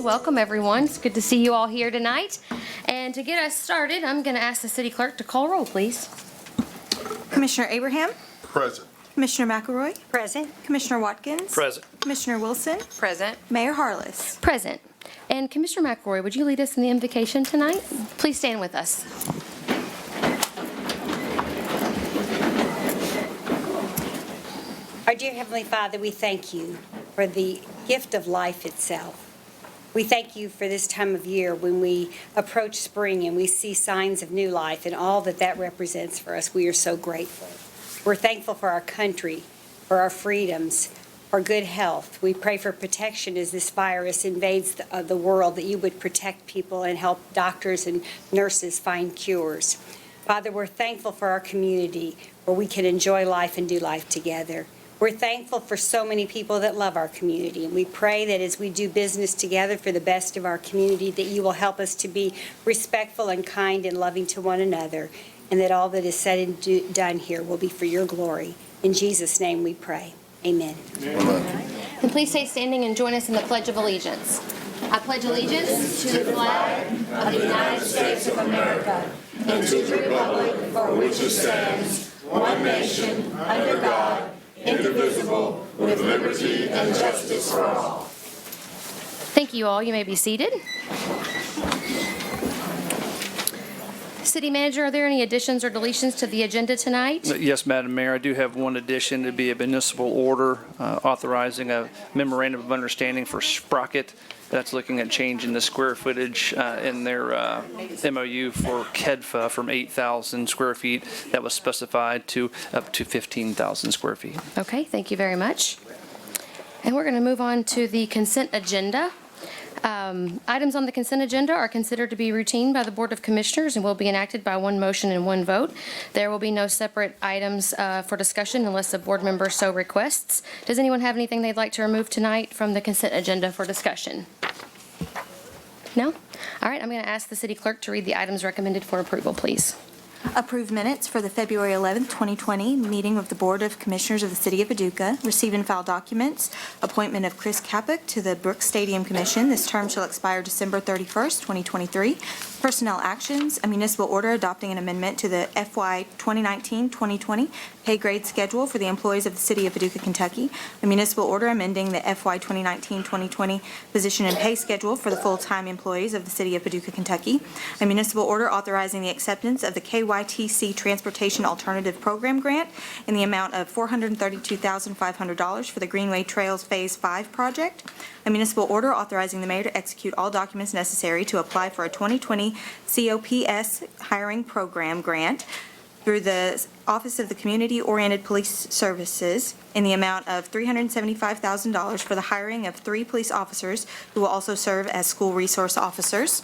Welcome, everyone. It's good to see you all here tonight. And to get us started, I'm going to ask the city clerk to call roll, please. Commissioner Abraham? Present. Commissioner McElroy? Present. Commissioner Watkins? Present. Commissioner Wilson? Present. Mayor Harless? Present. And Commissioner McElroy, would you lead us in the invocation tonight? Please stand with us. Our dear Heavenly Father, we thank you for the gift of life itself. We thank you for this time of year when we approach spring and we see signs of new life and all that that represents for us. We are so grateful. We're thankful for our country, for our freedoms, for good health. We pray for protection as this virus invades the world, that you would protect people and help doctors and nurses find cures. Father, we're thankful for our community where we can enjoy life and do life together. We're thankful for so many people that love our community, and we pray that as we do business together for the best of our community, that you will help us to be respectful and kind and loving to one another, and that all that is said and done here will be for your glory. In Jesus' name we pray. Amen. Amen. And please stay standing and join us in the Pledge of Allegiance. I pledge allegiance to the flag of the United States of America and to the republic for which it stands, one nation, under God, indivisible, with liberty and justice for all. Thank you all. You may be seated. City Manager, are there any additions or deletions to the agenda tonight? Yes, Madam Mayor, I do have one addition. It'd be a municipal order authorizing a memorandum of understanding for Sprocket. That's looking at changing the square footage in their MOU for KEDFA from 8,000 square feet that was specified to up to 15,000 square feet. Okay, thank you very much. And we're going to move on to the consent agenda. Items on the consent agenda are considered to be routine by the Board of Commissioners and will be enacted by one motion and one vote. There will be no separate items for discussion unless a board member so requests. Does anyone have anything they'd like to remove tonight from the consent agenda for discussion? No? All right, I'm going to ask the city clerk to read the items recommended for approval, please. Approve minutes for the February 11th, 2020 meeting of the Board of Commissioners of the City of Paducah. Receive and file documents. Appointment of Chris Kapik to the Brooks Stadium Commission. This term shall expire December 31st, 2023. Personnel actions. A municipal order adopting an amendment to the FY 2019-2020 pay grade schedule for the employees of the City of Paducah, Kentucky. A municipal order amending the FY 2019-2020 position and pay schedule for the full-time employees of the City of Paducah, Kentucky. A municipal order authorizing the acceptance of the KYTC Transportation Alternative Program Grant in the amount of $432,500 for the Greenway Trails Phase 5 project. A municipal order authorizing the mayor to execute all documents necessary to apply for a 2020 COPS hiring program grant through the Office of the Community-Oriented Police Services in the amount of $375,000 for the hiring of 3 police officers who will also serve as school resource officers.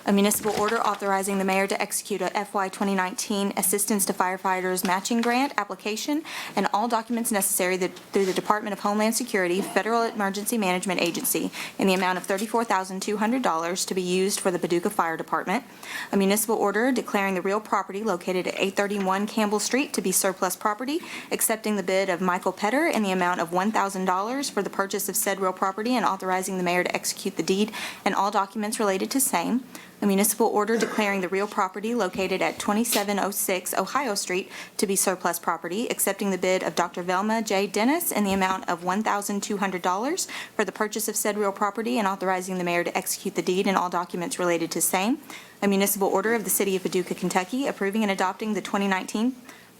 A municipal order authorizing the mayor to execute a FY 2019 Assistance to Firefighters Matching Grant application and all documents necessary through the Department of Homeland Security Federal Emergency Management Agency in the amount of $34,200 to be used for the Paducah Fire Department. A municipal order declaring the real property located at 831 Campbell Street to be surplus property, accepting the bid of Michael Petter in the amount of $1,000 for the purchase of said real property and authorizing the mayor to execute the deed and all documents related to same. A municipal order declaring the real property located at 2706 Ohio Street to be surplus property, accepting the bid of Dr. Velma J. Dennis in the amount of $1,200 for the purchase of said real property and authorizing the mayor to execute the deed and all documents related to same. A municipal order of the City of Paducah, Kentucky, approving and adopting the 2019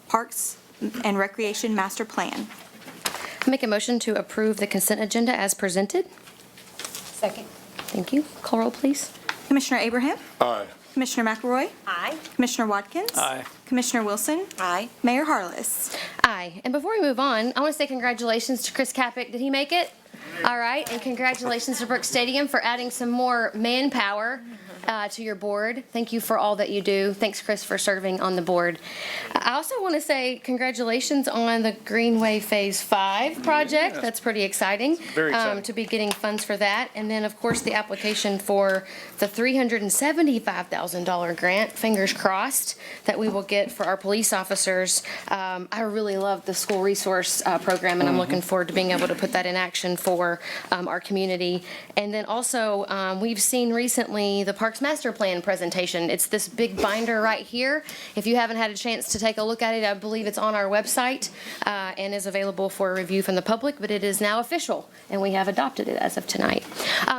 Parks and Recreation Master Plan. Make a motion to approve the consent agenda as presented. Second. Thank you. Call roll, please. Commissioner Abraham? Aye. Commissioner McElroy? Aye. Commissioner Watkins? Aye. Commissioner Wilson? Aye. Mayor Harless? Aye. And before we move on, I want to say congratulations to Chris Kapik. Did he make it? All right. And congratulations to Brooks Stadium for adding some more manpower to your board. Thank you for all that you do. Thanks, Chris, for serving on the board. I also want to say congratulations on the Greenway Phase 5 project. That's pretty exciting. Very exciting. To be getting funds for that. And then, of course, the application for the $375,000 grant, fingers crossed, that we will get for our police officers. I really love the school resource program, and I'm looking forward to being able to put that in action for our community. And then also, we've seen recently the Parks Master Plan presentation. It's this big binder right here. If you haven't had a chance to take a look at it, I believe it's on our website and is available for review from the public, but it is now official, and we have adopted it as of tonight.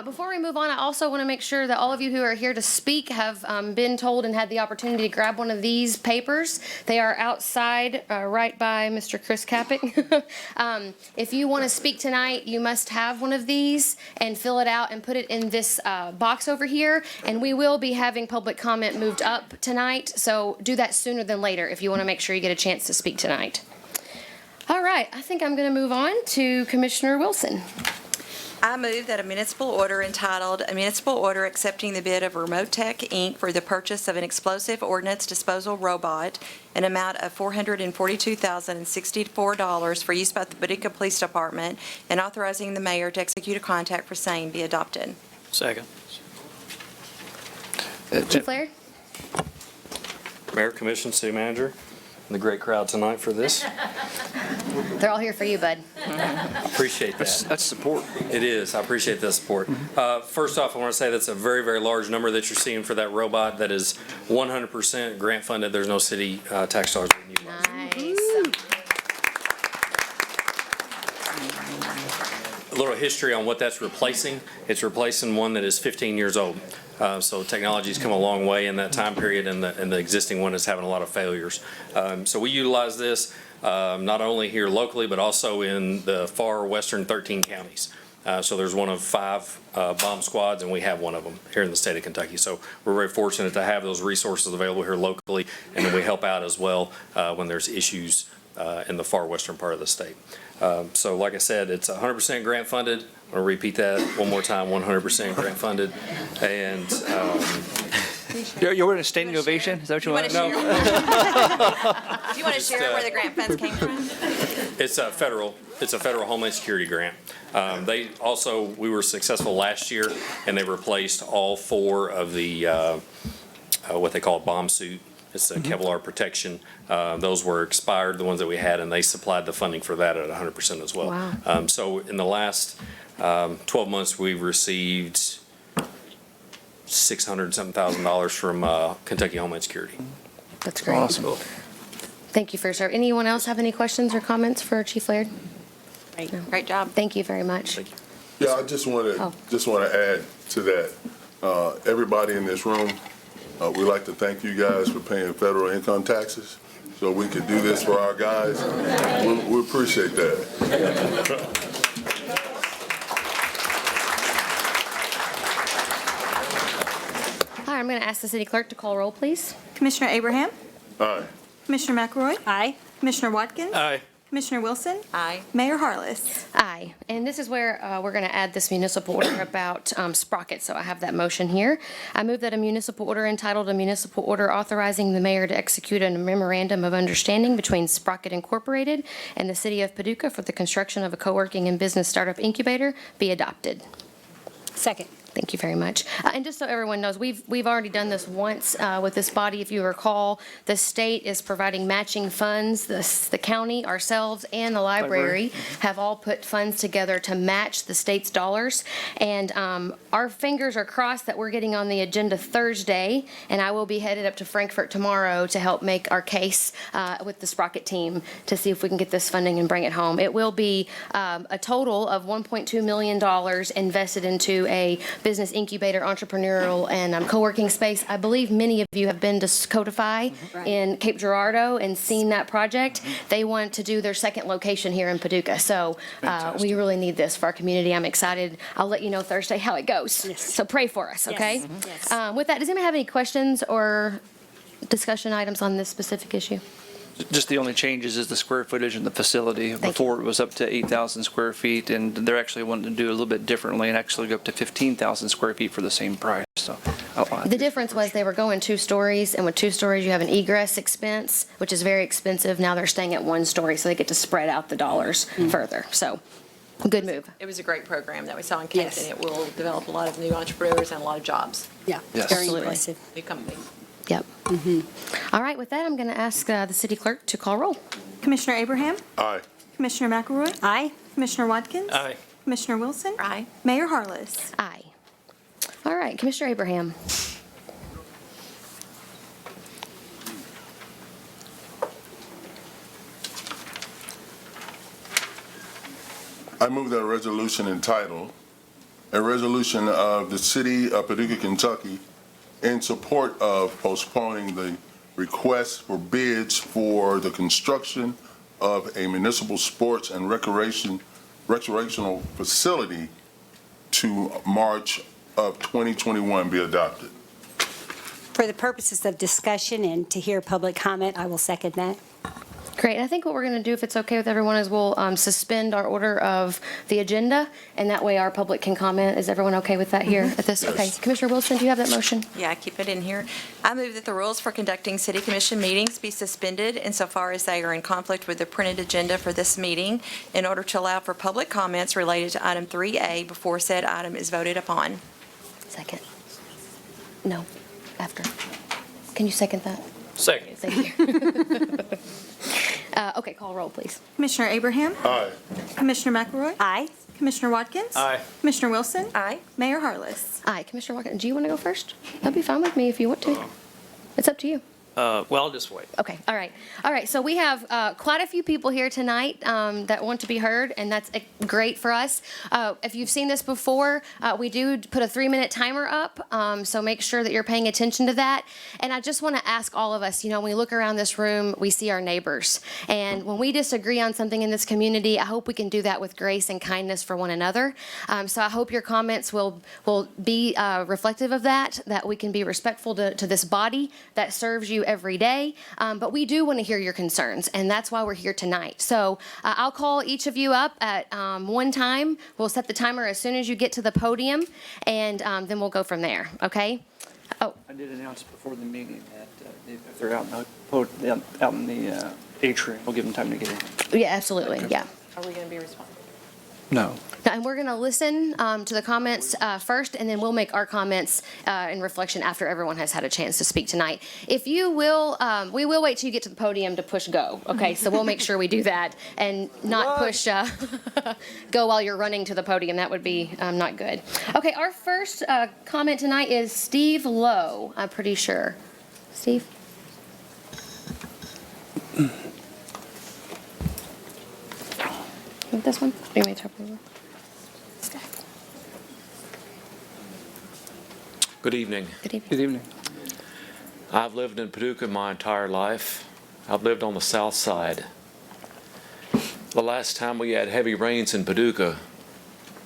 Before we move on, I also want to make sure that all of you who are here to speak have been told and had the opportunity to grab one of these papers. They are outside right by Mr. Chris Kapik. If you want to speak tonight, you must have one of these and fill it out and put it in this box over here. And we will be having public comment moved up tonight, so do that sooner than later if you want to make sure you get a chance to speak tonight. All right, I think I'm going to move on to Commissioner Wilson. I move that a municipal order entitled, "A Municipal Order Accepting the Bid of Remote Tech, Inc. for the Purchase of an Explosive Ordnance Disposal Robot, an amount of $442,064 for use by the Paducah Police Department, and authorizing the mayor to execute a contract for same be adopted." Second. Chief Laird? Mayor, Commission, City Manager, and the great crowd tonight for this. They're all here for you, bud. Appreciate that. That's support. It is. I appreciate the support. First off, I want to say that's a very, very large number that you're seeing for that robot. That is 100% grant funded. There's no city tax dollars being utilized. Nice. A little history on what that's replacing. It's replacing one that is 15 years old. So technology's come a long way in that time period, and the existing one is having a lot of failures. So we utilize this not only here locally, but also in the far western 13 counties. So there's one of 5 bomb squads, and we have one of them here in the state of Kentucky. So we're very fortunate to have those resources available here locally, and then we help out as well when there's issues in the far western part of the state. So like I said, it's 100% grant funded. I'm going to repeat that one more time, 100% grant funded. And You want a standing ovation? Is that what you want? Do you want to share where the grant funds came from? It's a federal Homeland Security grant. We were successful last year, and they replaced all 4 of the what they call bomb suit It's a Kevlar protection. Those were expired, the ones that we had, and they supplied the funding for that at 100% as well. Wow. So in the last 12 months, we've received $600,000 from Kentucky Homeland Security. That's great. Awesome. Thank you for your service. Anyone else have any questions or comments for Chief Laird? Great job. Thank you very much. Thank you. Yeah, I just want Oh. to add to that. Everybody in this room, we'd like to thank you guys for paying federal income taxes so we could do this for our guys. We appreciate that. All right, I'm going to ask the city clerk to call roll, please. Commissioner Abraham? Aye. Commissioner McElroy? Aye. Commissioner Watkins? Aye. Commissioner Wilson? Aye. Mayor Harless? Aye. And this is where we're going to add this municipal order about Sprocket, so I have that motion here. I move that a municipal order entitled "A Municipal Order Authorizing the Mayor to Execute a Memorandum of Understanding Between Sprocket Incorporated and the City of Paducah for the Construction of a Co-working and Business Startup Incubator" be adopted. Second. Thank you very much. And just so everyone knows, we've already done this once with this body. If you recall, the state is providing matching funds. The county, ourselves, and the library have all put funds together to match the state's dollars. And our fingers are crossed that we're getting on the agenda Thursday, and I will be headed up to Frankfurt tomorrow to help make our case with the Sprocket team to see if we can get this funding and bring it home. It will be a total of $1.2 million invested into a business incubator, entrepreneurial, and co-working space. I believe many of you have been to Codify in Cape Girardeau and seen that project. They want to do their second location here in Paducah, so we really need this for our community. I'm excited. I'll let you know Thursday how it goes. Yes. So pray for us, okay? Yes. Yes. With that, does anybody have any questions or discussion items on this specific issue? Just the only changes is the square footage in the facility. Before it was up to 8,000 square feet, and they're actually wanting to do it a little bit differently and actually go up to 15,000 square feet for the same price. So The difference was they were going 2 stories, and with 2 stories, you have an egress expense, which is very expensive. Now they're staying at 1 story, so they get to spread out the dollars further. So, good move. It was a great program that we saw in Yes. Canton. It will develop a lot of new entrepreneurs and a lot of jobs, Yeah. Yes. Very Absolutely. impressive. new companies. Yep. All right, with that, I'm going to ask the city clerk to call roll. Commissioner Abraham? Aye. Commissioner McElroy? Aye. Commissioner Watkins? Aye. Commissioner Wilson? Aye. Mayor Harless? Aye. All right, Commissioner Abraham. I move that a resolution entitled, "A Resolution of the City of Paducah, Kentucky in support of postponing the request for bids for the construction of a municipal sports and recreational facility to March of 2021 be adopted." For the purposes of discussion and to hear public comment, I will second that. Great. I think what we're going to do, if it's okay with everyone, is we'll suspend our order of the agenda, and that way our public can comment. Is everyone okay with that here at this? Okay. Commissioner Wilson, do you have that motion? Yeah, I keep it in here. I move that the rules for conducting city commission meetings be suspended insofar as they are in conflict with the printed agenda for this meeting in order to allow for public comments related to item 3A before said item is voted upon. Second. No, after. Can you second that? Second. Thank you. Okay, call roll, please. Commissioner Abraham? Aye. Commissioner McElroy? Aye. Commissioner Watkins? Aye. Commissioner Wilson? Aye. Mayor Harless? Aye. Commissioner Walker, do you want to go first? That'd be fine with me if you want to. It's up to you. Well, I'll just wait. Okay, all right. All right, so we have quite a few people here tonight that want to be heard, and that's great for us. If you've seen this before, we do put a 3-minute timer up, so make sure that you're paying attention to that. And I just want to ask all of us, when we look around this room, we see our neighbors. And when we disagree on something in this community, I hope we can do that with grace and kindness for one another. So I hope your comments will be reflective of that we can be respectful to this body that serves you every day, but we do want to hear your concerns, and that's why we're here tonight. So I'll call each of you up at one time. We'll set the timer as soon as you get to the podium, and then we'll go from there, okay? Oh, I did announce before the meeting that if they're out in the atrium, we'll give them time to get in. yeah, absolutely, yeah. Are we going to be responsible? No. And we're going to listen to the comments first, and then we'll make our comments in reflection after everyone has had a chance to speak tonight. If you will, we will wait till you get to the podium to push go, okay? So we'll make sure we do that and not push go while you're running to the podium. That would be not good. Okay, our first comment tonight is Steve Lowe, I'm pretty sure. Steve? You want this one? Or you want me to talk over? Good evening. Good evening. Good evening. I've lived in Paducah my entire life. I've lived on the south side. The last time we had heavy rains in Paducah,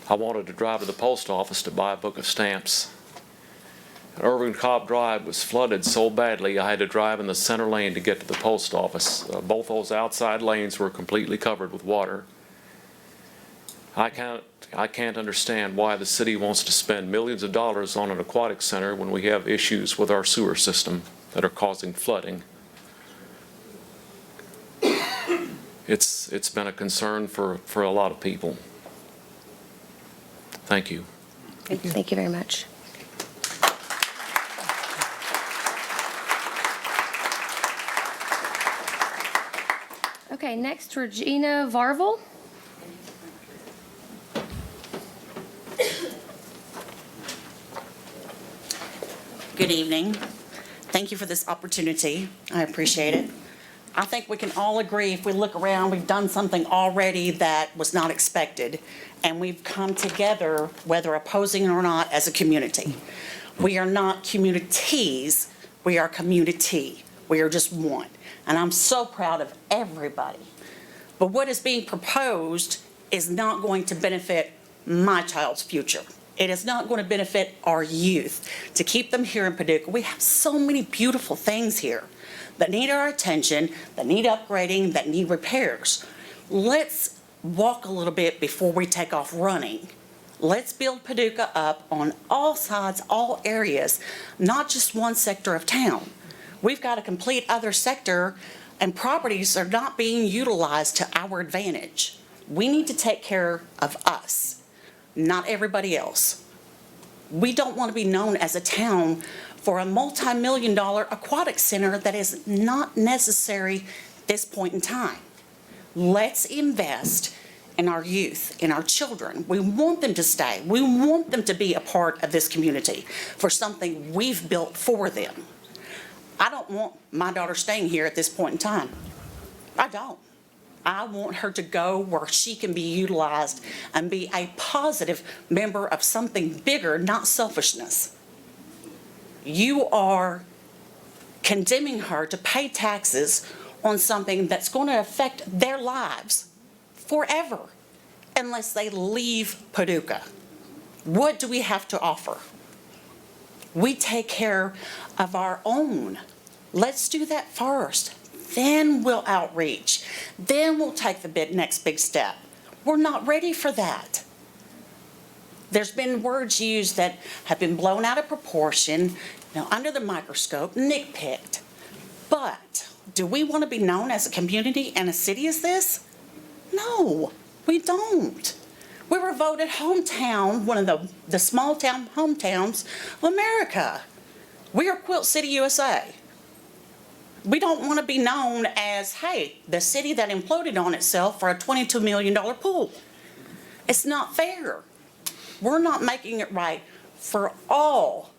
I wanted to drive to the post office to buy a book of stamps. Irvin Cobb Drive was flooded so badly I had to drive in the center lane to get to the post office. Both those outside lanes were completely covered with water. I can't understand why the city wants to spend millions of dollars on an aquatic center when we have issues with our sewer system that are causing flooding. It's been a concern for a lot of people. Thank you. Thank you very much. Okay, next, Regina Varvel. Good evening. Thank you for this opportunity. I appreciate it. I think we can all agree, if we look around, we've done something already that was not expected, and we've come together, whether opposing or not, as a community. We are not communities, we are community. We are just one. And I'm so proud of everybody. But what is being proposed is not going to benefit my child's future. It is not going to benefit our youth to keep them here in Paducah. We have so many beautiful things here that need our attention, that need upgrading, that need repairs. Let's walk a little bit before we take off running. Let's build Paducah up on all sides, all areas, not just one sector of town. We've got a complete other sector, and properties are not being utilized to our advantage. We need to take care of us, not everybody else. We don't want to be known as a town for a multi-million-dollar aquatic center that is not necessary at this point in time. Let's invest in our youth, in our children. We want them to stay. We want them to be a part of this community for something we've built for them. I don't want my daughter staying here at this point in time. I don't. I want her to go where she can be utilized and be a positive member of something bigger, not selfishness. You are condemning her to pay taxes on something that's going to affect their lives forever unless they leave Paducah. What do we have to offer? We take care of our own. Let's do that first. Then we'll outreach. Then we'll take the next big step. We're not ready for that. There's been words used that have been blown out of proportion, under the microscope, nitpicked. But do we want to be known as a community and a city as this? No, we don't. We were voted hometown, one of the small town hometowns of America. We are Quilt City, USA. We don't want to be known as, hey, the city that imploded on itself for a $22 million pool. It's not fair. We're not making it right for all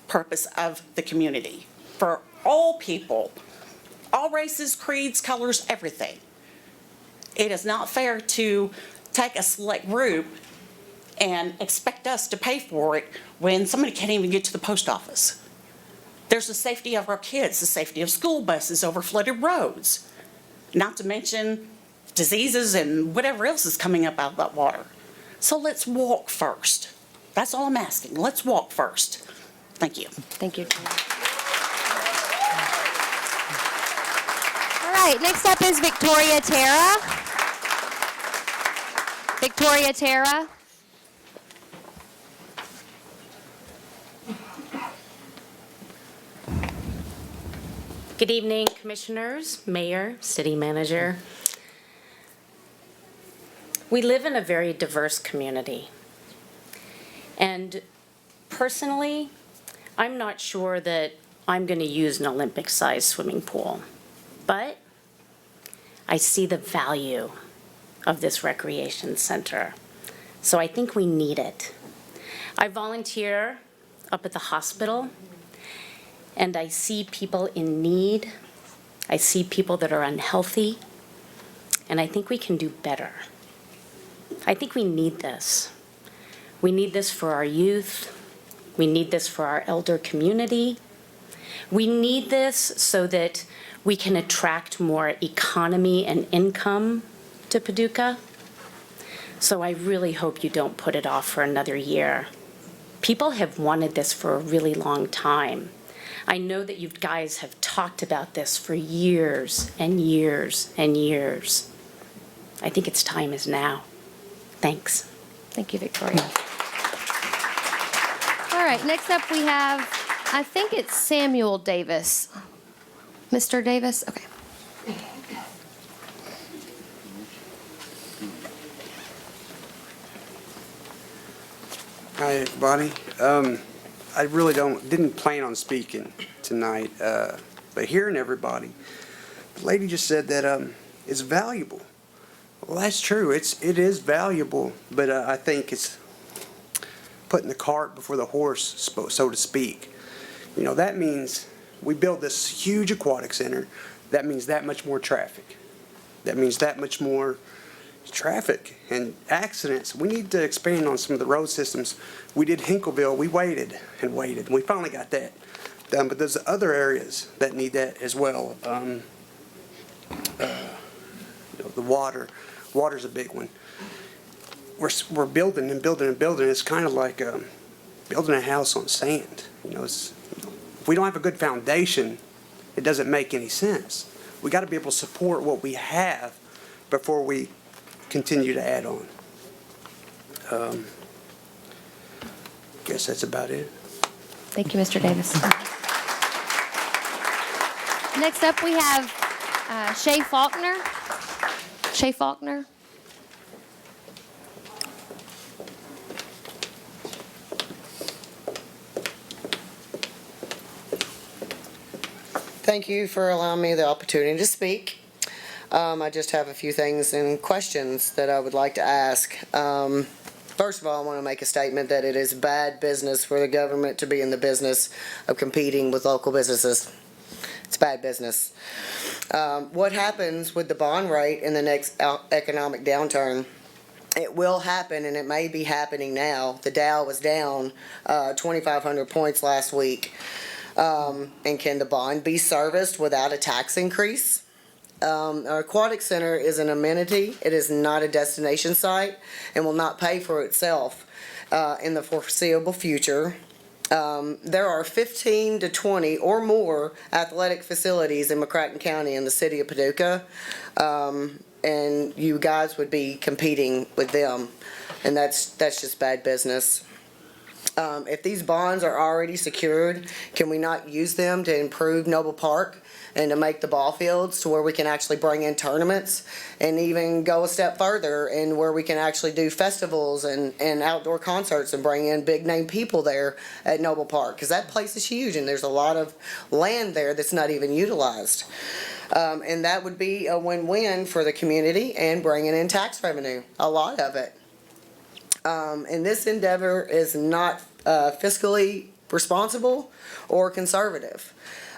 purpose of the community, for all people, all races, creeds, colors, everything. It is not fair to take a select group and expect us to pay for it when somebody can't even get to the post office. There's the safety of our kids, the safety of school buses over flooded roads, not to mention diseases and whatever else is coming up out of that water. So let's walk first. That's all I'm asking. Let's walk first. Thank you. Thank you. All right, next up is Victoria Terra. Victoria Terra. Good evening, Commissioners, Mayor, City Manager. We live in a very diverse community. And personally, I'm not sure that I'm going to use an Olympic-sized swimming pool. But I see the value of this recreation center. So I think we need it. I volunteer up at the hospital, and I see people in need. I see people that are unhealthy, and I think we can do better. I think we need this. We need this for our youth. We need this for our elder community. We need this so that we can attract more economy and income to Paducah. So I really hope you don't put it off for another year. People have wanted this for a really long time. I know that you guys have talked about this for years and years and years. I think its time is now. Thanks. Thank you, Victoria. All right, next up we have, I think it's Samuel Davis. Mr. Davis? Okay. Hi, everybody. I really didn't plan on speaking tonight, but hearing everybody, the lady just said that it's valuable. Well, that's true. It is valuable, but I think it's putting the cart before the horse, so to speak. You know, that means we build this huge aquatic center. That means that much more traffic. That means that much more traffic and accidents. We need to expand on some of the road systems. We did Hinkleville. We waited and waited. We finally got that done, but there's other areas that need that as well. The water's a big one. We're building and building and building. It's kind of like building a house on sand. You know, if we don't have a good foundation, it doesn't make any sense. We got to be able to support what we have before we continue to add on. Guess that's about it. Thank you, Mr. Davis. Next up, we have Shay Faulkner. Shay Faulkner. Thank you for allowing me the opportunity to speak. I just have a few things and questions that I would like to ask. First of all, I want to make a statement that it is bad business for the government to be in the business of competing with local businesses. It's bad business. What happens with the bond rate in the next economic downturn? It will happen, and it may be happening now. The Dow was down 2,500 points last week. And can the bond be serviced without a tax increase? Our aquatic center is an amenity. It is not a destination site and will not pay for itself in the foreseeable future. There are 15 to 20 or more athletic facilities in McCracken County in the City of Paducah, and you guys would be competing with them, and that's just bad business. If these bonds are already secured, can we not use them to improve Noble Park and to make the ball fields to where we can actually bring in tournaments and even go a step further and where we can actually do festivals and outdoor concerts and bring in big name people there at Noble Park? Because that place is huge and there's a lot of land there that's not even utilized. And that would be a win-win for the community and bringing in tax revenue, a lot of it. And this endeavor is not fiscally responsible or conservative.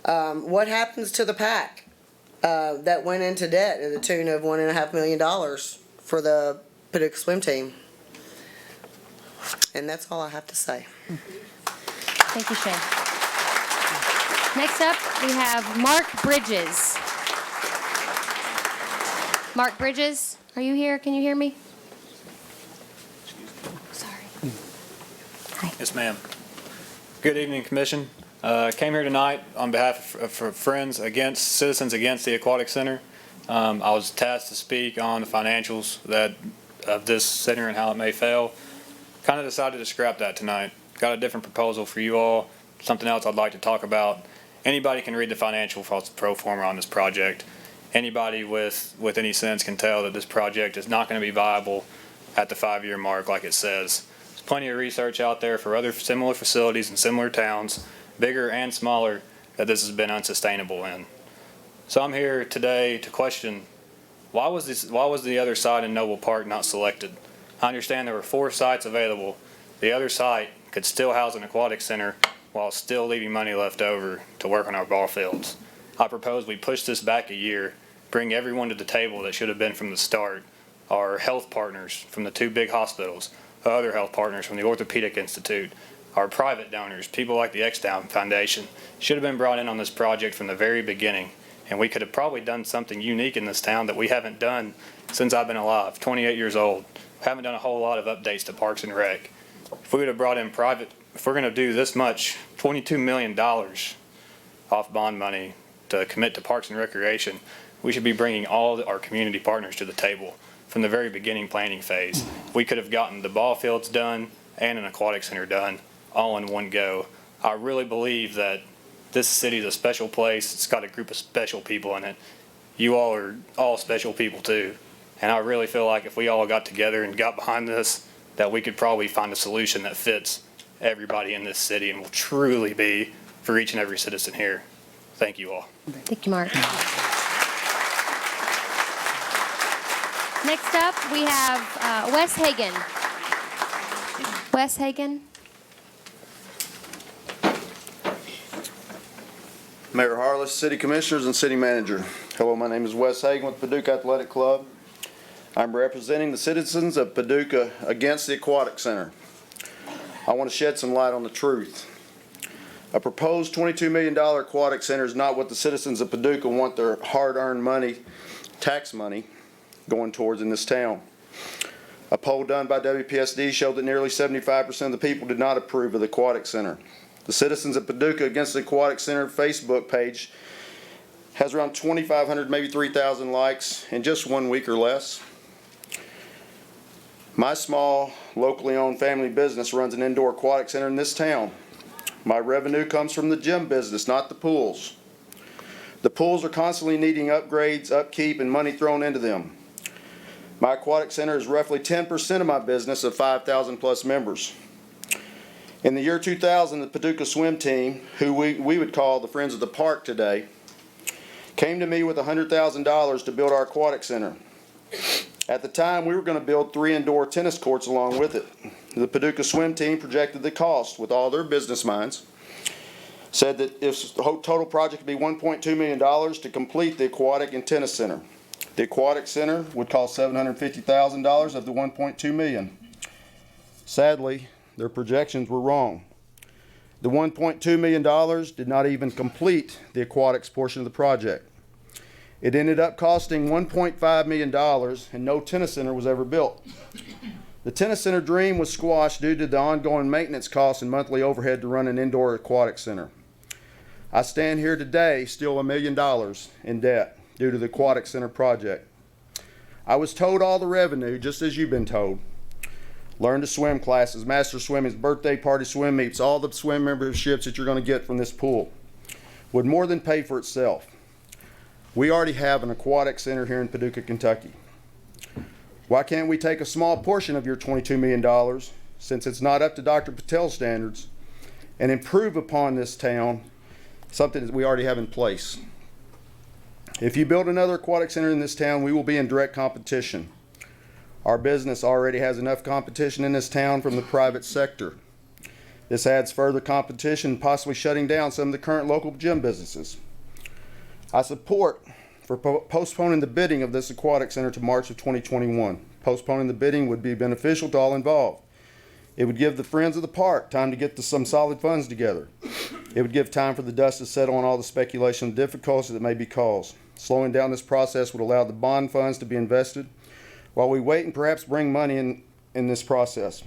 What happens to the PAC that went into debt to the tune of $1.5 million for the Paducah swim team? And that's all I have to say. Thank you, Shay. Next up, we have Mark Bridges. Mark Bridges, are you here? Can you hear me? Yes, ma'am. Good evening, Commission. Came here tonight on behalf of Citizens Against the Aquatic Center. I was tasked to speak on the financials of this center and how it may fail. Kind of decided to scrap that tonight. Got a different proposal for you all, something else I'd like to talk about. Anybody can read the financial pro forma on this project. Anybody with any sense can tell that this project is not going to be viable at the 5-year mark like it says. There's plenty of research out there for other similar facilities in similar towns, bigger and smaller, that this has been unsustainable in. So I'm here today to question, why was the other site in Noble Park not selected? I understand there were 4 sites available. The other site could still house an aquatic center while still leaving money left over to work on our ball fields. I propose we push this back a year, bring everyone to the table that should have been from the start. Our health partners from the 2 big hospitals, other health partners from the Orthopedic Institute, our private donors, people like the X-Down Foundation, should have been brought in on this project from the very beginning. And we could have probably done something unique in this town that we haven't done since I've been alive, 28 years old. We haven't done a whole lot of updates to Parks and Rec. If we would have brought in private, if we're going to do this much, $22 million off bond money to commit to Parks and Recreation, we should be bringing all our community partners to the table from the very beginning planning phase. We could have gotten the ball fields done and an aquatic center done all in one go. I really believe that this city is a special place. It's got a group of special people in it. You all are all special people too. And I really feel like if we all got together and got behind this, that we could probably find a solution that fits everybody in this city and will truly be for each and every citizen here. Thank you all. Thank you, Mark. Next up, we have Wes Hagan. Wes Hagan. Mayor Harless, City Commissioners, and City Manager. Hello, my name is Wes Hagan with Paducah Athletic Club. I'm representing the citizens of Paducah against the Aquatic Center. I want to shed some light on the truth. A proposed $22 million aquatic center is not what the citizens of Paducah want their hard-earned money, tax money, going towards in this town. A poll done by WPSD showed that nearly 75% of the people did not approve of the aquatic center. The Citizens of Paducah Against the Aquatic Center Facebook page has around 2,500, maybe 3,000 likes in just 1 week or less. My small, locally owned family business runs an indoor aquatic center in this town. My revenue comes from the gym business, not the pools. The pools are constantly needing upgrades, upkeep, and money thrown into them. My aquatic center is roughly 10% of my business of 5,000 plus members. In the year 2000, the Paducah swim team, who we would call the Friends of the Park today, came to me with $100,000 to build our aquatic center. At the time, we were going to build 3 indoor tennis courts along with it. The Paducah swim team projected the cost with all their business minds, said that if the total project would be $1.2 million to complete the aquatic and tennis center. The aquatic center would cost $750,000 of the $1.2 million. Sadly, their projections were wrong. The $1.2 million did not even complete the aquatics portion of the project. It ended up costing $1.5 million and no tennis center was ever built. The tennis center dream was squashed due to the ongoing maintenance costs and monthly overhead to run an indoor aquatic center. I stand here today still $1 million in debt due to the aquatic center project. I was told all the revenue, just as you've been told. Learn to swim classes, master swimming's birthday party swim meets, all the swim memberships that you're going to get from this pool would more than pay for itself. We already have an aquatic center here in Paducah, Kentucky. Why can't we take a small portion of your $22 million, since it's not up to Dr. Patel's standards, and improve upon this town something that we already have in place? If you build another aquatic center in this town, we will be in direct competition. Our business already has enough competition in this town from the private sector. This adds further competition, possibly shutting down some of the current local gym businesses. I support for postponing the bidding of this aquatic center to March of 2021. Postponing the bidding would be beneficial to all involved. It would give the Friends of the Park time to get some solid funds together. It would give time for the dust to settle on all the speculation and difficulties that may be caused. Slowing down this process would allow the bond funds to be invested while we wait and perhaps bring money in this process.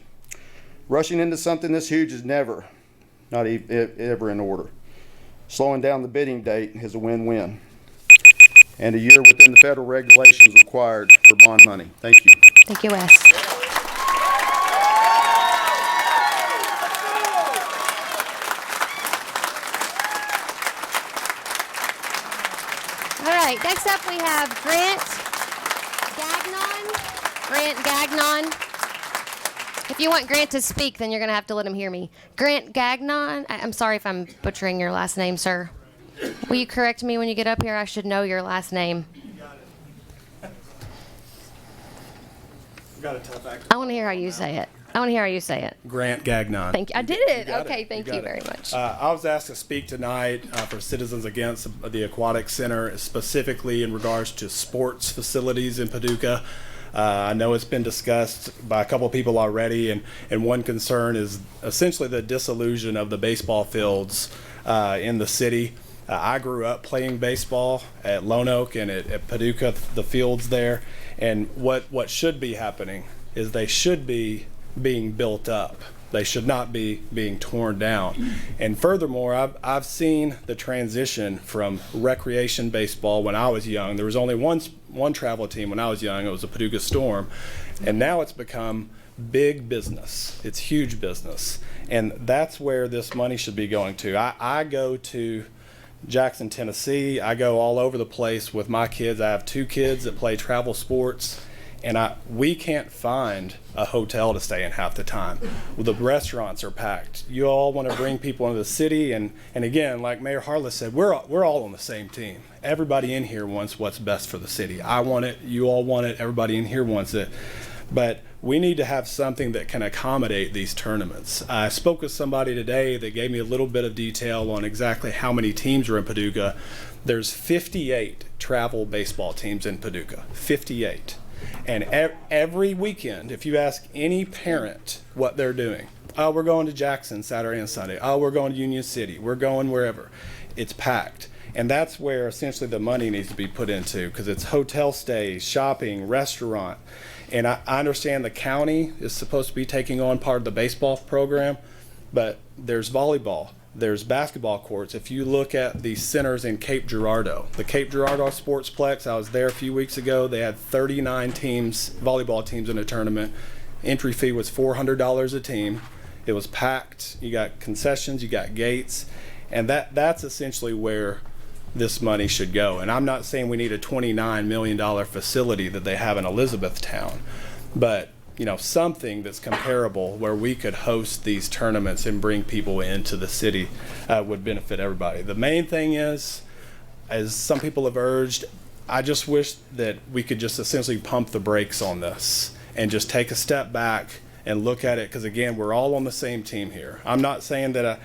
Rushing into something this huge is never, not ever in order. Slowing down the bidding date is a win-win. And a year within the federal regulations required for bond money. Thank you. Thank you, Wes. All right, next up we have Grant Gagnon. If you want Grant to speak, then you're going to have to let him hear me. Grant Gagnon, I'm sorry if I'm butchering your last name, sir. Will you correct me when you get up here? I should know your last name. Got a tough act. I want to hear how you say it. Grant Gagnon. Thank you. I did it. Okay, thank you very much. I was asked to speak tonight for Citizens Against the Aquatic Center, specifically in regards to sports facilities in Paducah. I know it's been discussed by a couple of people already, and one concern is essentially the disillusion of the baseball fields in the city. I grew up playing baseball at Lone Oak and at Paducah, the fields there, and what should be happening is they should be being built up. They should not be being torn down. And furthermore, I've seen the transition from recreation baseball when I was young. There was only one travel team when I was young. It was the Paducah Storm. And now it's become big business. It's huge business. And that's where this money should be going to. I go to Jackson, Tennessee. I go all over the place with my kids. I have 2 kids that play travel sports. And we can't find a hotel to stay in half the time. Well, the restaurants are packed. You all want to bring people into the city, and again, like Mayor Harless said, we're all on the same team. Everybody in here wants what's best for the city. I want it. You all want it. Everybody in here wants it. But we need to have something that can accommodate these tournaments. I spoke with somebody today that gave me a little bit of detail on exactly how many teams are in Paducah. There's 58 travel baseball teams in Paducah. 58. And every weekend, if you ask any parent what they're doing, oh, we're going to Jackson Saturday and Sunday. Oh, we're going to Union City. We're going wherever. It's packed. And that's where essentially the money needs to be put into, because it's hotel stays, shopping, restaurant. And I understand the county is supposed to be taking on part of the baseball program, but there's volleyball. There's basketball courts. If you look at the centers in Cape Girardeau, the Cape Girardeau Sportsplex, I was there a few weeks ago. They had 39 teams, volleyball teams in a tournament. Entry fee was $400 a team. It was packed. You got concessions, you got gates, and that's essentially where this money should go. And I'm not saying we need a $29 million facility that they have in Elizabethtown, but something that's comparable where we could host these tournaments and bring people into the city would benefit everybody. The main thing is, as some people have urged, I just wish that we could just essentially pump the brakes on this and just take a step back and look at it, because again, we're all on the same team here. I'm not saying that I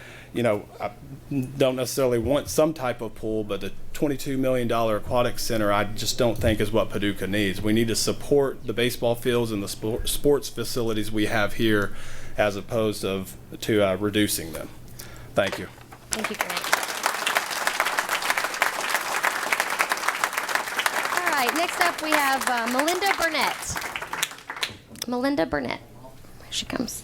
don't necessarily want some type of pool, but the $22 million aquatic center I just don't think is what Paducah needs. We need to support the baseball fields and the sports facilities we have here as opposed to reducing them. Thank you. Thank you, Grant. All right, next up we have Melinda Burnett. Melinda Burnett. Here she comes.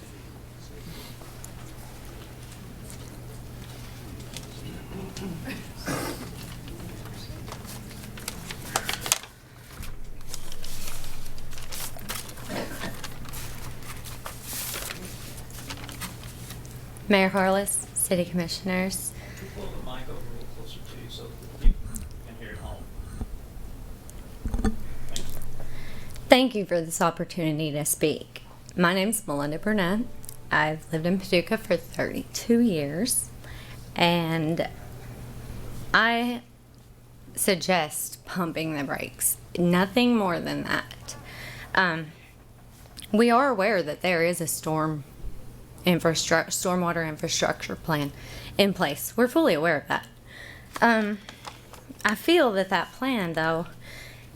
Mayor Harless, City Commissioners. Pull the mic over a little closer to you so people can hear it home. Thank you for this opportunity to speak. My name is Melinda Burnett. I've lived in Paducah for 32 years, and I suggest pumping the brakes. Nothing more than that. We are aware that there is a stormwater infrastructure plan in place. We're fully aware of that. I feel that that plan, though,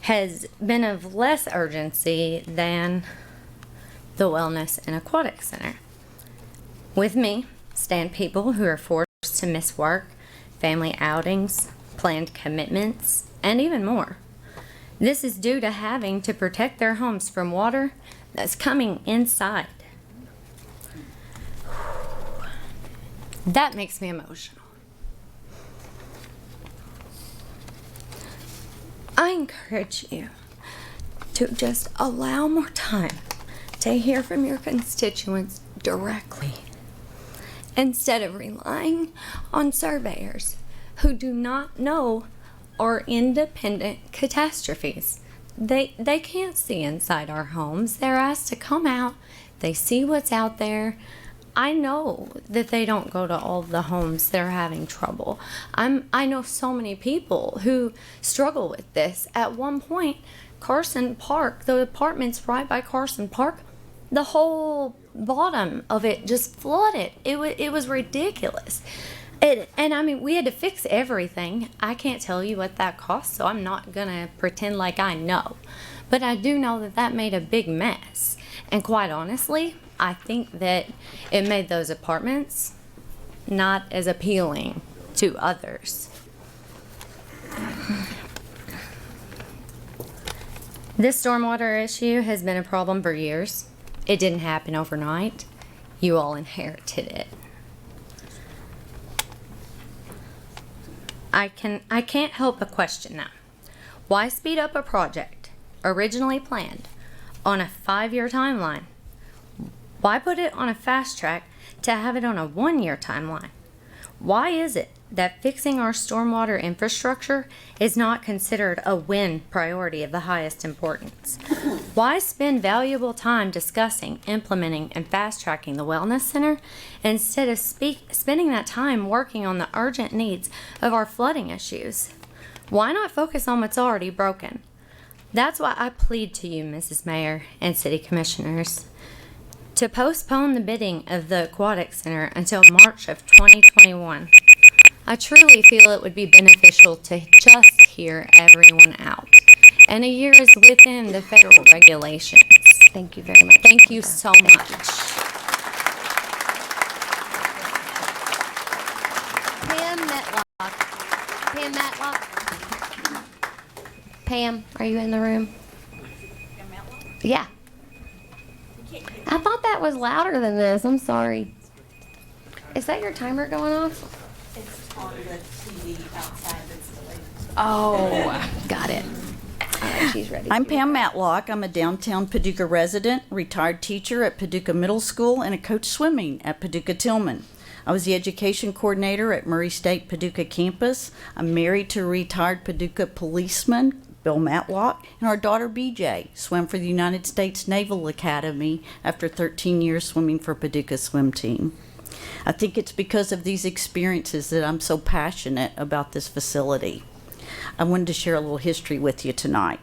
has been of less urgency than the Wellness and Aquatic Center. With me stand people who are forced to miss work, family outings, planned commitments, and even more. This is due to having to protect their homes from water that's coming inside. That makes me emotional. I encourage you to just allow more time to hear from your constituents directly, instead of relying on surveyors who do not know our independent catastrophes. They can't see inside our homes. They're asked to come out, They see what's out there. I know that they don't go to all the homes that are having trouble. I know so many people who struggle with this. At one point, Carson Park, the apartments right by Carson Park, the whole bottom of it just flooded. It was ridiculous. And I mean, we had to fix everything. I can't tell you what that cost, so I'm not going to pretend like I know. But I do know that that made a big mess. And quite honestly, I think that it made those apartments not as appealing to others. This stormwater issue has been a problem for years. It didn't happen overnight. You all inherited it. I can't help but question now. Why speed up a project originally planned on a 5-year timeline? Why put it on a fast track to have it on a 1-year timeline? Why is it that fixing our stormwater infrastructure is not considered a win priority of the highest importance? Why spend valuable time discussing, implementing, and fast-tracking the Wellness Center instead of spending that time working on the urgent needs of our flooding issues? Why not focus on what's already broken? That's why I plead to you, Mrs. Mayor and City Commissioners, to postpone the bidding of the Aquatic Center until March of 2021. I truly feel it would be beneficial to just hear everyone out. And a year is within the federal regulations. Thank you very much. Thank you so much. Pam Matlock. Pam Matlock. Pam, are you in the room? Yeah. I thought that was louder than this. I'm sorry. Is that your timer going off? It's on the TV outside that's delayed. Oh, got it. All right, she's ready. I'm Pam Matlock. I'm a downtown Paducah resident, retired teacher at Paducah Middle School, and a coach swimming at Paducah Tillman. I was the education coordinator at Murray State Paducah campus. I'm married to a retired Paducah policeman, Bill Matlock, and our daughter BJ swam for the United States Naval Academy after 13 years swimming for Paducah swim team. I think it's because of these experiences that I'm so passionate about this facility. I wanted to share a little history with you tonight.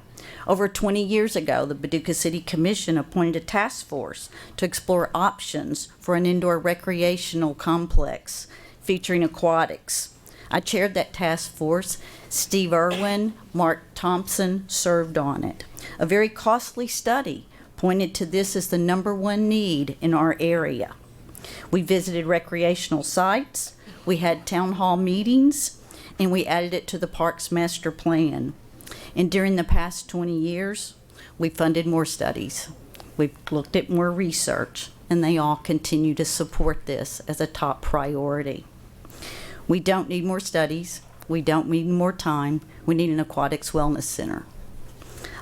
Over 20 years ago, the Paducah City Commission appointed a task force to explore options for an indoor recreational complex featuring aquatics. I chaired that task force. Steve Irwin, Mark Thompson served on it. A very costly study pointed to this as the #1 need in our area. We visited recreational sites, we had town hall meetings, and we added it to the park's master plan. And during the past 20 years, we funded more studies. We've looked at more research, and they all continue to support this as a top priority. We don't need more studies. We don't need more time. We need an aquatics wellness center.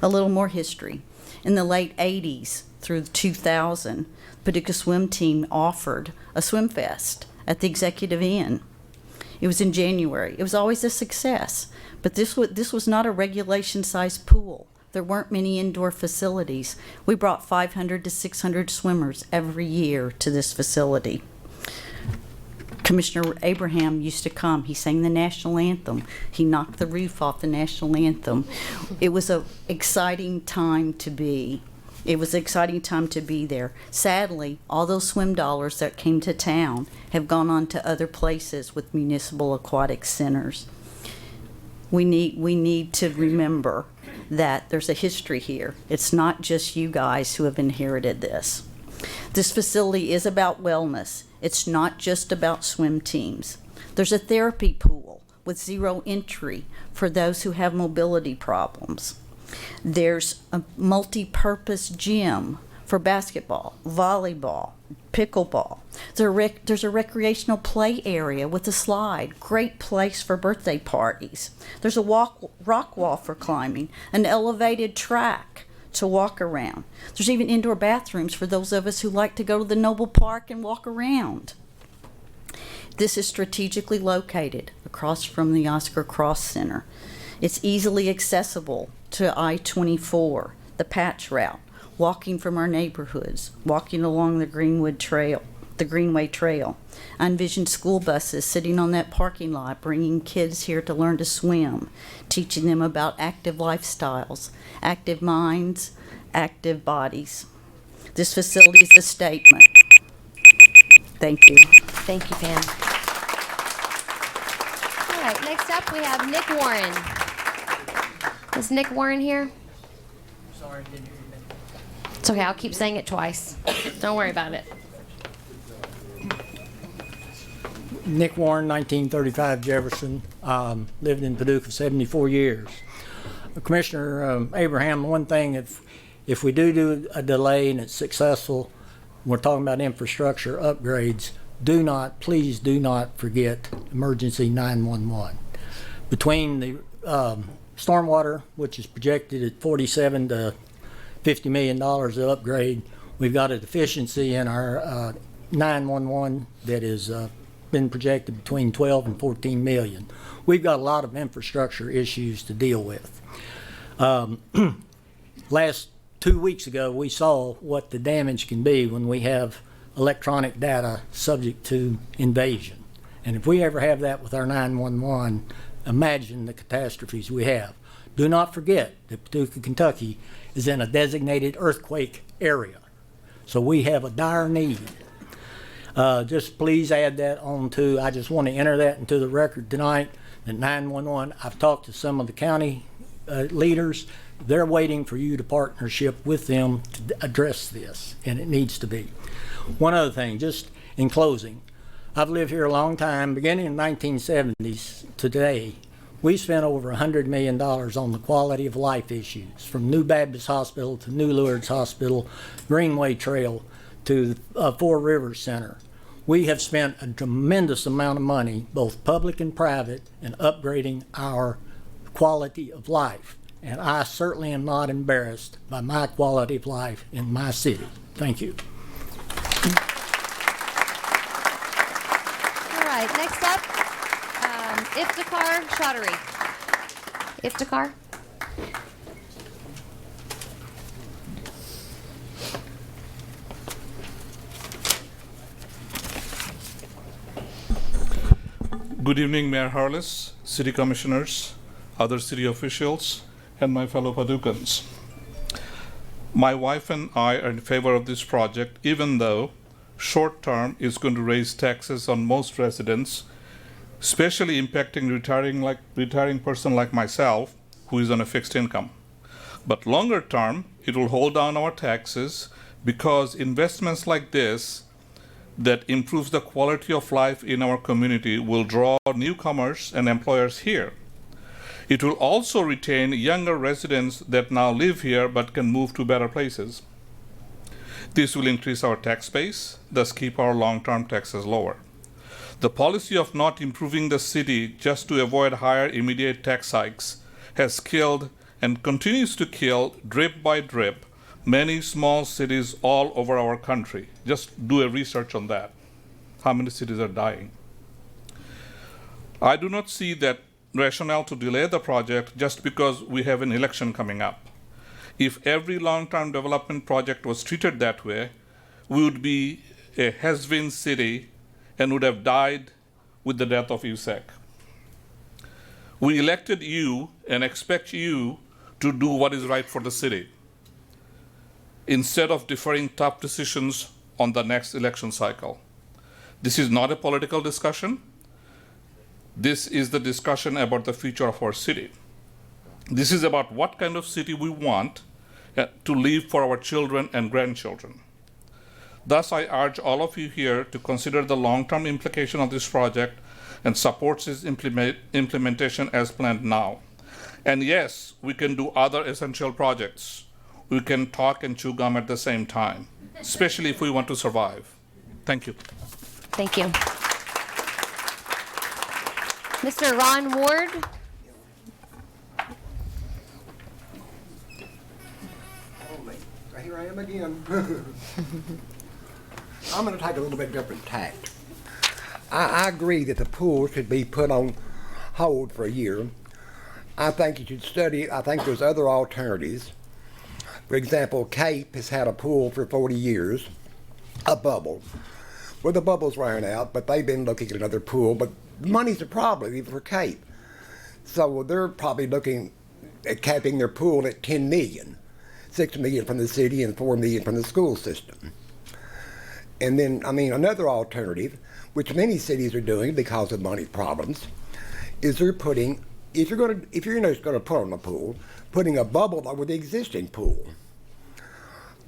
A little more history. In the late 80s through 2000, Paducah Swim Team offered a swim fest at the Executive Inn. It was in January. It was always a success, but this was not a regulation-sized pool. There weren't many indoor facilities. We brought 500 to 600 swimmers every year to this facility. Commissioner Abraham used to come. He sang the national anthem. He knocked the roof off the national anthem. It was an exciting time to be. It was an exciting time to be there. Sadly, all those swim dollars that came to town have gone on to other places with municipal aquatic centers. We need to remember that there's a history here. It's not just you guys who have inherited this. This facility is about wellness. It's not just about swim teams. There's a therapy pool with zero entry for those who have mobility problems. There's a multi-purpose gym for basketball, volleyball, pickleball. There's a recreational play area with a slide, great place for birthday parties. There's a rock wall for climbing, an elevated track to walk around. There's even indoor bathrooms for those of us who like to go to the Noble Park and walk around. This is strategically located across from the Oscar Cross Center. It's easily accessible to I-24, the Patch Route, walking from our neighborhoods, walking along the Greenway Trail. I envision school buses sitting on that parking lot, bringing kids here to learn to swim, teaching them about active lifestyles, active minds, active bodies. This facility is a statement. Thank you. Thank you, Pam. All right, next up, we have Nick Warren. Is Nick Warren here? Sorry, didn't hear you. It's okay, I'll keep saying it twice. Don't worry about it. Nick Warren, 1935 Jefferson, lived in Paducah 74 years. Commissioner Abraham, one thing, if we do a delay and it's successful, we're talking about infrastructure upgrades, please do not forget emergency 911. Between the stormwater, which is projected at $47 to $50 million to upgrade, we've got a deficiency in our 911 that is been projected between 12 and 14 million. We've got a lot of infrastructure issues to deal with. Last 2 weeks ago, we saw what the damage can be when we have electronic data subject to invasion. And if we ever have that with our 911, imagine the catastrophes we have. Do not forget that Paducah, Kentucky is in a designated earthquake area. So we have a dire need. Just please add that on to, I just want to enter that into the record tonight, that 911, I've talked to some of the county leaders, they're waiting for you to partnership with them to address this, and it needs to be. One other thing, just in closing, I've lived here a long time, beginning in the 1970s to today, we spent over $100 million on the quality of life issues, from New Baptist Hospital to New Lourdes Hospital, Greenway Trail, to Four Rivers Center. We have spent a tremendous amount of money, both public and private, in upgrading our quality of life. And I certainly am not embarrassed by my quality of life in my city. Thank you. All right, next up, Iftikhar Chaudhry. Iftikhar? Good evening, Mayor Harless, City Commissioners, other city officials, and my fellow Paducans. My wife and I are in favor of this project, even though short term is going to raise taxes on most residents, especially impacting retiring person like myself, who is on a fixed income. But longer term, it will hold down our taxes because investments like this that improves the quality of life in our community will draw newcomers and employers here. It will also retain younger residents that now live here but can move to better places. This will increase our tax base, thus keep our long-term taxes lower. The policy of not improving the city just to avoid higher immediate tax hikes has killed and continues to kill, drip by drip, many small cities all over our country. Just do a research on that. How many cities are dying? I do not see that rationale to delay the project just because we have an election coming up. If every long-term development project was treated that way, we would be a has-been city and would have died with the death of USAC. We elected you and expect you to do what is right for the city, instead of deferring tough decisions on the next election cycle. This is not a political discussion. This is the discussion about the future of our city. This is about what kind of city we want to leave for our children and grandchildren. Thus, I urge all of you here to consider the long-term implication of this project and support its implementation as planned now. And yes, we can do other essential projects. We can talk and chew gum at the same time, especially if we want to survive. Thank you. Thank you. Mr. Ron Ward? Here I am again. I'm going to take a little bit different tact. I agree that the pool should be put on hold for a year. I think you should study it. I think there's other alternatives. For example, Cape has had a pool for 40 years, a bubble. Well, the bubble's ran out, but they've been looking at another pool, but money's a problem even for Cape. So they're probably looking at capping their pool at $10 million, $6 million from the city and $4 million from the school system. And then, another alternative, which many cities are doing because of money problems, is they're putting, if you're just going to put on a pool, putting a bubble over the existing pool.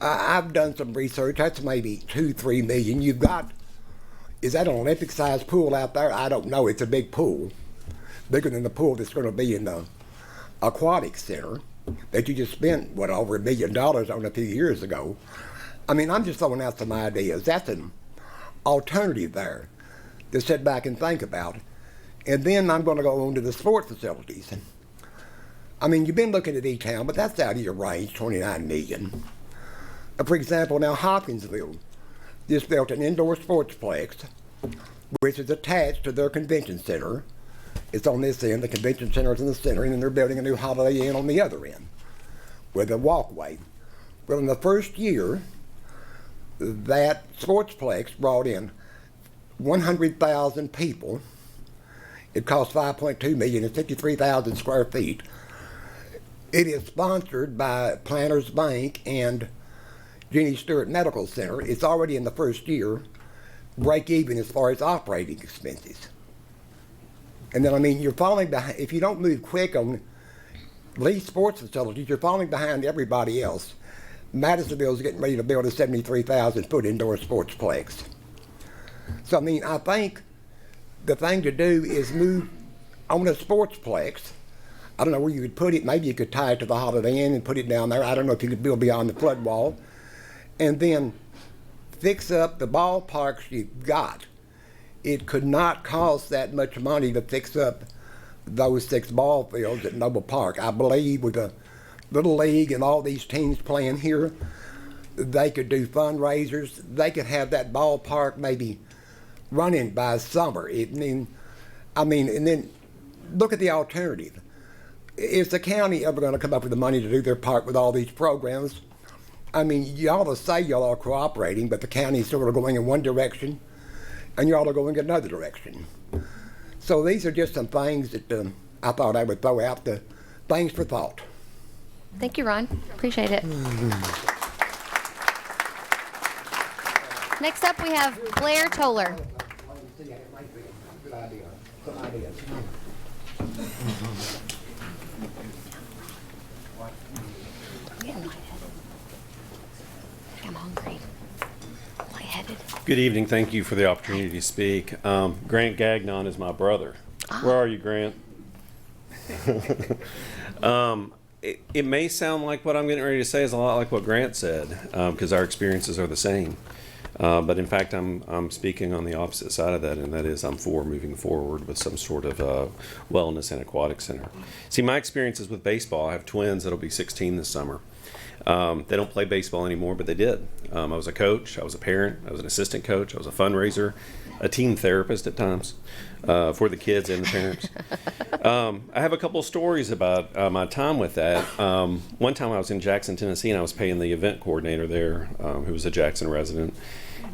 I've done some research. That's maybe $2-3 million. You've got, is that an Olympic-sized pool out there? I don't know. It's a big pool, bigger than the pool that's going to be in the aquatic center that you just spent, over $1 million on a few years ago. I'm just throwing out some ideas. That's an alternative there to sit back and think about. And then I'm going to go on to the sport facilities. You've been looking at E-Town, but that's out of your range, $29 million. For example, now Hopkinsville just built an indoor sportsplex, which is attached to their convention center. It's on this end, the convention center is in the center, and then they're building a new Holiday Inn on the other end with a walkway. Well, in the first year, that sportsplex brought in 100,000 people. It cost $5.2 million and 53,000 square feet. It is sponsored by Planters Bank and Jenny Stewart Medical Center. It's already in the first year, break even as far as operating expenses. And then, you're falling behind. If you don't move quick on these sports facilities, you're falling behind everybody else. Madisonville's getting ready to build a 73,000-foot indoor sportsplex. So, I think the thing to do is move on a sportsplex. I don't know where you could put it. Maybe you could tie it to the Holiday Inn and put it down there. I don't know if you could build beyond the flood wall. And then fix up the ballparks you've got. It could not cost that much money to fix up those 6 ball fields at Noble Park. I believe with the Little League and all these teams playing here, they could do fundraisers. They could have that ballpark maybe running by summer. And then look at the alternative. Is the county ever going to come up with the money to do their part with all these programs? Y'all say y'all are cooperating, but the county's sort of going in one direction, and y'all are going in another direction. So these are just some things that I thought I would throw out, the things for thought. Thank you, Ron. Appreciate it. Next up, we have Blair Toller. I'm hungry. Lightheaded. Good evening. Thank you for the opportunity to speak. Grant Gagnon is my brother. Where are you, Grant? It may sound like what I'm getting ready to say is a lot like what Grant said, because our experiences are the same. But in fact, I'm speaking on the opposite side of that, and that is I'm for moving forward with some sort of wellness and aquatic center. See, my experiences with baseball, I have twins that'll be 16 this summer. They don't play baseball anymore, but they did. I was a coach, I was a parent, I was an assistant coach, I was a fundraiser, a team therapist at times for the kids and the parents. I have a couple of stories about my time with that. One time I was in Jackson, Tennessee, and I was paying the event coordinator there, who was a Jackson resident,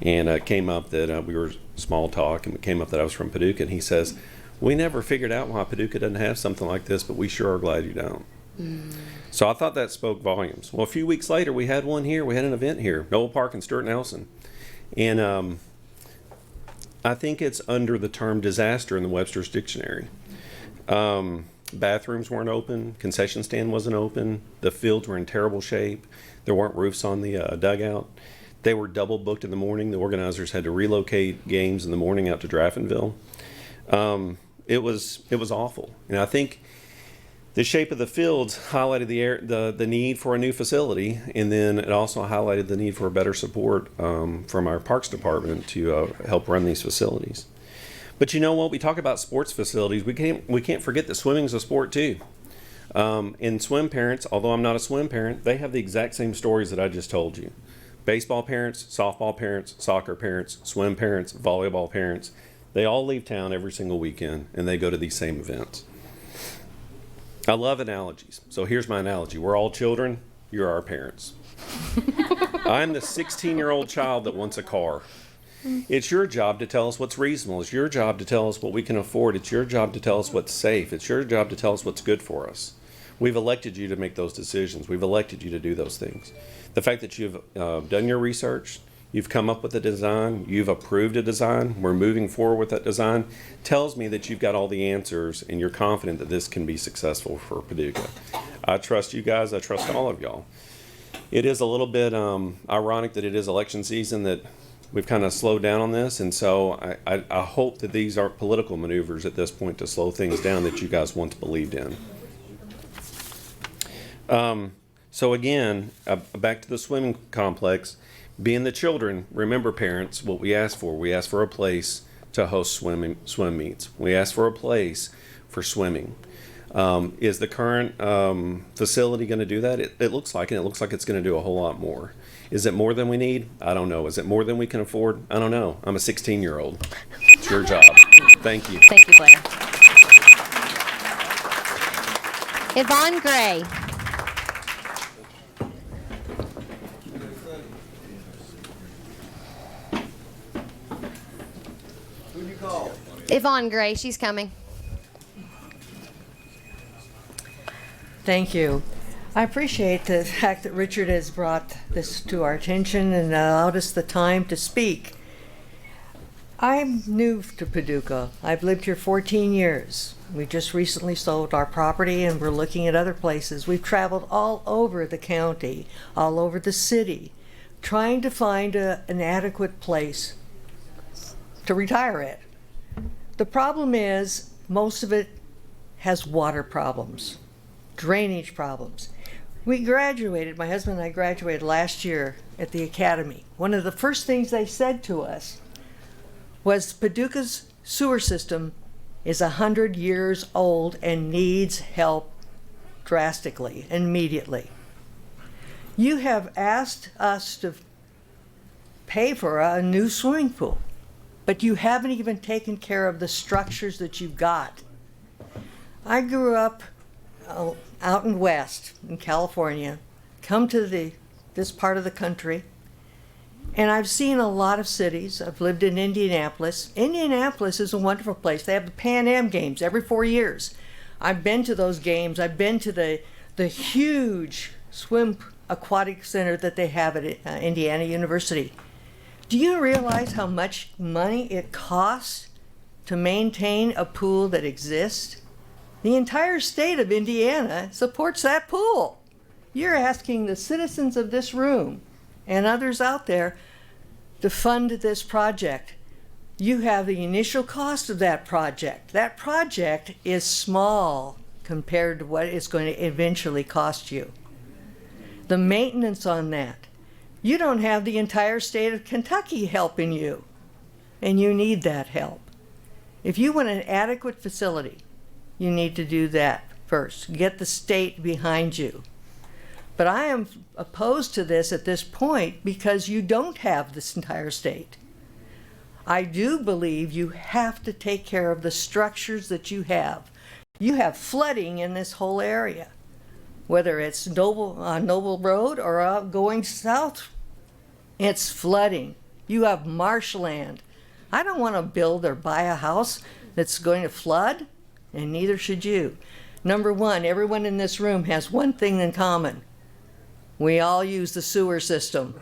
and it came up that we were small talk, and it came up that I was from Paducah, and he says, "We never figured out why Paducah doesn't have something like this, but we sure are glad you don't." So I thought that spoke volumes. Well, a few weeks later, we had one here. We had an event here, Noble Park and Stuart Nelson. And I think it's under the term disaster in the Webster's Dictionary. Bathrooms weren't open. Concession stand wasn't open. The fields were in terrible shape. There weren't roofs on the dugout. They were double booked in the morning. The organizers had to relocate games in the morning out to Draftonville. It was awful. And I think the shape of the fields highlighted the need for a new facility, and then it also highlighted the need for better support from our Parks Department to help run these facilities. But you know what? We talk about sports facilities. We can't forget that swimming is a sport too. And swim parents, although I'm not a swim parent, they have the exact same stories that I just told you. Baseball parents, softball parents, soccer parents, swim parents, volleyball parents, they all leave town every single weekend, and they go to these same events. I love analogies. So here's my analogy. We're all children. You're our parents. I'm the 16-year-old child that wants a car. It's your job to tell us what's reasonable. It's your job to tell us what we can afford. It's your job to tell us what's safe. It's your job to tell us what's good for us. We've elected you to make those decisions. We've elected you to do those things. The fact that you've done your research, you've come up with a design, you've approved a design, we're moving forward with that design, tells me that you've got all the answers and you're confident that this can be successful for Paducah. I trust you guys. I trust all of y'all. It is a little bit ironic that it is election season, that we've kind of slowed down on this, and so I hope that these aren't political maneuvers at this point to slow things down that you guys once believed in. So again, back to the swimming complex. Being the children, remember parents, what we asked for. We asked for a place to host swim meets. We asked for a place for swimming. Is the current facility going to do that? It looks like it. It looks like it's going to do a whole lot more. Is it more than we need? I don't know. Is it more than we can afford? I don't know. I'm a 16-year-old. It's your job. Thank you. Thank you, Blair. Yvonne Gray. Yvonne Gray, she's coming. Thank you. I appreciate the fact that Richard has brought this to our attention and allowed us the time to speak. I'm new to Paducah. I've lived here 14 years. We just recently sold our property and we're looking at other places. We've traveled all over the county, all over the city, trying to find an adequate place to retire at. The problem is most of it has water problems, drainage problems. We graduated, my husband and I graduated last year at the academy. One of the first things they said to us was Paducah's sewer system is 100 years old and needs help drastically, immediately. You have asked us to pay for a new swimming pool, but you haven't even taken care of the structures that you've got. I grew up out in west in California, come to this part of the country, and I've seen a lot of cities. I've lived in Indianapolis. Indianapolis is a wonderful place. They have the Pan Am Games every 4 years. I've been to those games. I've been to the huge swim aquatic center that they have at Indiana University. Do you realize how much money it costs to maintain a pool that exists? The entire state of Indiana supports that pool. You're asking the citizens of this room and others out there to fund this project. You have the initial cost of that project. That project is small compared to what it's going to eventually cost you. The maintenance on that. You don't have the entire state of Kentucky helping you, and you need that help. If you want an adequate facility, you need to do that first. Get the state behind you. But I am opposed to this at this point because you don't have this entire state. I do believe you have to take care of the structures that you have. You have flooding in this whole area, whether it's Noble Road or going south. It's flooding. You have marshland. I don't want to build or buy a house that's going to flood, and neither should you. Number one, everyone in this room has one thing in common. We all use the sewer system.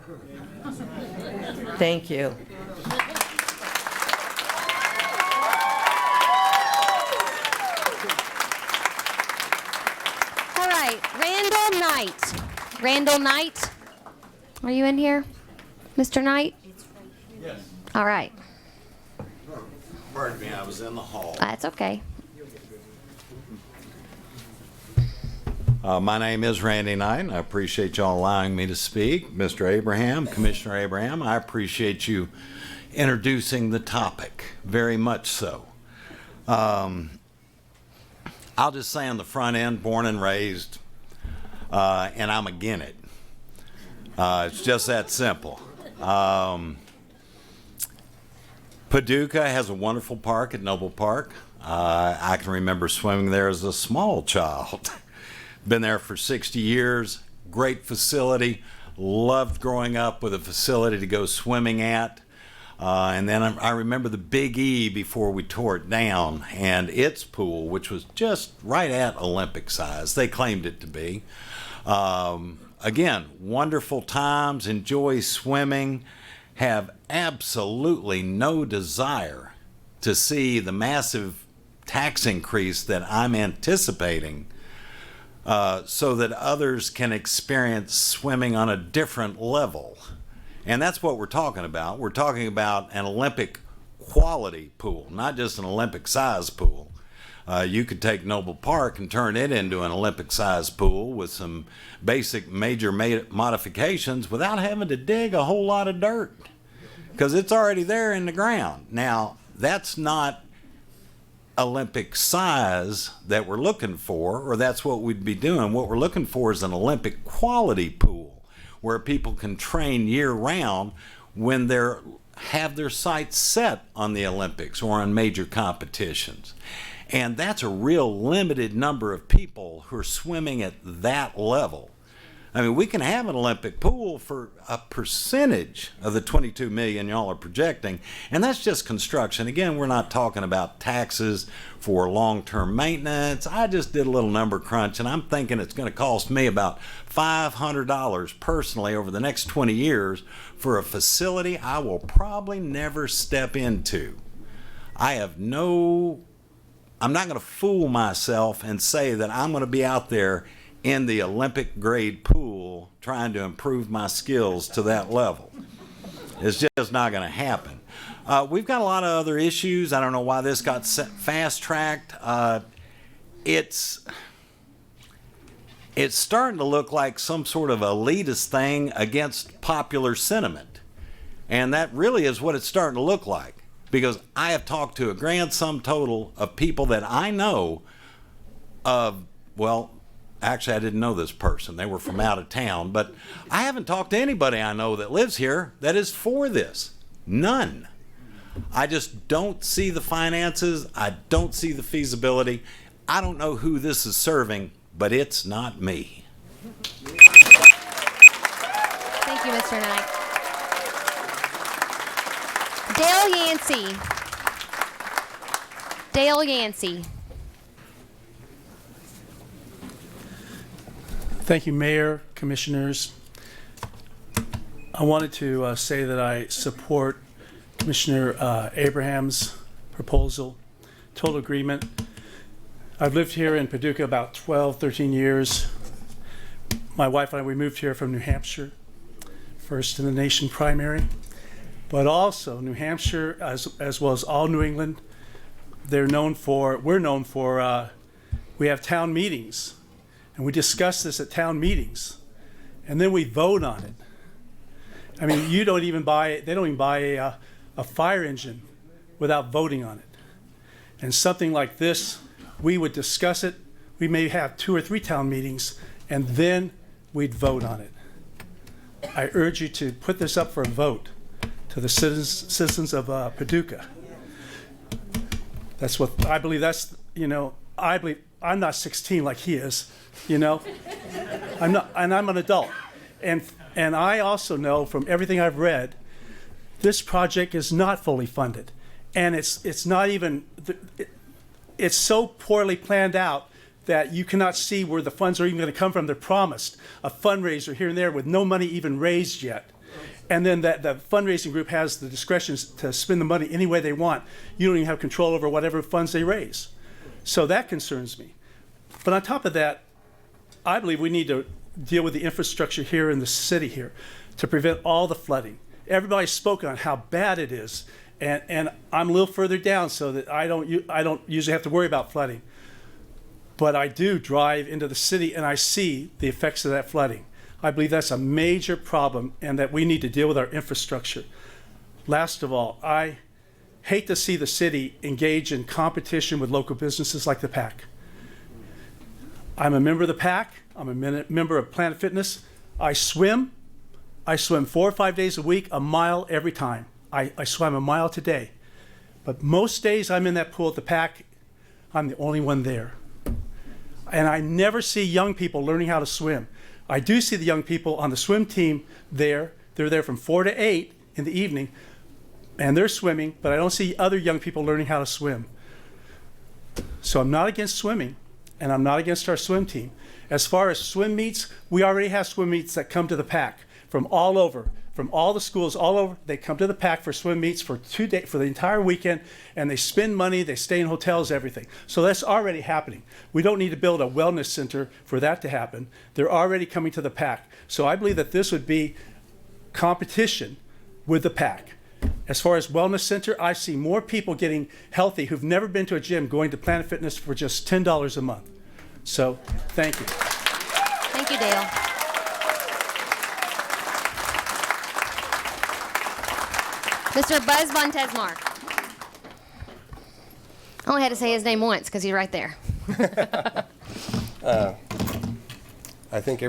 Thank you. All right, Randall Knight. Randall Knight, are you in here? Mr. Knight? Yes. All right. Pardon me, I was in the hall. That's okay. My name is Randy Knight, and I appreciate y'all allowing me to speak. Mr. Abraham, Commissioner Abraham, I appreciate you introducing the topic, very much so. I'll just say on the front end, born and raised, and I'm again it. It's just that simple. Paducah has a wonderful park at Noble Park. I can remember swimming there as a small child. Been there for 60 years. great facility. Loved growing up with a facility to go swimming at. And then I remember the Big E before we tore it down, and its pool, which was just right at Olympic size. They claimed it to be. Again, wonderful times, enjoy swimming, have absolutely no desire to see the massive tax increase that I'm anticipating so that others can experience swimming on a different level. And that's what we're talking about. We're talking about an Olympic quality pool, not just an Olympic size pool. You could take Noble Park and turn it into an Olympic size pool with some basic major modifications without having to dig a whole lot of dirt, because it's already there in the ground. Now, that's not Olympic size that we're looking for, or that's what we'd be doing. What we're looking for is an Olympic quality pool where people can train year round when they have their sights set on the Olympics or on major competitions. And that's a real limited number of people who are swimming at that level. I mean, we can have an Olympic pool for a percentage of the 22 million y'all are projecting, and that's just construction. Again, we're not talking about taxes for long-term maintenance. I just did a little number crunch, and I'm thinking it's going to cost me about $500 personally over the next 20 years for a facility I will probably never step into. I'm not going to fool myself and say that I'm going to be out there in the Olympic grade pool trying to improve my skills to that level. It's just not going to happen. We've got a lot of other issues. I don't know why this got fast tracked. It's starting to look like some sort of elitist thing against popular sentiment. And that really is what it's starting to look like, because I have talked to a grand sum total of people that I know of, well, actually, I didn't know this person. They were from out of town. But I haven't talked to anybody I know that lives here that is for this. None. I just don't see the finances. I don't see the feasibility. I don't know who this is serving, but it's not me. Thank you, Mr. Knight. Dale Yancey. Dale Yancey. Thank you, Mayor, Commissioners. I wanted to say that I support Commissioner Abraham's proposal, total agreement. I've lived here in Paducah about 12, 13 years. My wife and I, we moved here from New Hampshire, first in the nation primary, but also New Hampshire, as well as all New England, we're known for, we have town meetings. And we discuss this at town meetings, and then we vote on it. I mean, they don't even buy a fire engine without voting on it. And something like this, we would discuss it. We may have 2 or 3 town meetings, and then we'd vote on it. I urge you to put this up for a vote to the citizens of Paducah. That's what I believe. I believe I'm not 16 like he is. I'm not, and I'm an adult. And I also know from everything I've read, this project is not fully funded. And it's not even, it's so poorly planned out that you cannot see where the funds are even going to come from. They're promised a fundraiser here and there with no money even raised yet. And then the fundraising group has the discretion to spend the money any way they want. You don't even have control over whatever funds they raise. So that concerns me. But on top of that, I believe we need to deal with the infrastructure here in the city here to prevent all the flooding. Everybody's spoken on how bad it is, and I'm a little further down so that I don't usually have to worry about flooding. But I do drive into the city and I see the effects of that flooding. I believe that's a major problem and that we need to deal with our infrastructure. Last of all, I hate to see the city engage in competition with local businesses like the PAC. I'm a member of the PAC. I'm a member of Planet Fitness. I swim 4 or 5 days a week, a mile every time. I swam a mile today. But most days I'm in that pool at the PAC, I'm the only one there. And I never see young people learning how to swim. I do see the young people on the swim team there. They're there from 4 to 8 in the evening, and they're swimming, but I don't see other young people learning how to swim. So I'm not against swimming, and I'm not against our swim team. As far as swim meets, we already have swim meets that come to the PAC from all over, from all the schools all over. They come to the PAC for swim meets for 2 days, for the entire weekend, and they spend money, they stay in hotels, everything. So that's already happening. We don't need to build a wellness center for that to happen. They're already coming to the PAC. So I believe that this would be competition with the PAC. As far as wellness center, I see more people getting healthy who've never been to a gym going to Planet Fitness for just $10 a month. So, thank you. Thank you, Dale. Mr. Buzz Von Tesmar. I only had to say his name once because he's right there. I think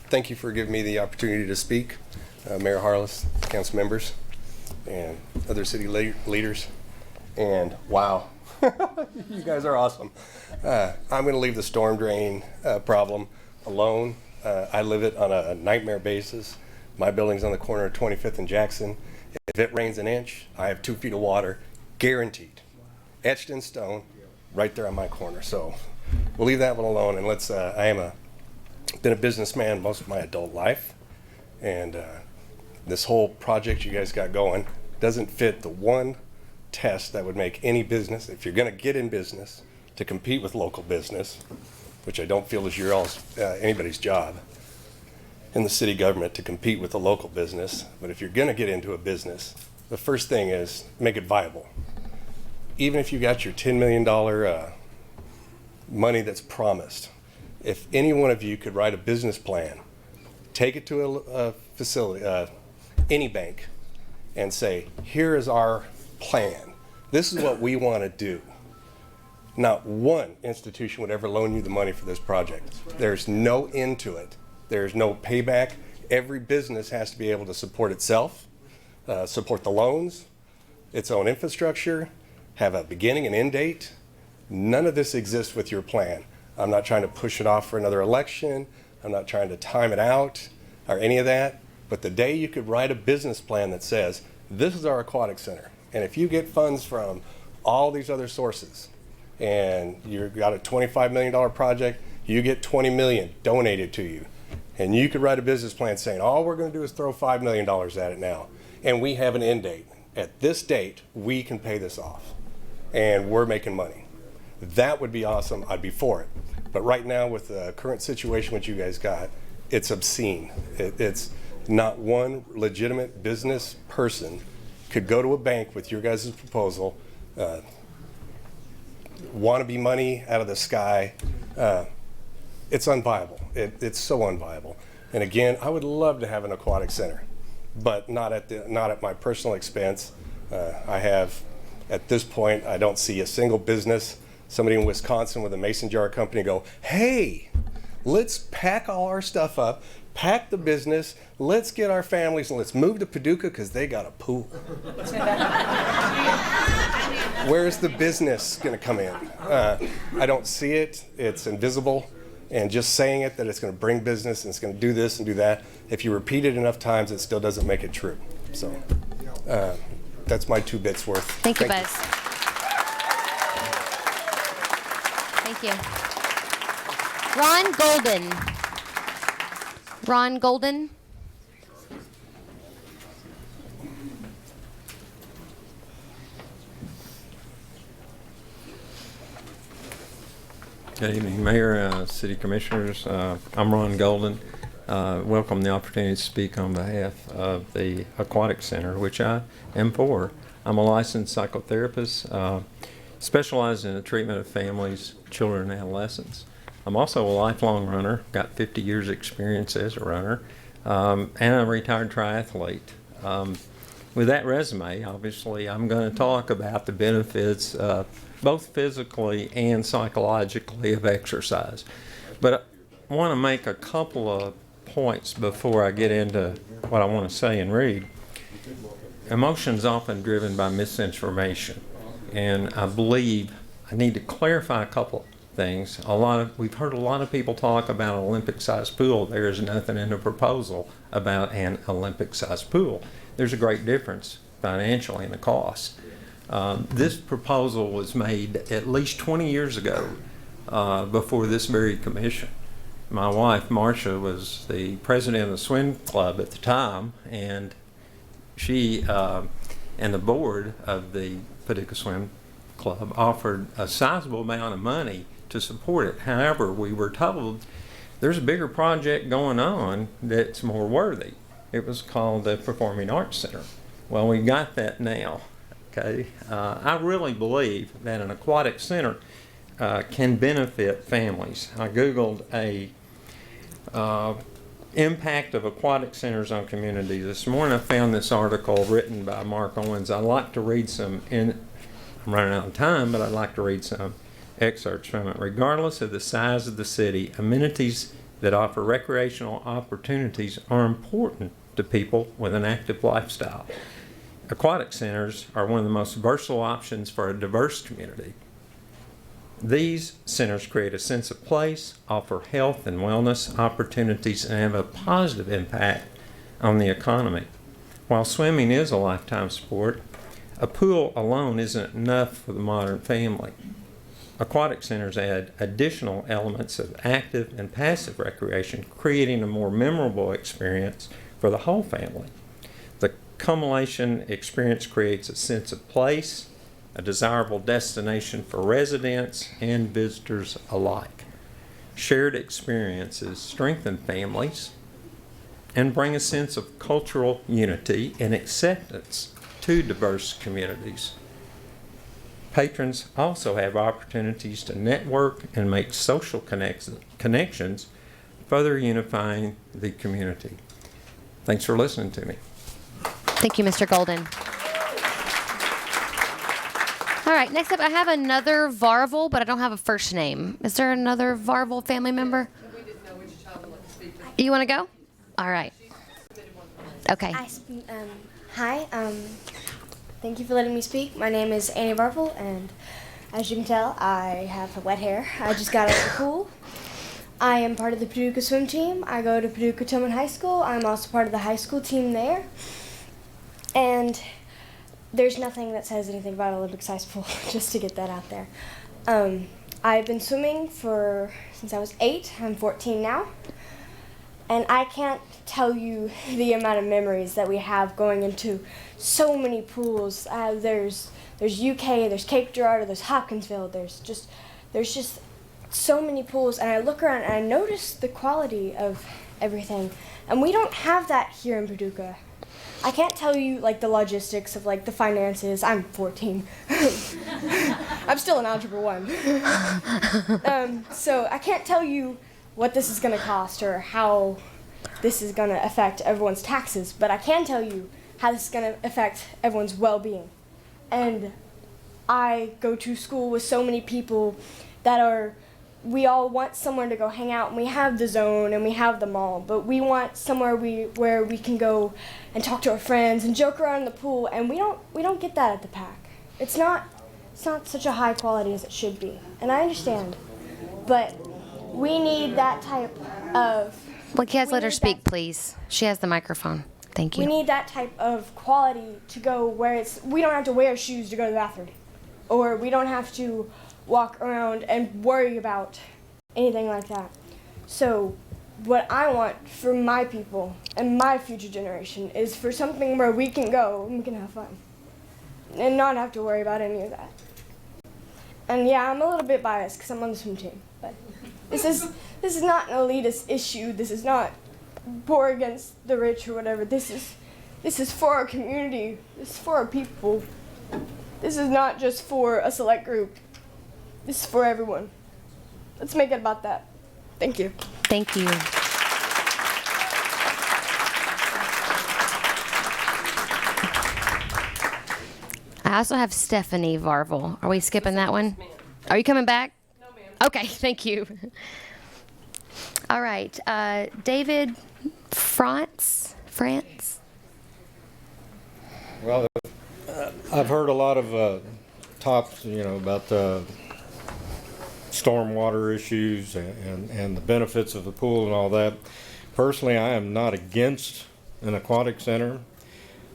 thank you for giving me the opportunity to speak, Mayor Harless, council members, and other city leaders. And wow, you guys are awesome. I'm going to leave the storm drain problem alone. I live it on a nightmare basis. My building's on the corner of 25th and Jackson. If it rains an inch, I have 2 feet of water, guaranteed, etched in stone, right there on my corner. So we'll leave that one alone, and let's. Been a businessman most of my adult life, and this whole project you guys got going doesn't fit the one test that would make any business, if you're going to get in business, to compete with local business, which I don't feel is anybody's job in the city government to compete with the local business. But if you're going to get into a business, the first thing is make it viable. Even if you got your $10 million money that's promised, if any one of you could write a business plan, take it to a facility, any bank, and say, here is our plan. This is what we want to do. Not one institution would ever loan you the money for this project. There's no end to it. There's no payback. Every business has to be able to support itself, support the loans, its own infrastructure, have a beginning and end date. None of this exists with your plan. I'm not trying to push it off for another election. I'm not trying to time it out or any of that. But the day you could write a business plan that says, this is our aquatic center, and if you get funds from all these other sources, and you've got a $25 million project, you get $20 million donated to you. And you could write a business plan saying, all we're going to do is throw $5 million at it now. And we have an end date. At this date, we can pay this off. And we're making money. That would be awesome. I'd be for it. But right now, with the current situation which you guys got, it's obscene. It's not one legitimate business person could go to a bank with your guys' proposal, want to be money out of the sky. It's unviable. It's so unviable. And again, I would love to have an aquatic center, but not at my personal expense. At this point, I don't see a single business, somebody in Wisconsin with a mason jar company go, hey, let's pack all our stuff up, pack the business, let's get our families and let's move to Paducah because they got a pool. Where's the business going to come in? I don't see it. It's invisible. And just saying it, that it's going to bring business and it's going to do this and do that, if you repeat it enough times, it still doesn't make it true. So that's my 2 bits worth. Thank you, Buzz. Thank you. Ron Golden. Ron Golden. Good evening, Mayor, City Commissioners. I'm Ron Golden. Welcome the opportunity to speak on behalf of the Aquatic Center, which I am for. I'm a licensed psychotherapist, specialized in the treatment of families, children, and adolescents. I'm also a lifelong runner, got 50 years experience as a runner, and I'm a retired triathlete. With that resume, obviously, I'm going to talk about the benefits both physically and psychologically of exercise. But I want to make a couple of points before I get into what I want to say and read. Emotion is often driven by misinformation, and I believe I need to clarify a couple things. We've heard a lot of people talk about an Olympic-sized pool. There is nothing in the proposal about an Olympic-sized pool. There's a great difference financially in the cost. This proposal was made at least 20 years ago before this very commission. My wife, Marcia, was the president of the swim club at the time, and she and the board of the Paducah Swim Club offered a sizable amount of money to support it. However, we were told there's a bigger project going on that's more worthy. It was called the Performing Arts Center. Well, we got that now. Okay, I really believe that an aquatic center can benefit families. I Googled a impact of aquatic centers on communities. This morning I found this article written by Mark Owens. I'd like to read some, I'm running out of time, but I'd like to read some excerpts from it. Regardless of the size of the city, amenities that offer recreational opportunities are important to people with an active lifestyle. Aquatic centers are one of the most versatile options for a diverse community. These centers create a sense of place, offer health and wellness opportunities, and have a positive impact on the economy. While swimming is a lifetime sport, a pool alone isn't enough for the modern family. Aquatic centers add additional elements of active and passive recreation, creating a more memorable experience for the whole family. The culmination experience creates a sense of place, a desirable destination for residents and visitors alike. Shared experiences strengthen families and bring a sense of cultural unity and acceptance to diverse communities. Patrons also have opportunities to network and make social connections, further unifying the community. Thanks for listening to me. Thank you, Mr. Golden. All right, next up, I have another Varvel, but I don't have a first name. Is there another Varvel family member? You want to go? All right. Okay. Hi, thank you for letting me speak. My name is Annie Varvel, and as you can tell, I have wet hair. I just got out of the pool. I am part of the Paducah swim team. I go to Paducah Tillman High School. I'm also part of the high school team there. And there's nothing that says anything about Olympic-sized pool, just to get that out there. I've been swimming since I was 8. I'm 14 now. And I can't tell you the amount of memories that we have going into so many pools. There's UK, there's Cape Girardeau, there's Hopkinsville, there's just so many pools. And I look around and I notice the quality of everything. And we don't have that here in Paducah. I can't tell you like the logistics of like the finances. I'm 14. I'm still in Algebra 1. So I can't tell you what this is going to cost or how this is going to affect everyone's taxes, but I can tell you how this is going to affect everyone's well-being. And I go to school with so many people that we all want somewhere to go hang out, and we have the zone and we have the mall, but we want somewhere where we can go and talk to our friends and joke around in the pool, and we don't get that at the PAC. It's not such a high quality as it should be, and I understand, but we need that type of... Well, guys, let her speak, please. She has the microphone. Thank you. We need that type of quality to go where we don't have to wear shoes to go to the bathroom, or we don't have to walk around and worry about anything like that. So what I want for my people and my future generation is for something where we can go and we can have fun and not have to worry about any of that. And yeah, I'm a little bit biased because I'm on the swim team, but this is not an elitist issue. This is not poor against the rich or whatever. This is for our community. This is for our people. This is not just for a select group. This is for everyone. Let's make it about that. Thank you. Thank you. I also have Stephanie Varvel. Are we skipping that one? Are you coming back? No, ma'am. Okay, thank you. All right, David France? Well, I've heard a lot of talk, about the stormwater issues and the benefits of the pool and all that. Personally, I am not against an aquatic center,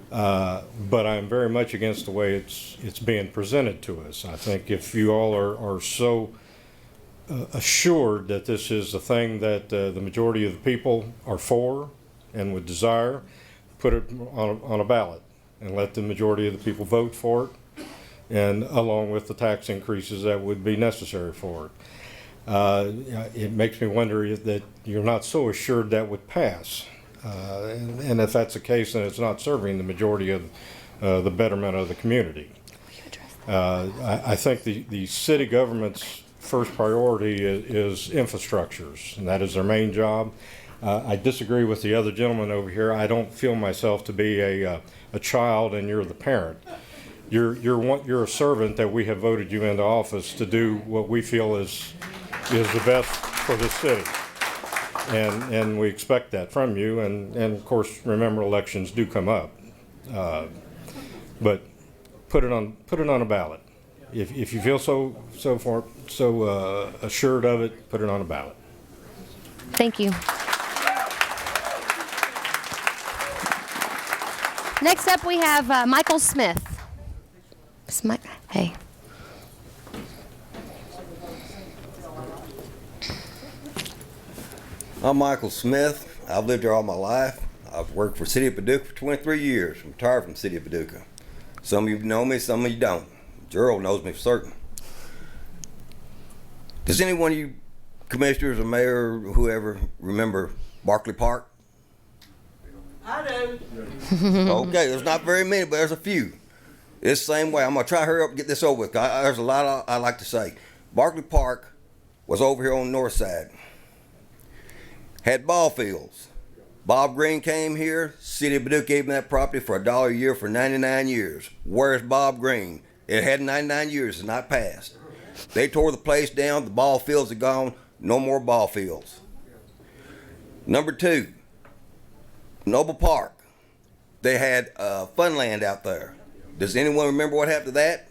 but I'm very much against the way it's being presented to us. I think if you all are so assured that this is the thing that the majority of the people are for and would desire, put it on a ballot and let the majority of the people vote for it, and along with the tax increases that would be necessary for it. It makes me wonder that you're not so assured that would pass. And if that's the case, then it's not serving the majority of the betterment of the community. I think the city government's first priority is infrastructures, and that is their main job. I disagree with the other gentleman over here. I don't feel myself to be a child and you're the parent. You're a servant that we have voted you into office to do what we feel is the best for this city. And we expect that from you, and of course, remember, elections do come up. But put it on a ballot. If you feel so assured of it, put it on a ballot. Thank you. Next up, we have Michael Smith. Hey. I'm Michael Smith. I've lived here all my life. I've worked for City of Paducah for 23 years. I'm retired from City of Paducah. Some of you know me, some of you don't. Gerald knows me for certain. Does any one of you commissioners or mayor or whoever remember Barkley Park? I do. Okay, there's not very many, but there's a few. It's the same way. I'm going to try to hurry up and get this over with. There's a lot I like to say. Barkley Park was over here on the north side. Had ball fields. Bob Green came here. City of Paducah gave him that property for $1 a year for 99 years. Where's Bob Green? It had 99 years. It's not passed. They tore the place down. The ball fields are gone. No more ball fields. Number 2, Noble Park. They had Funland out there. Does anyone remember what happened to that?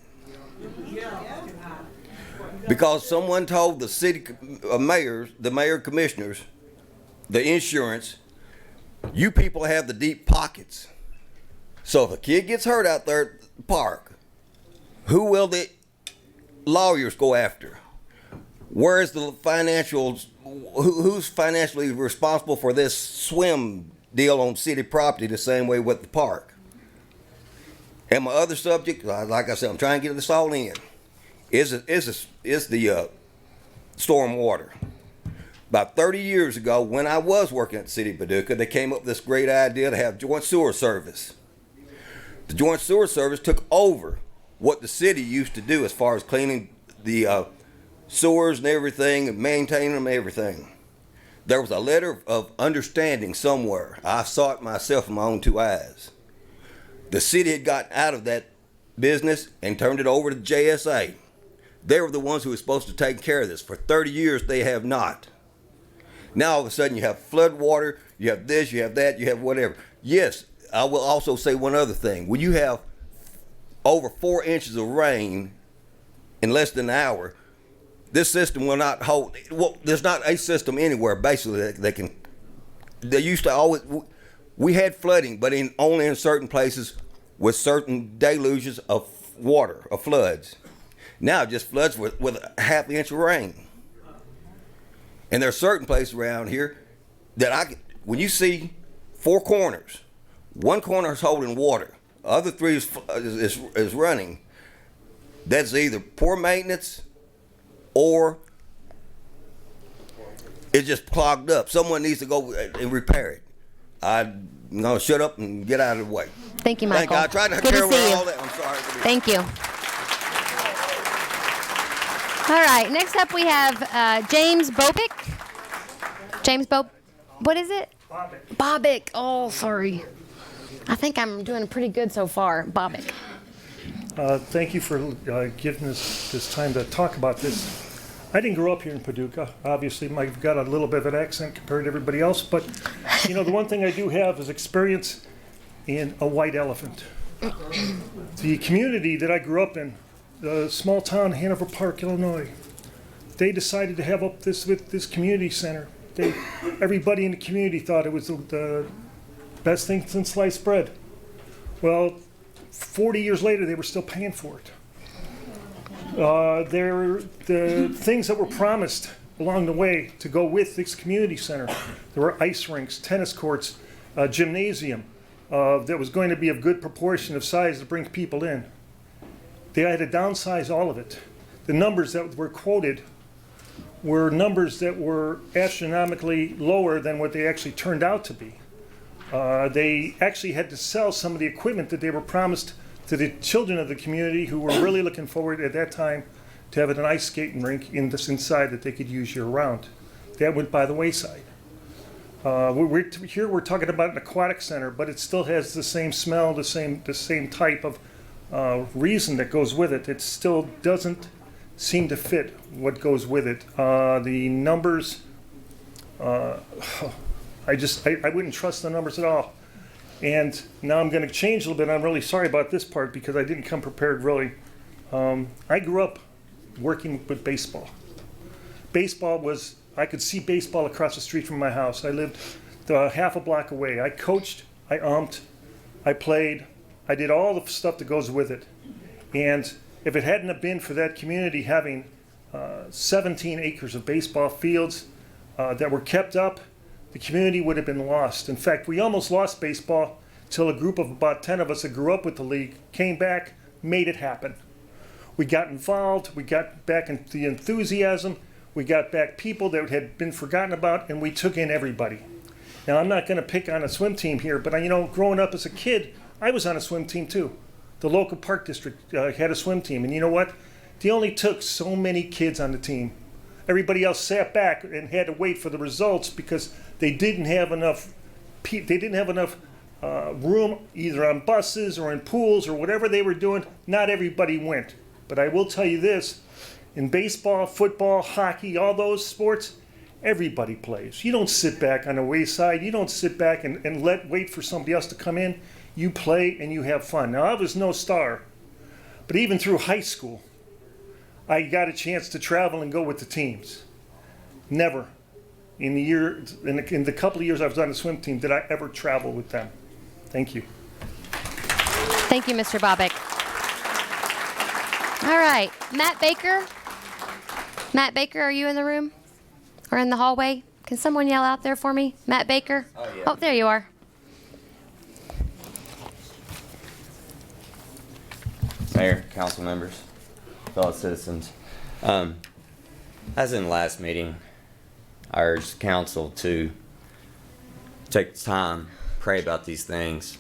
Because someone told the city mayors, the mayor commissioners, the insurance, you people have the deep pockets. So if a kid gets hurt out there at the park, who will the lawyers go after? Where's the financials? Who's financially responsible for this swim deal on city property the same way with the park? And my other subject, like I said, I'm trying to get this all in, is the storm water. About 30 years ago, when I was working at the City of Paducah, they came up with this great idea to have joint sewer service. The joint sewer service took over what the city used to do as far as cleaning the sewers and everything and maintaining them and everything. There was a letter of understanding somewhere. I saw it myself with my own 2 eyes. The city had gotten out of that business and turned it over to the JSA. They were the ones who were supposed to take care of this. For 30 years, they have not. Now all of a sudden you have flood water, you have this, you have that, you have whatever. Yes, I will also say one other thing. When you have over 4 inches of rain in less than an hour, this system will not hold. Well, there's not a system anywhere basically that they used to always, we had flooding, but only in certain places with certain deluges of water, of floods. Now it just floods with a half inch of rain. And there are certain places around here that when you see 4 corners, 1 corner is holding water, the other 3 is running, that's either poor maintenance or it's just clogged up. Someone needs to go and repair it. I'm going to shut up and get out of the way. Thank you, Michael. I tried to Good carry to see you. all that. I'm sorry. Thank you. All right, next up we have James Bobick. What is it? Bobick. Oh, sorry. I think I'm doing pretty good so far. Bobick. Thank you for giving us this time to talk about this. I didn't grow up here in Paducah. Obviously, I've got a little bit of an accent compared to everybody else, but the one thing I do have is experience in a white elephant. The community that I grew up in, the small town Hanover Park, Illinois, they decided to have up this community center. Everybody in the community thought it was the best thing since sliced bread. Well, 40 years later, they were still paying for it. The things that were promised along the way to go with this community center, there were ice rinks, tennis courts, a gymnasium that was going to be of good proportion of size to bring people in. They had to downsize all of it. The numbers that were quoted were numbers that were astronomically lower than what they actually turned out to be. They actually had to sell some of the equipment that they were promised to the children of the community who were really looking forward at that time to having an ice skating rink inside that they could use year round. That went by the wayside. Here we're talking about an aquatic center, but it still has the same smell, the same type of reason that goes with it. It still doesn't seem to fit what goes with it. The numbers, I wouldn't trust the numbers at all. And now I'm going to change a little bit. I'm really sorry about this part because I didn't come prepared really. I grew up working with baseball. Baseball was, I could see baseball across the street from my house. I lived half a block away. I coached, I umped, I played, I did all the stuff that goes with it. And if it hadn't have been for that community having 17 acres of baseball fields that were kept up, the community would have been lost. In fact, we almost lost baseball till a group of about 10 of us that grew up with the league came back, made it happen. We got involved, we got back into the enthusiasm, we got back people that had been forgotten about, and we took in everybody. Now, I'm not going to pick on a swim team here, but growing up as a kid, I was on a swim team too. The local park district had a swim team, and you know what? They only took so many kids on the team. Everybody else sat back and had to wait for the results because they didn't have enough. They didn't have enough room either on buses or in pools or whatever they were doing. Not everybody went, but I will tell you this: in baseball, football, hockey, all those sports, everybody plays. You don't sit back on the wayside. You don't sit back and wait for somebody else to come in. You play and you have fun. Now, I was no star, but even through high school, I got a chance to travel and go with the teams. Never in the couple of years I was on the swim team did I ever travel with them. Thank you. Thank you, Mr. Bobick. All right, Matt Baker. Matt Baker, are you in the room or in the hallway? Can someone yell out there for me? Matt Baker? Oh, yeah. Oh, there you are. Mayor, council members, fellow citizens. As in the last meeting, I urged council to take the time, pray about these things.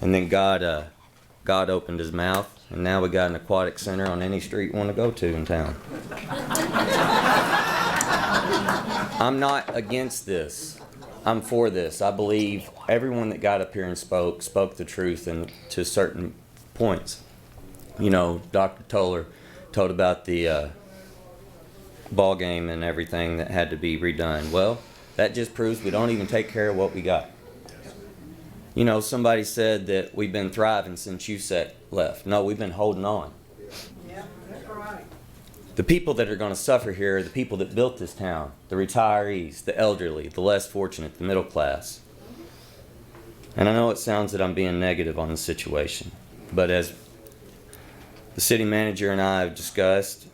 And then God opened his mouth, and now we got an aquatic center on any street you want to go to in town. I'm not against this. I'm for this. I believe everyone that got up here and spoke the truth and to certain points. Dr. Toller told about the ball game and everything that had to be redone. Well, that just proves we don't even take care of what we got. Somebody said that we've been thriving since USEC left. No, we've been holding on. Yeah, that's right. The people that are going to suffer here are the people that built this town, the retirees, the elderly, the less fortunate, the middle class. And I know it sounds that I'm being negative on the situation, but as the city manager and I have discussed,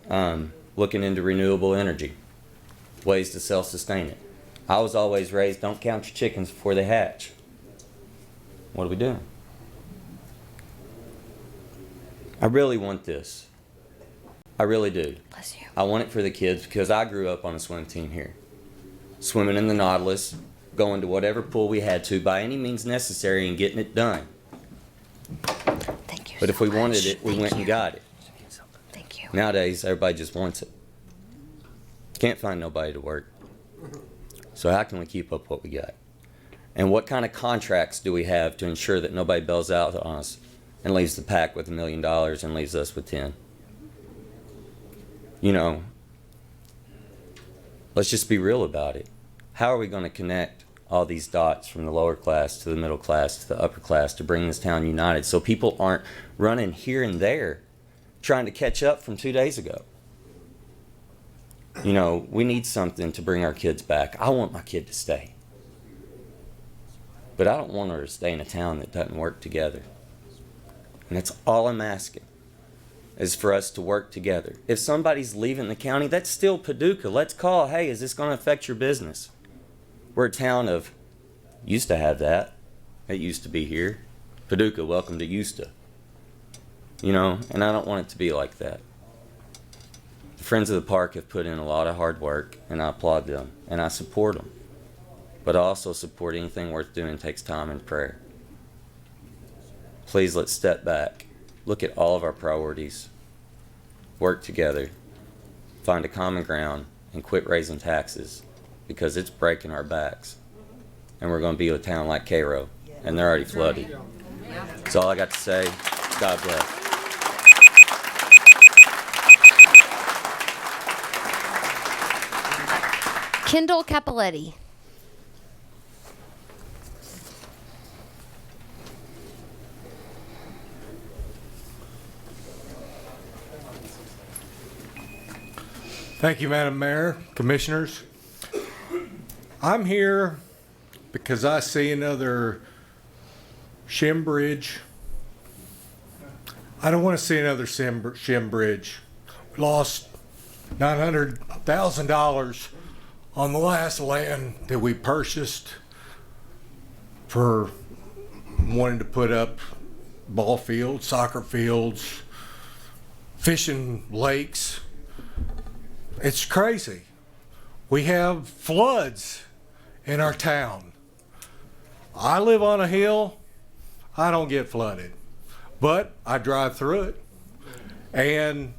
looking into renewable energy, ways to self-sustain it. I was always raised, don't count your chickens before they hatch. What are we doing? I really want this. I really do. Bless you. I want it for the kids because I grew up on a swim team here. Swimming in the Nautilus, going to whatever pool we had to by any means necessary and getting it done. Thank you. But if we wanted it, we went and got it. Thank you. Nowadays, everybody just wants it. Can't find nobody to work. So how can we keep up what we got? And what kind of contracts do we have to ensure that nobody bails out on us and leaves the pack with $1 million and leaves us with 10? Let's just be real about it. How are we going to connect all these dots from the lower class to the middle class to the upper class to bring this town united so people aren't running here and there trying to catch up from 2 days ago? You know, we need something to bring our kids back. I want my kid to stay. But I don't want her to stay in a town that doesn't work together. And that's all I'm asking, is for us to work together. If somebody's leaving the county, that's still Paducah. Let's call, hey, is this going to affect your business? We're a town of, used to have that. It used to be here. Paducah, welcome to used to. You know, and I don't want it to be like that. The Friends of the Park have put in a lot of hard work, and I applaud them, and I support them. But I also support anything worth doing takes time and prayer. Please, let's step back, look at all of our priorities, work together, find a common ground, and quit raising taxes, because it's breaking our backs. And we're going to be a town like Cairo, and they're already flooded. That's all I got to say. God bless. Kendall Capoletti. Thank you, Madam Mayor, Commissioners. I'm here because I see another shim bridge. I don't want to see another shim bridge. We lost $900,000 on the last land that we purchased for wanting to put up ball fields, soccer fields, fishing lakes. It's crazy. We have floods in our town. I live on a hill. I don't get flooded, but I drive through it, and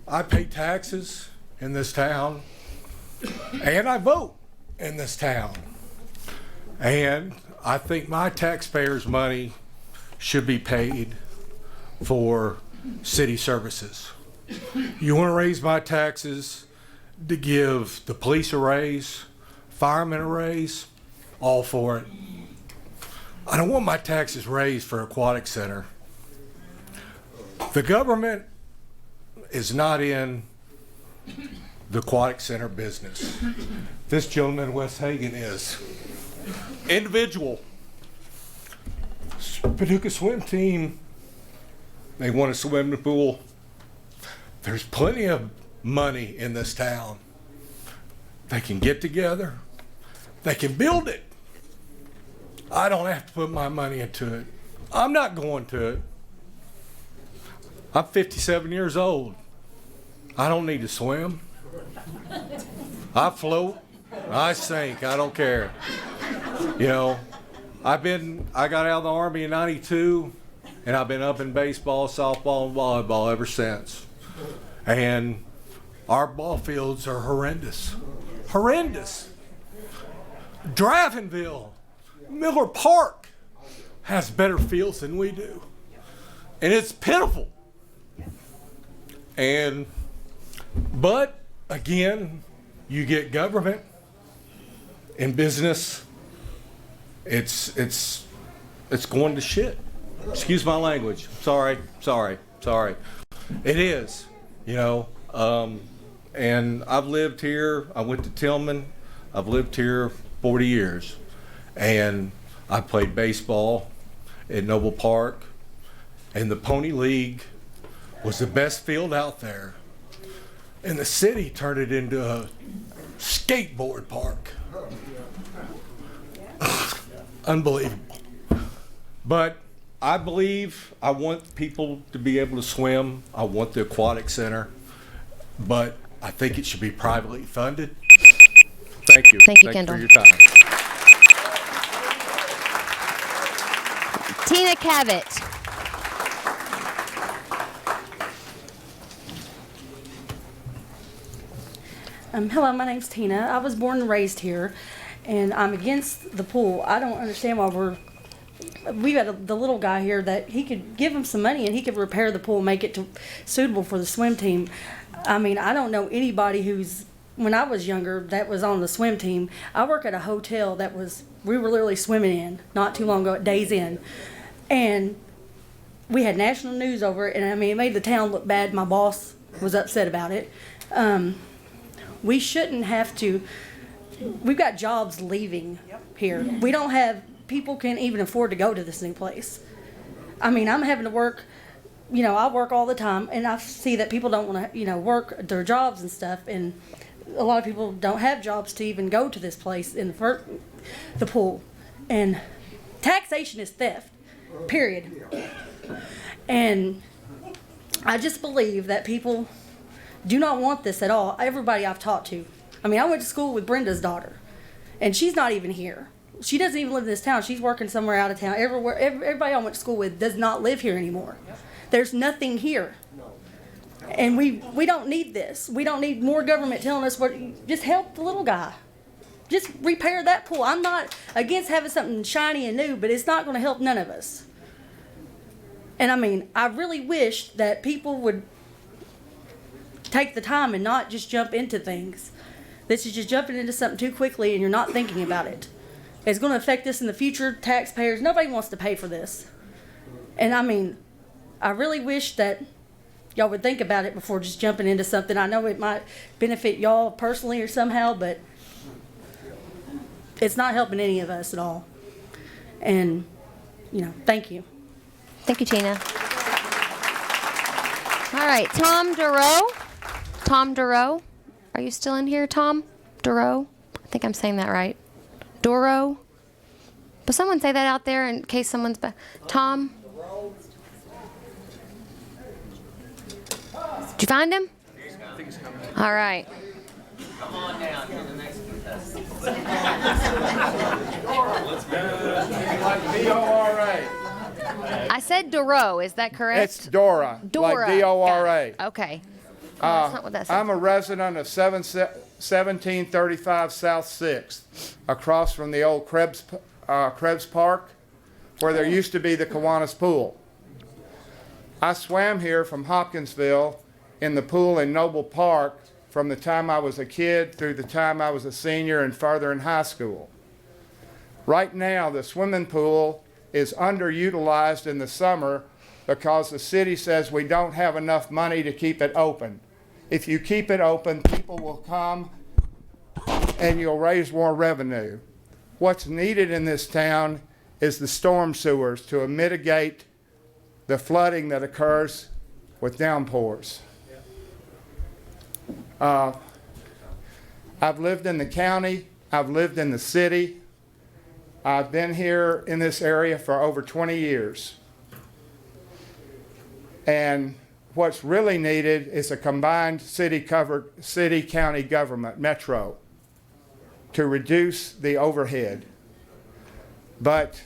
I pay taxes in this town, and I vote in this town. And I think my taxpayers' money should be paid for city services. You want to raise my taxes to give the police a raise, firemen a raise, all for it. I don't want my taxes raised for Aquatic Center. The government is not in the Aquatic Center business. This gentleman, Wes Hagan, is. Individual. Paducah swim team, they want to swim in the pool. There's plenty of money in this town. They can get together. They can build it. I don't have to put my money into it. I'm not going to it. I'm 57 years old. I don't need to swim. I float. I sink. I don't care. You know, I got out of the Army in '92, and I've been up in baseball, softball, and volleyball ever since. And our ball fields are horrendous. Horrendous. Dravenville, Miller Park has better fields than we do. And it's pitiful. But again, you get government and business, it's going to shit. Excuse my language. Sorry. It is, you know. And I've lived here. I went to Tillman. I've lived here 40 years. And I played baseball at Noble Park. And the Pony League was the best field out there. And the city turned it into a skateboard park. Unbelievable. But I believe I want people to be able to swim. I want the aquatic center. But I think it should be privately funded. Thank you. Thank you, Kendall. For your time. Tina Cavett. Hello, my name's Tina. I was born and raised here, and I'm against the pool. I don't understand why we got the little guy here that he could give him some money and he could repair the pool, make it suitable for the swim team. I mean, I don't know anybody when I was younger, that was on the swim team. I work at a hotel we were literally swimming in not too long ago at Days Inn. And we had national news over it, and I mean, it made the town look bad. My boss was upset about it. We shouldn't have to. We've got jobs leaving here. We don't have, people can't even afford to go to this new place. I mean, I'm having to work, I work all the time, and I see that people don't want to, work their jobs and stuff, and a lot of people don't have jobs to even go to this place in the pool. And taxation is theft, period. And I just believe that people do not want this at all. Everybody I've talked to. I mean, I went to school with Brenda's daughter, and she's not even here. She doesn't even live in this town. She's working somewhere out of town. Everybody I went to school with does not live here anymore. There's nothing here. And we don't need this. We don't need more government telling us just help the little guy. Just repair that pool. I'm not against having something shiny and new, but it's not going to help none of us. And I mean, I really wish that people would take the time and not just jump into things. This is just jumping into something too quickly and you're not thinking about it. It's going to affect us in the future. Taxpayers, nobody wants to pay for this. And I mean, I really wish that y'all would think about it before just jumping into something. I know it might benefit y'all personally or somehow, but it's not helping any of us at all. And, thank you. Thank you, Tina. All right, Tom Durow. Tom Durow. Are you still in here, Tom Durow? I think I'm saying that right. Durow. But someone say that out there in case someone's Tom. Did you find him? All right. Come on down to the next contestant. D-O-R-A. I said Durow. Is that correct? It's Dora. Dora. Like D-O-R-A. Okay. That's not what that says. I'm a resident of 1735 South 6th, across from the old Krebs Park, where there used to be the Kiwanis Pool. I swam here from Hopkinsville in the pool in Noble Park from the time I was a kid through the time I was a senior and further in high school. Right now, the swimming pool is underutilized in the summer because the city says we don't have enough money to keep it open. If you keep it open, people will come and you'll raise more revenue. What's needed in this town is the storm sewers to mitigate the flooding that occurs with downpours. I've lived in the county, I've lived in the city, I've been here in this area for over 20 years. And what's really needed is a combined city-county government, metro, to reduce the overhead. But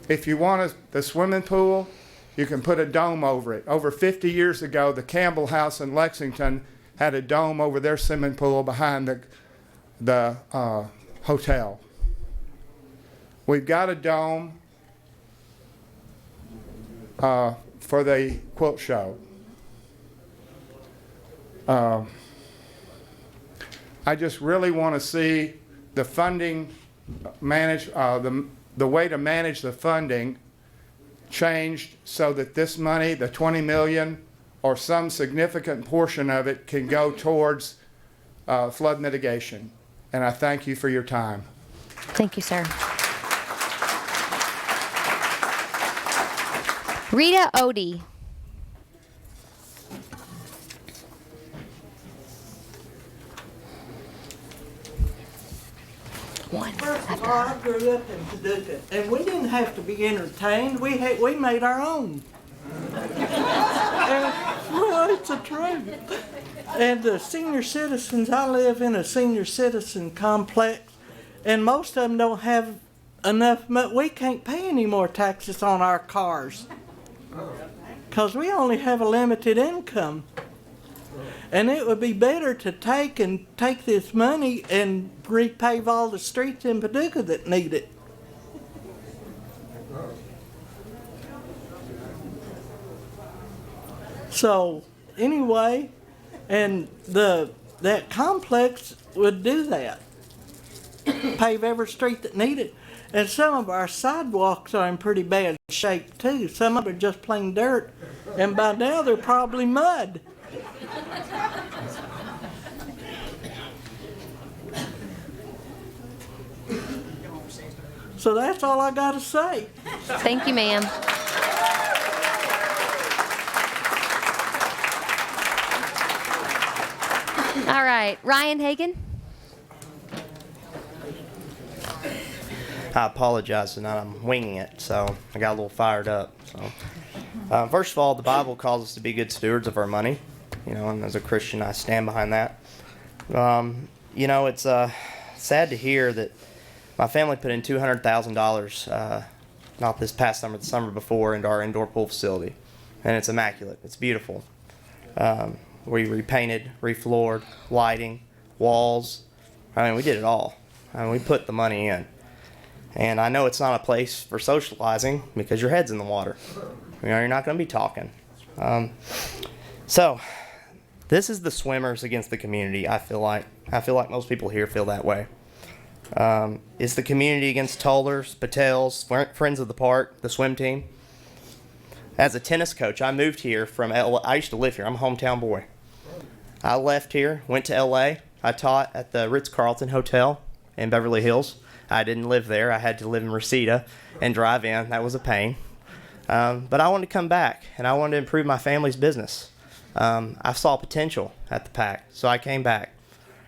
if you want the swimming pool, you can put a dome over it. Over 50 years ago, the Campbell House in Lexington had a dome over their swimming pool behind the hotel. We've got a dome for the quilt show. I just really want to see the funding managed, the way to manage the funding changed so that this money, the $20 million, or some significant portion of it can go towards flood mitigation. And I thank you for your time. Thank you, sir. Rita Odie. First of all, I grew up in Paducah, and we didn't have to be entertained. We made our own. Well, it's the truth. And the senior citizens, I live in a senior citizen complex, and most of them don't have enough money. We can't pay any more taxes on our cars because we only have a limited income. And it would be better to take this money and repave all the streets in Paducah that need it. So anyway, and that complex would do that. Pave every street that needed. And some of our sidewalks are in pretty bad shape too. Some of them are just plain dirt, and by now they're probably mud. So that's all I got to say. Thank you, ma'am. All right, Ryan Hagan. I apologize tonight. I'm winging it, so I got a little fired up. So, first of all, the Bible calls us to be good stewards of our money, and as a Christian, I stand behind that. It's sad to hear that my family put in $200,000, not this past summer, the summer before, into our indoor pool facility, and it's immaculate. It's beautiful. We repainted, refloored, lighting, walls. We did it all. We put the money in. And I know it's not a place for socializing because your head's in the water. You're not going to be talking. So, this is the swimmers against the community, I feel like. I feel like most people here feel that way. It's the community against Tollers, Patels, Friends of the Park, the swim team. As a tennis coach, I moved here from LA. I used to live here. I'm a hometown boy. I left here, went to LA. I taught at the Ritz-Carlton Hotel in Beverly Hills. I didn't live there. I had to live in Reseda and drive in. That was a pain. But I wanted to come back, and I wanted to improve my family's business. I saw potential at the PAC, so I came back.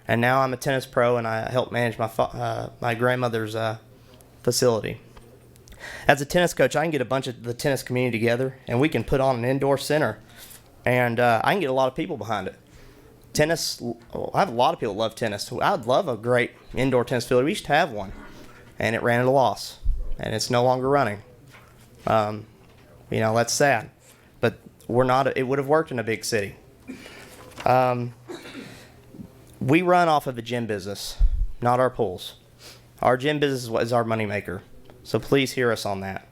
And now I'm a tennis pro, and I help manage my grandmother's facility. As a tennis coach, I can get a bunch of the tennis community together, and we can put on an indoor center. And I can get a lot of people behind it. Tennis, I have a lot of people that love tennis. I'd love a great indoor tennis field. We used to have one, and it ran at a loss, and it's no longer running. That's sad, but it would have worked in a big city. We run off of a gym business, not our pools. Our gym business is our moneymaker, so please hear us on that.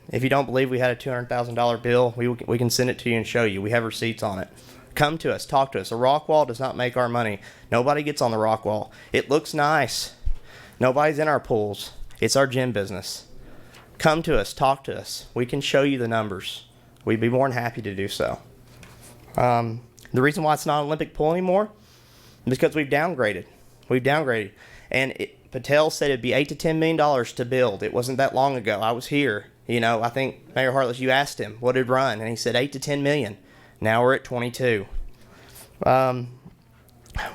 If you don't believe we had a $200,000 bill, we can send it to you and show you. We have receipts on it. Come to us, talk to us. A rock wall does not make our money. Nobody gets on the rock wall. It looks nice. Nobody's in our pools. It's our gym business. Come to us, talk to us. We can show you the numbers. We'd be more than happy to do so. The reason why it's not an Olympic pool anymore is because we've downgraded. And Patel said it'd be $8 to $10 million to build. It wasn't that long ago. I was here. I think Mayor Hartless, you asked him what it'd run, and he said 8 to 10 million. Now we're at 22.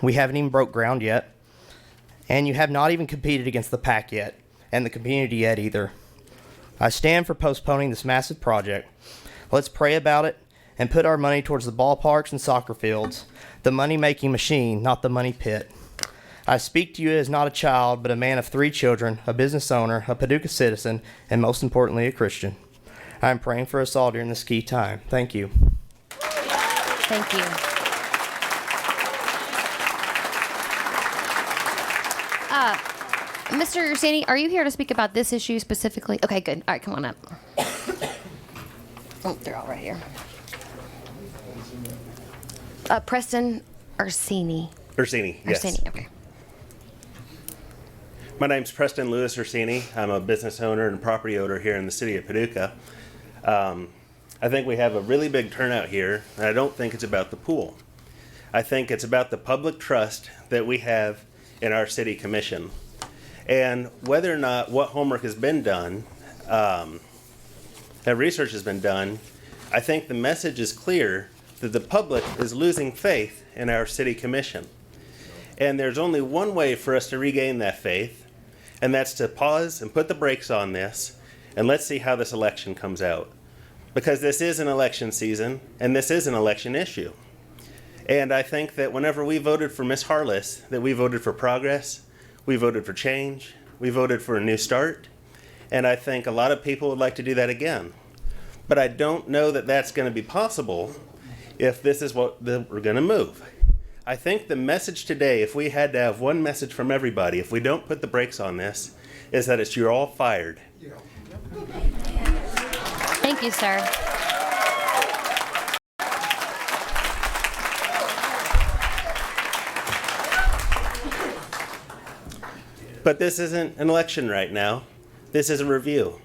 We haven't even broke ground yet. And you have not even competed against the PAC yet, and the community yet either. I stand for postponing this massive project. Let's pray about it and put our money towards the ballparks and soccer fields, the money-making machine, not the money pit. I speak to you as not a child, but a man of 3 children, a business owner, a Paducah citizen, and most importantly, a Christian. I am praying for us all during this key time. Thank you. Thank you. Mr. Ursani, are you here to speak about this issue specifically? Okay, good. All right, come on up. Oh, they're all right here. Preston Ursini. Ursini, yes. Ursini, okay. My name's Preston Lewis Ursini. I'm a business owner and property owner here in the city of Paducah. I think we have a really big turnout here, and I don't think it's about the pool. I think it's about the public trust that we have in our city commission. And whether or not what homework has been done, that research has been done, I think the message is clear that the public is losing faith in our city commission. And there's only one way for us to regain that faith, and that's to pause and put the brakes on this, and let's see how this election comes out. Because this is an election season, and this is an election issue. And I think that whenever we voted for Ms. Harless, that we voted for progress, we voted for change, we voted for a new start, and I think a lot of people would like to do that again. But I don't know that that's going to be possible if this is what we're going to move. I think the message today, if we had to have one message from everybody, if we don't put the brakes on this, is that it's you're all fired. Thank you, sir. But this isn't an election right now. This is a review.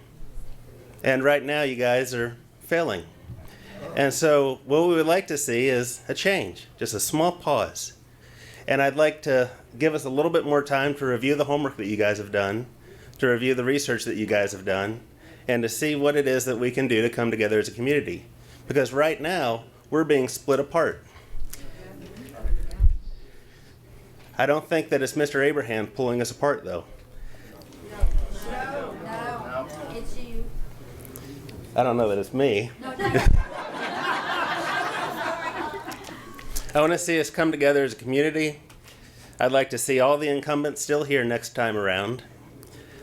And right now you guys are failing. And so what we would like to see is a change, just a small pause. And I'd like to give us a little bit more time to review the homework that you guys have done, to review the research that you guys have done and to see what it is that we can do to come together as a community. Because right now, we're being split apart. I don't think that it's Mr. Abraham pulling us apart, though. No, it's you. I don't know that it's me. I want to see us come together as a community. I'd like to see all the incumbents still here next time around.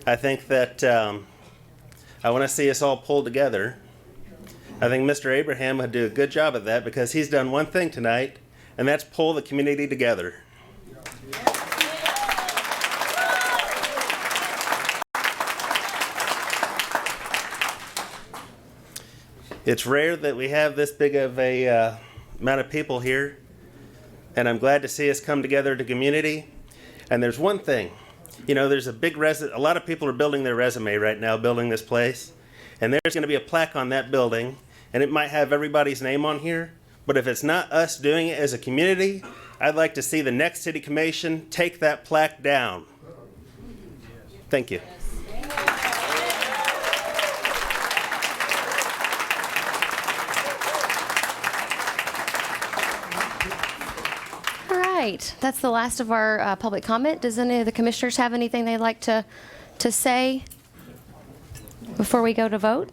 I think that I want to see us all pull together. I think Mr. Abraham would do a good job of that because he's done one thing tonight, and that's pull the community together. It's rare that we have this big of a amount of people here, and I'm glad to see us come together as a community. And there's one thing, you know, there's a lot of people are building their resume right now, building this place, and there's going to be a plaque on that building, and it might have everybody's name on here, but if it's not us doing it as a community, I'd like to see the next city commission take that plaque down. Thank you. All right, that's the last of our public comment. Does any of the commissioners have anything they'd like to say before we go to vote?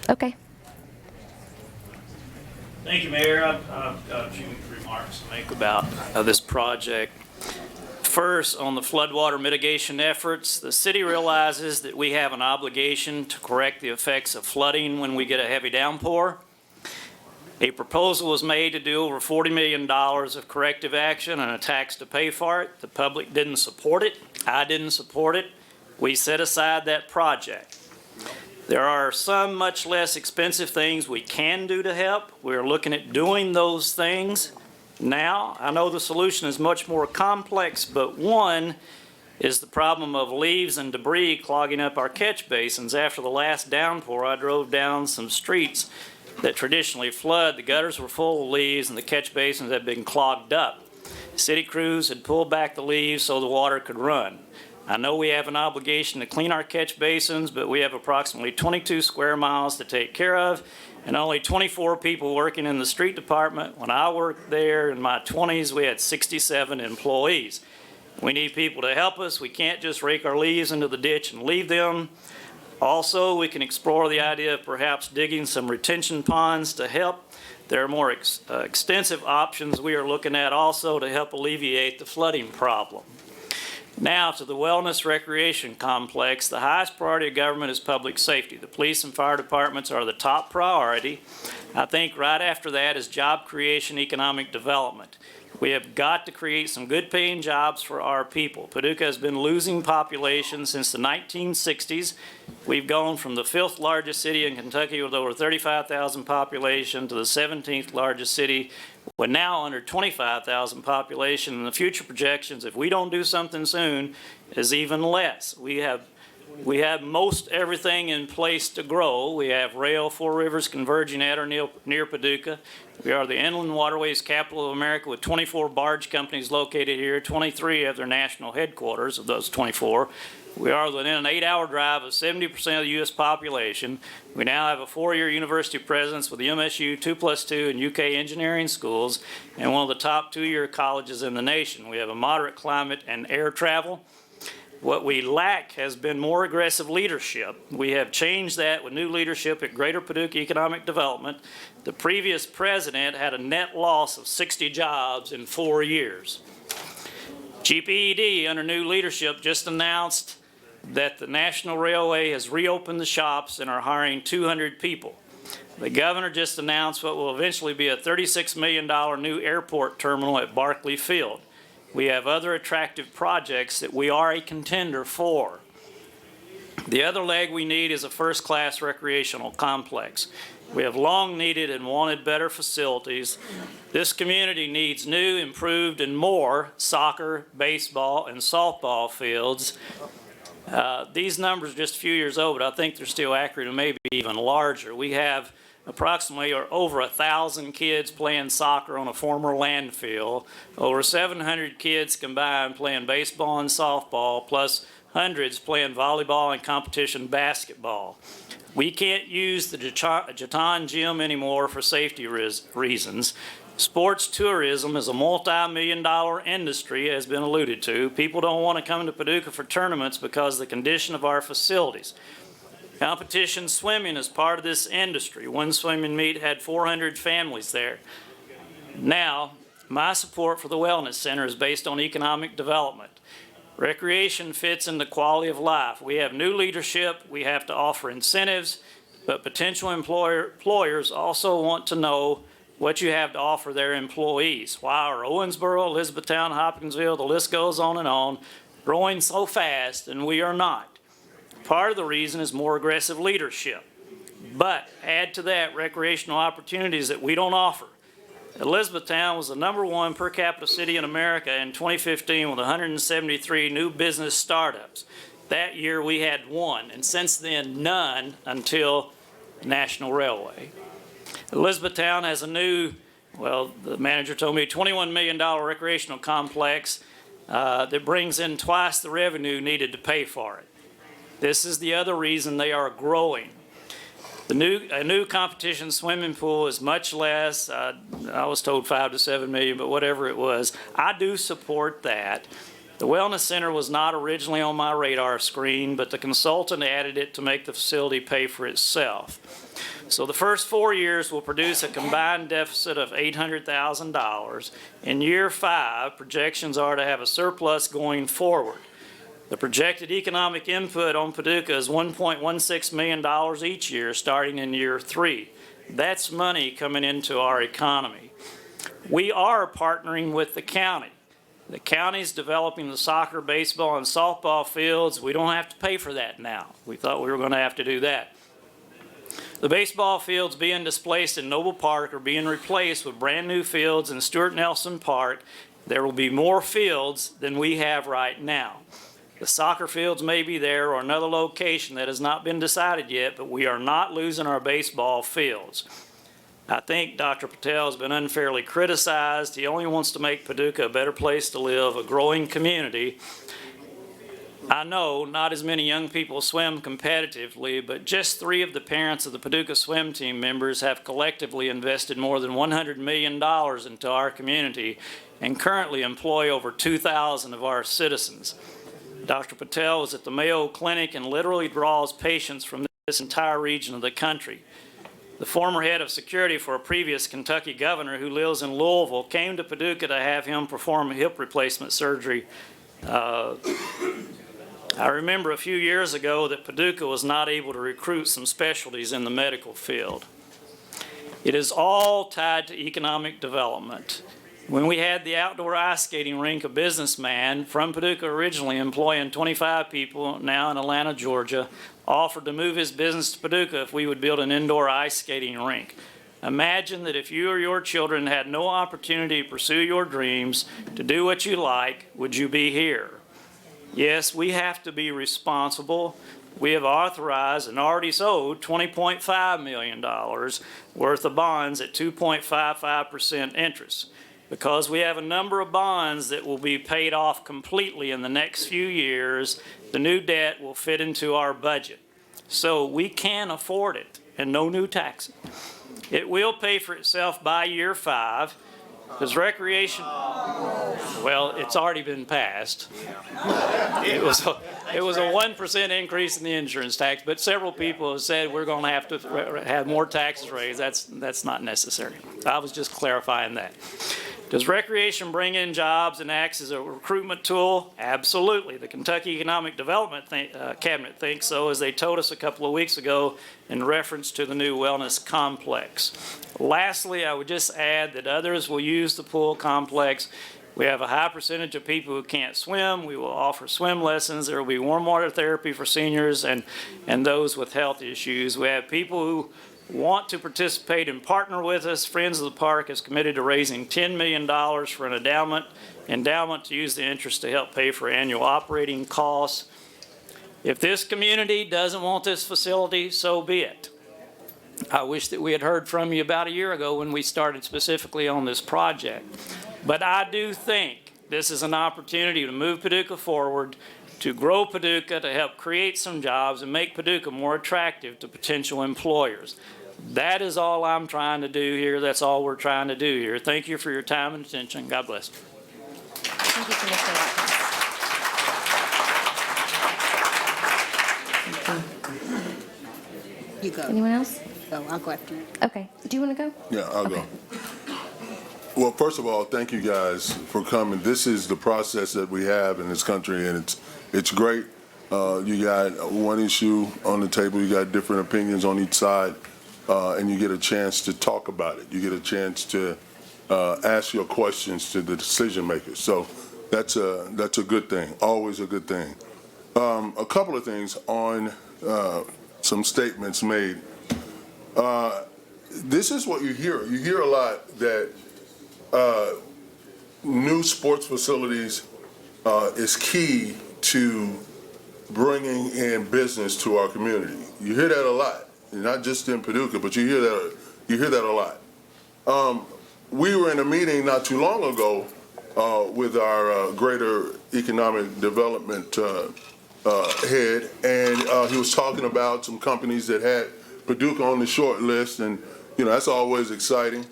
Okay. Thank you, Mayor. I've got a few remarks to make about this project. First, on the floodwater mitigation efforts, the city realizes that we have an obligation to correct the effects of flooding when we get a heavy downpour. A proposal was made to do over $40 million of corrective action and a tax to pay for it. The public didn't support it. I didn't support it. We set aside that project. There are some much less expensive things we can do to help. We're looking at doing those things now. I know the solution is much more complex, but one is the problem of leaves and debris clogging up our catch basins. After the last downpour, I drove down some streets that traditionally flood. The gutters were full of leaves and the catch basins had been clogged up. City crews had pulled back the leaves so the water could run. I know we have an obligation to clean our catch basins, but we have approximately 22 square miles to take care of and only 24 people working in the street department. When I worked there in my 20s, we had 67 employees. We need people to help us. We can't just rake our leaves into the ditch and leave them. Also, we can explore the idea of perhaps digging some retention ponds to help. There are more extensive options we are looking at also to help alleviate the flooding problem. Now to the Wellness Recreation Complex. The highest priority of government is public safety. The police and fire departments are the top priority. I think right after that is job creation, economic development. We have got to create some good paying jobs for our people. Paducah has been losing population since the 1960s. We've gone from the 5th largest city in Kentucky with over 35,000 population to the 17th largest city with now under 25,000 population. And the future projections, if we don't do something soon, is even less. We have most everything in place to grow. We have rail, 4 rivers converging at or near Paducah. We are the inland waterways capital of America with 24 barge companies located here. 23 have their national headquarters of those 24. We are within an 8-hour drive of 70% of the U.S. population. We now have a 4-year university presence with the MSU 2+2 and UK engineering schools and one of the top 2-year colleges in the nation. We have a moderate climate and air travel. What we lack has been more aggressive leadership. We have changed that with new leadership at Greater Paducah Economic Development. The previous president had a net loss of 60 jobs in 4 years. GPED, under new leadership, just announced that the National Railway has reopened the shops and are hiring 200 people. The governor just announced what will eventually be a $36 million new airport terminal at Barkley Field. We have other attractive projects that we are a contender for. The other leg we need is a first-class recreational complex. We have long needed and wanted better facilities. This community needs new, improved, and more soccer, baseball, and softball fields. These numbers are just a few years old, but I think they're still accurate and maybe even larger. We have approximately or over 1,000 kids playing soccer on a former landfill, over 700 kids combined playing baseball and softball, plus hundreds playing volleyball and competition basketball. We can't use the Jaton Gym anymore for safety reasons. Sports tourism is a multi-million-dollar industry, as been alluded to. People don't want to come to Paducah for tournaments because of the condition of our facilities. Competition swimming is part of this industry. One swimming meet had 400 families there. Now, my support for the Wellness Center is based on economic development. Recreation fits into quality of life. We have new leadership. We have to offer incentives, but potential employers also want to know what you have to offer their employees. Why are Owensboro, Elizabethtown, Hopkinsville, the list goes on, growing so fast and we are not? Part of the reason is more aggressive leadership. But add to that recreational opportunities that we don't offer. Elizabethtown was the #1 per capita city in America in 2015 with 173 new business startups. That year we had 1, and since then none until National Railway. Elizabethtown has a new, well, the manager told me, $21 million recreational complex that brings in twice the revenue needed to pay for it. This is the other reason they are growing. A new competition swimming pool is much less. I was told $5 to $7 million, but whatever it was, I do support that. The Wellness Center was not originally on my radar screen, but the consultant added it to make the facility pay for itself. So the first 4 years will produce a combined deficit of $800,000. In year 5, projections are to have a surplus going forward. The projected economic input on Paducah is $1.16 million each year, starting in year 3. That's money coming into our economy. We are partnering with the county. The county's developing the soccer, baseball, and softball fields. We don't have to pay for that now. We thought we were going to have to do that. The baseball fields being displaced in Noble Park are being replaced with brand new fields in Stuart Nelson Park. There will be more fields than we have right now. The soccer fields may be there or another location that has not been decided yet, but we are not losing our baseball fields. I think Dr. Patel has been unfairly criticized. He only wants to make Paducah a better place to live, a growing community. I know not as many young people swim competitively, but just 3 of the parents of the Paducah swim team members have collectively invested more than $100 million into our community and currently employ over 2,000 of our citizens. Dr. Patel is at the Mayo Clinic and literally draws patients from this entire region of the country. The former head of security for a previous Kentucky governor who lives in Louisville came to Paducah to have him perform a hip replacement surgery. I remember a few years ago that Paducah was not able to recruit some specialties in the medical field. It is all tied to economic development. When we had the outdoor ice skating rink, a businessman from Paducah originally employing 25 people, now in Atlanta, Georgia, offered to move his business to Paducah if we would build an indoor ice skating rink. Imagine that if you or your children had no opportunity to pursue your dreams, to do what you like, would you be here? Yes, we have to be responsible. We have authorized and already sold $20.5 million worth of bonds at 2.55% interest. Because we have a number of bonds that will be paid off completely in the next few years, the new debt will fit into our budget. So we can afford it and no new taxes. It will pay for itself by year 5. Because recreation, well, it's already been passed. It was a 1% increase in the insurance tax, but several people have said we're going to have to have more taxes raised. That's not necessary. I was just clarifying that. Does recreation bring in jobs and acts as a recruitment tool? Absolutely. The Kentucky Economic Development Cabinet thinks so, as they told us a couple of weeks ago in reference to the new wellness complex. Lastly, I would just add that others will use the pool complex. We have a high percentage of people who can't swim. We will offer swim lessons. There will be warm water therapy for seniors and those with health issues. We have people who want to participate and partner with us. Friends of the Park is committed to raising $10 million for an endowment to use the interest to help pay for annual operating costs. If this community doesn't want this facility, so be it. I wish that we had heard from you about a year ago when we started specifically on this project. But I do think this is an opportunity to move Paducah forward, to grow Paducah, to help create some jobs and make Paducah more attractive to potential employers. That is all I'm trying to do here. That's all we're trying to do here. Thank you for your time and attention. God bless. Thank you, Commissioner Watkins. You go. Anyone else? So I'll go after you. Okay. Do you want to go? Yeah, I'll go. Well, first of all, thank you guys for coming. This is the process that we have in this country, and it's great. You got one issue on the table. You got different opinions on each side, and you get a chance to talk about it. You get a chance to ask your questions to the decision makers. So that's a good thing. Always a good thing. A couple of things on some statements made. This is what you hear. You hear a lot that new sports facilities is key to bringing in business to our community. You hear that a lot, not just in Paducah, but you hear that a lot. We were in a meeting not too long ago with our Greater Economic Development head, and he was talking about some companies that had Paducah on the short list, and that's always exciting.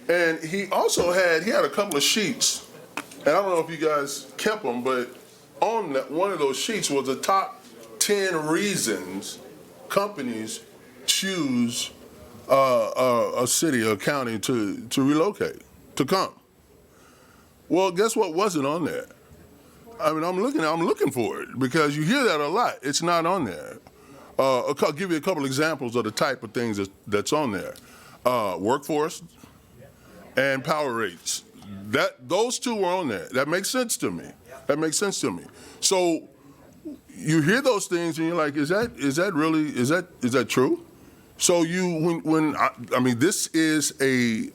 And he also had a couple of sheets, and I don't know if you guys kept them, but on one of those sheets was the top 10 reasons companies choose a city or county to relocate, to come. Well, guess what wasn't on there? I mean, I'm looking for it because you hear that a lot. It's not on there. I'll give you a couple examples of the type of things that's on there. Workforce and power rates. Those two were on there. That makes sense to me. So you hear those things and you're like, is that true? So this is a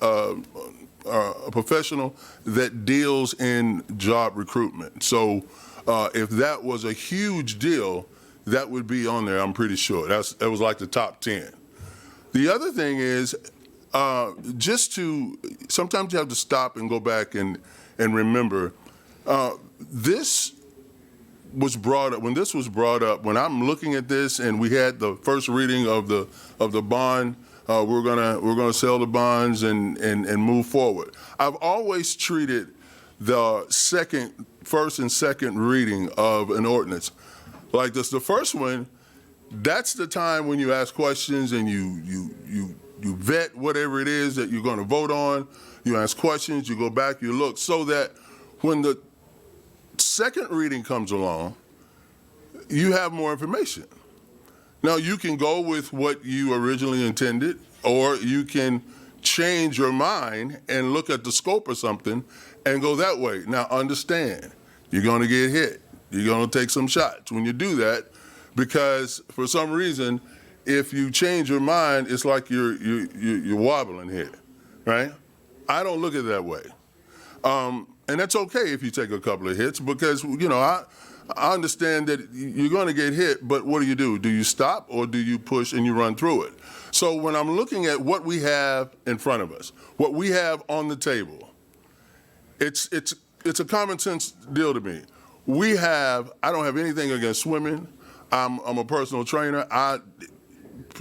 professional that deals in job recruitment. So if that was a huge deal, that would be on there, I'm pretty sure. That was like the top 10. The other thing is, sometimes you have to stop and go back and remember, this was brought up, when I'm looking at this and we had the first reading of the bond, we're gonna sell the bonds and move forward. I've always treated the first and second reading of an ordinance like this. The first one, that's the time when you ask questions and you vet whatever it is that you're going to vote on. You ask questions, you go back, you look, so that when the second reading comes along, you have more information. Now, you can go with what you originally intended, or you can change your mind and look at the scope of something and go that way. Now, understand, you're going to get hit. You're going to take some shots when you do that, because for some reason, if you change your mind, it's like you're wobbling here, right? I don't look at it that way. And that's okay if you take a couple of hits, because, I understand that you're going to get hit, but what do? Do you stop, or do you push and you run through it? So when I'm looking at what we have in front of us, what we have on the table, it's a common sense deal to me. I don't have anything against swimming. I'm a personal trainer.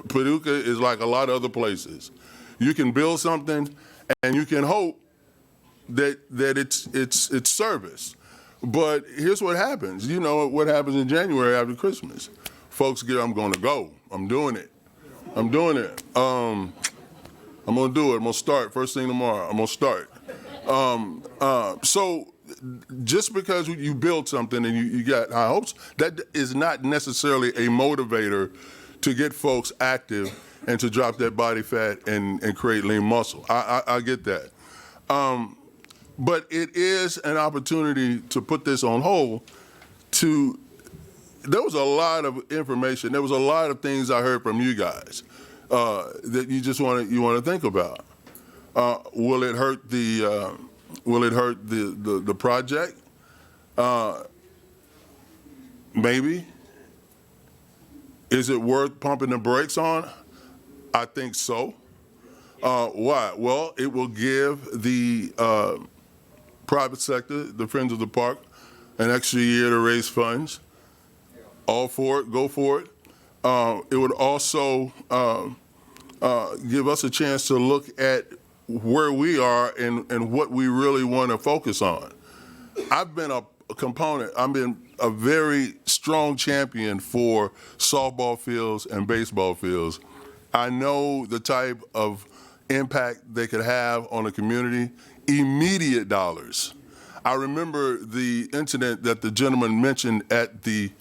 Paducah is like a lot of other places. You can build something and you can hope that it's service. But here's what happens. You know what happens in January after Christmas. Folks I'm going to go. I'm doing it. I'm going to do it. I'm going to start first thing tomorrow. I'm going to start. So just because you build something and you got high hopes, that is not necessarily a motivator to get folks active and to drop that body fat and create lean muscle. I get that. But it is an opportunity to put this on hold. There was a lot of information. There was a lot of things I heard from you guys that you just want to think about. Will it hurt the project? Maybe. Is it worth pumping the brakes on? I think so. Why? Well, it will give the private sector, the Friends of the Park, an extra year to raise funds. all for it, go for it. It would also give us a chance to look at where we are and what we really want to focus on. I've been a component, I've been a very strong champion for softball fields and baseball fields. I know the type of impact they could have on the community, immediate dollars. I remember the incident that the gentleman mentioned at the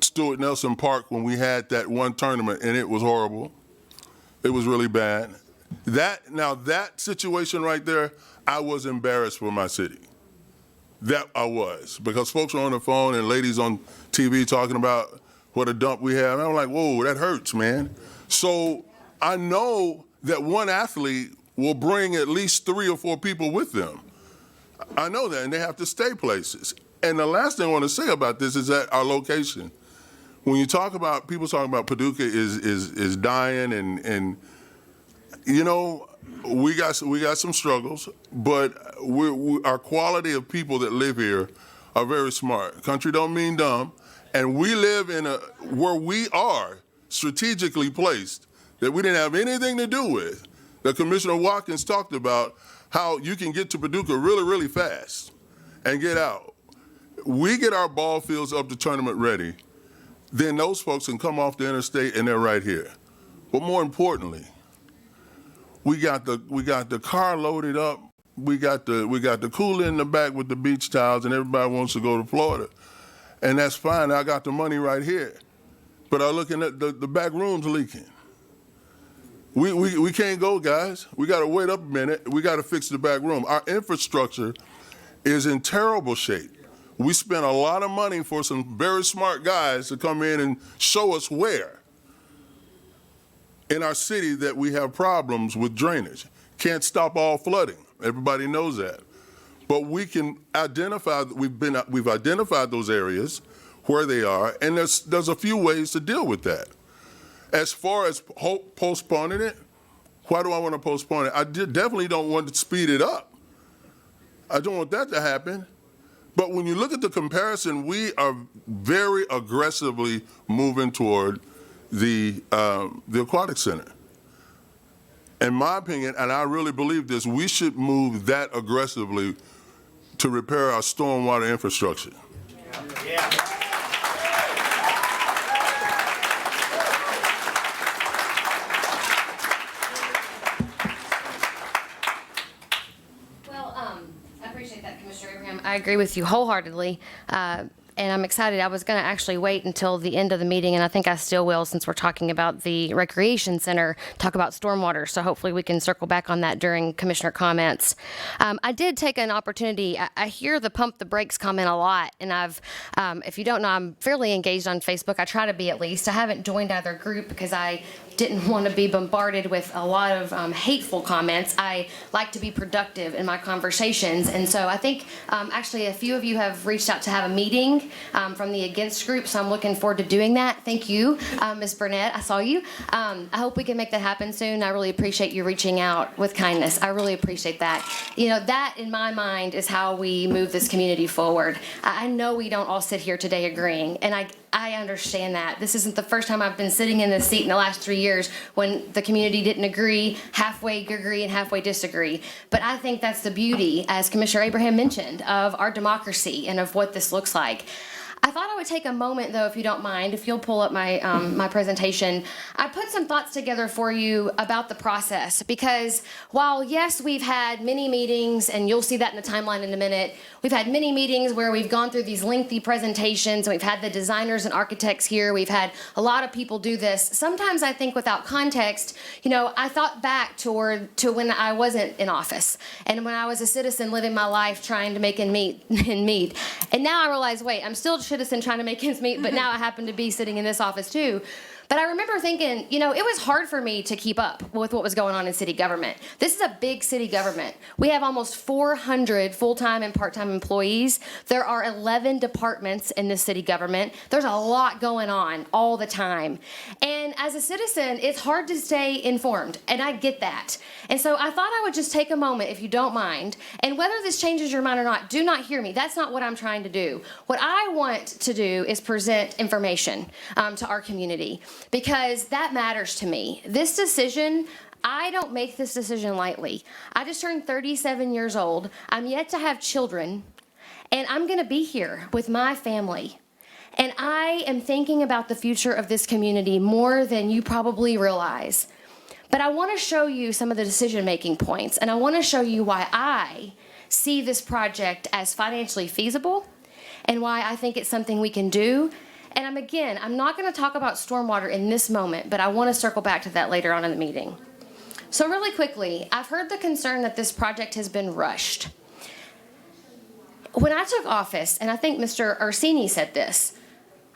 Stuart Nelson Park when we had that one tournament, and it was horrible. It was really bad. That situation right there, I was embarrassed for my city. That I was, because folks are on the phone and ladies on TV talking about what a dump we have. And I'm like, whoa, that hurts, man. So I know that one athlete will bring at least 3 or 4 people with them. I know that, and they have to stay places. And the last thing I want to say about this is that our location. When you talk about, people talking about Paducah is dying, and you know, we got some struggles, but our quality of people that live here are very smart. Country don't mean dumb, and we live in where we are strategically placed that we didn't have anything to do with. That Commissioner Watkins talked about how you can get to Paducah really, really fast and get out. We get our ball fields up to tournament ready, then those folks can come off the interstate and they're right here. But more importantly, we got the car loaded up. We got the cooler in the back with the beach towels, and everybody wants to go to Florida, and that's fine. I got the money right here, but I'm looking at the back room's leaking. We can't go, guys. We got to wait up a minute. We got to fix the back room. Our infrastructure is in terrible shape. We spent a lot of money for some very smart guys to come in and show us where in our city that we have problems with drainage. Can't stop all flooding. Everybody knows that. But we can identify, we've identified those areas where they are, and there's a few ways to deal with that. As far as postponing it, why do I want to postpone it? I definitely don't want to speed it up. I don't want that to happen. But when you look at the comparison, we are very aggressively moving toward the aquatic center. In my opinion, and I really believe this, we should move that aggressively to repair our stormwater infrastructure. Yeah. I agree with you wholeheartedly, and I'm excited. I was going to actually wait until the end of the meeting, and I think I still will, since we're talking about the recreation center, talk about stormwater. So hopefully we can circle back on that during commissioner comments. I did take an opportunity. I hear the pump the brakes comment a lot, and if you don't know, I'm fairly engaged on Facebook. I try to be, at least. I haven't joined either group because I didn't want to be bombarded with a lot of hateful comments. I like to be productive in my conversations, and so I think actually a few of you have reached out to have a meeting from the Against group, so I'm looking forward to doing that. Thank you, Ms. Burnett. I saw you. I hope we can make that happen soon. I really appreciate you reaching out with kindness. I really appreciate that. You know, that in my mind is how we move this community forward. I know we don't all sit here today agreeing, and I understand that. This isn't the first time I've been sitting in this seat in the last 3 years when the community didn't agree, halfway agree and halfway disagree. But I think that's the beauty, as Commissioner Abraham mentioned, of our democracy and of what this looks like. I thought I would take a moment, though, if you don't mind, if you'll pull up my my presentation. I put some thoughts together for you about the process, because while, yes, we've had many meetings, and you'll see that in the timeline in a minute, we've had many meetings where we've gone through these lengthy presentations, and we've had the designers and architects here, we've had a lot of people do this. Sometimes I think without context, you know, I thought back to when I wasn't in office, and when I was a citizen living my life trying to make ends meet. And now I realize, wait, I'm still a citizen trying to make ends meet, but now I happen to be sitting in this office too. But I remember thinking, it was hard for me to keep up with what was going on in city government. This is a big city government. We have almost 400 full-time and part-time employees. There are 11 departments in this city government. There's a lot going on all the time. And as a citizen, it's hard to stay informed, and I get that. And so I thought I would just take a moment, if you don't mind, and whether this changes your mind or not, do not hear me. That's not what I'm trying to do. What I want to do is present information to our community, because that matters to me. This decision, I don't make this decision lightly. I just turned 37 years old. I'm yet to have children, and I'm going to be here with my family. And I am thinking about the future of this community more than you probably realize. But I want to show you some of the decision-making points, and I want to show you why I see this project as financially feasible and why I think it's something we can do. And I'm not going to talk about stormwater in this moment, but I want to circle back to that later on in the meeting. So really quickly, I've heard the concern that this project has been rushed. When I took office, and I think Mr. Orsini said this,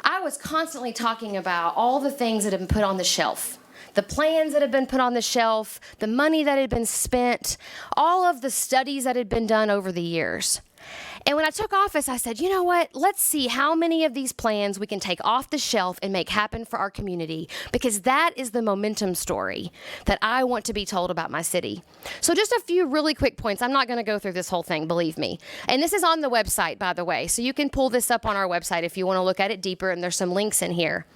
I was constantly talking about all the things that have been put on the shelf. The plans that had been put on the shelf, the money that had been spent, all of the studies that had been done over the years. And when I took office, I said, you know what? Let's see how many of these plans we can take off the shelf and make happen for our community, because that is the momentum story that I want to be told about my city. So just a few really quick points. I'm not going to go through this whole thing, believe me. And this is on the website, by the way, so you can pull this up on our website if you want to look at it deeper, and there's some links in here.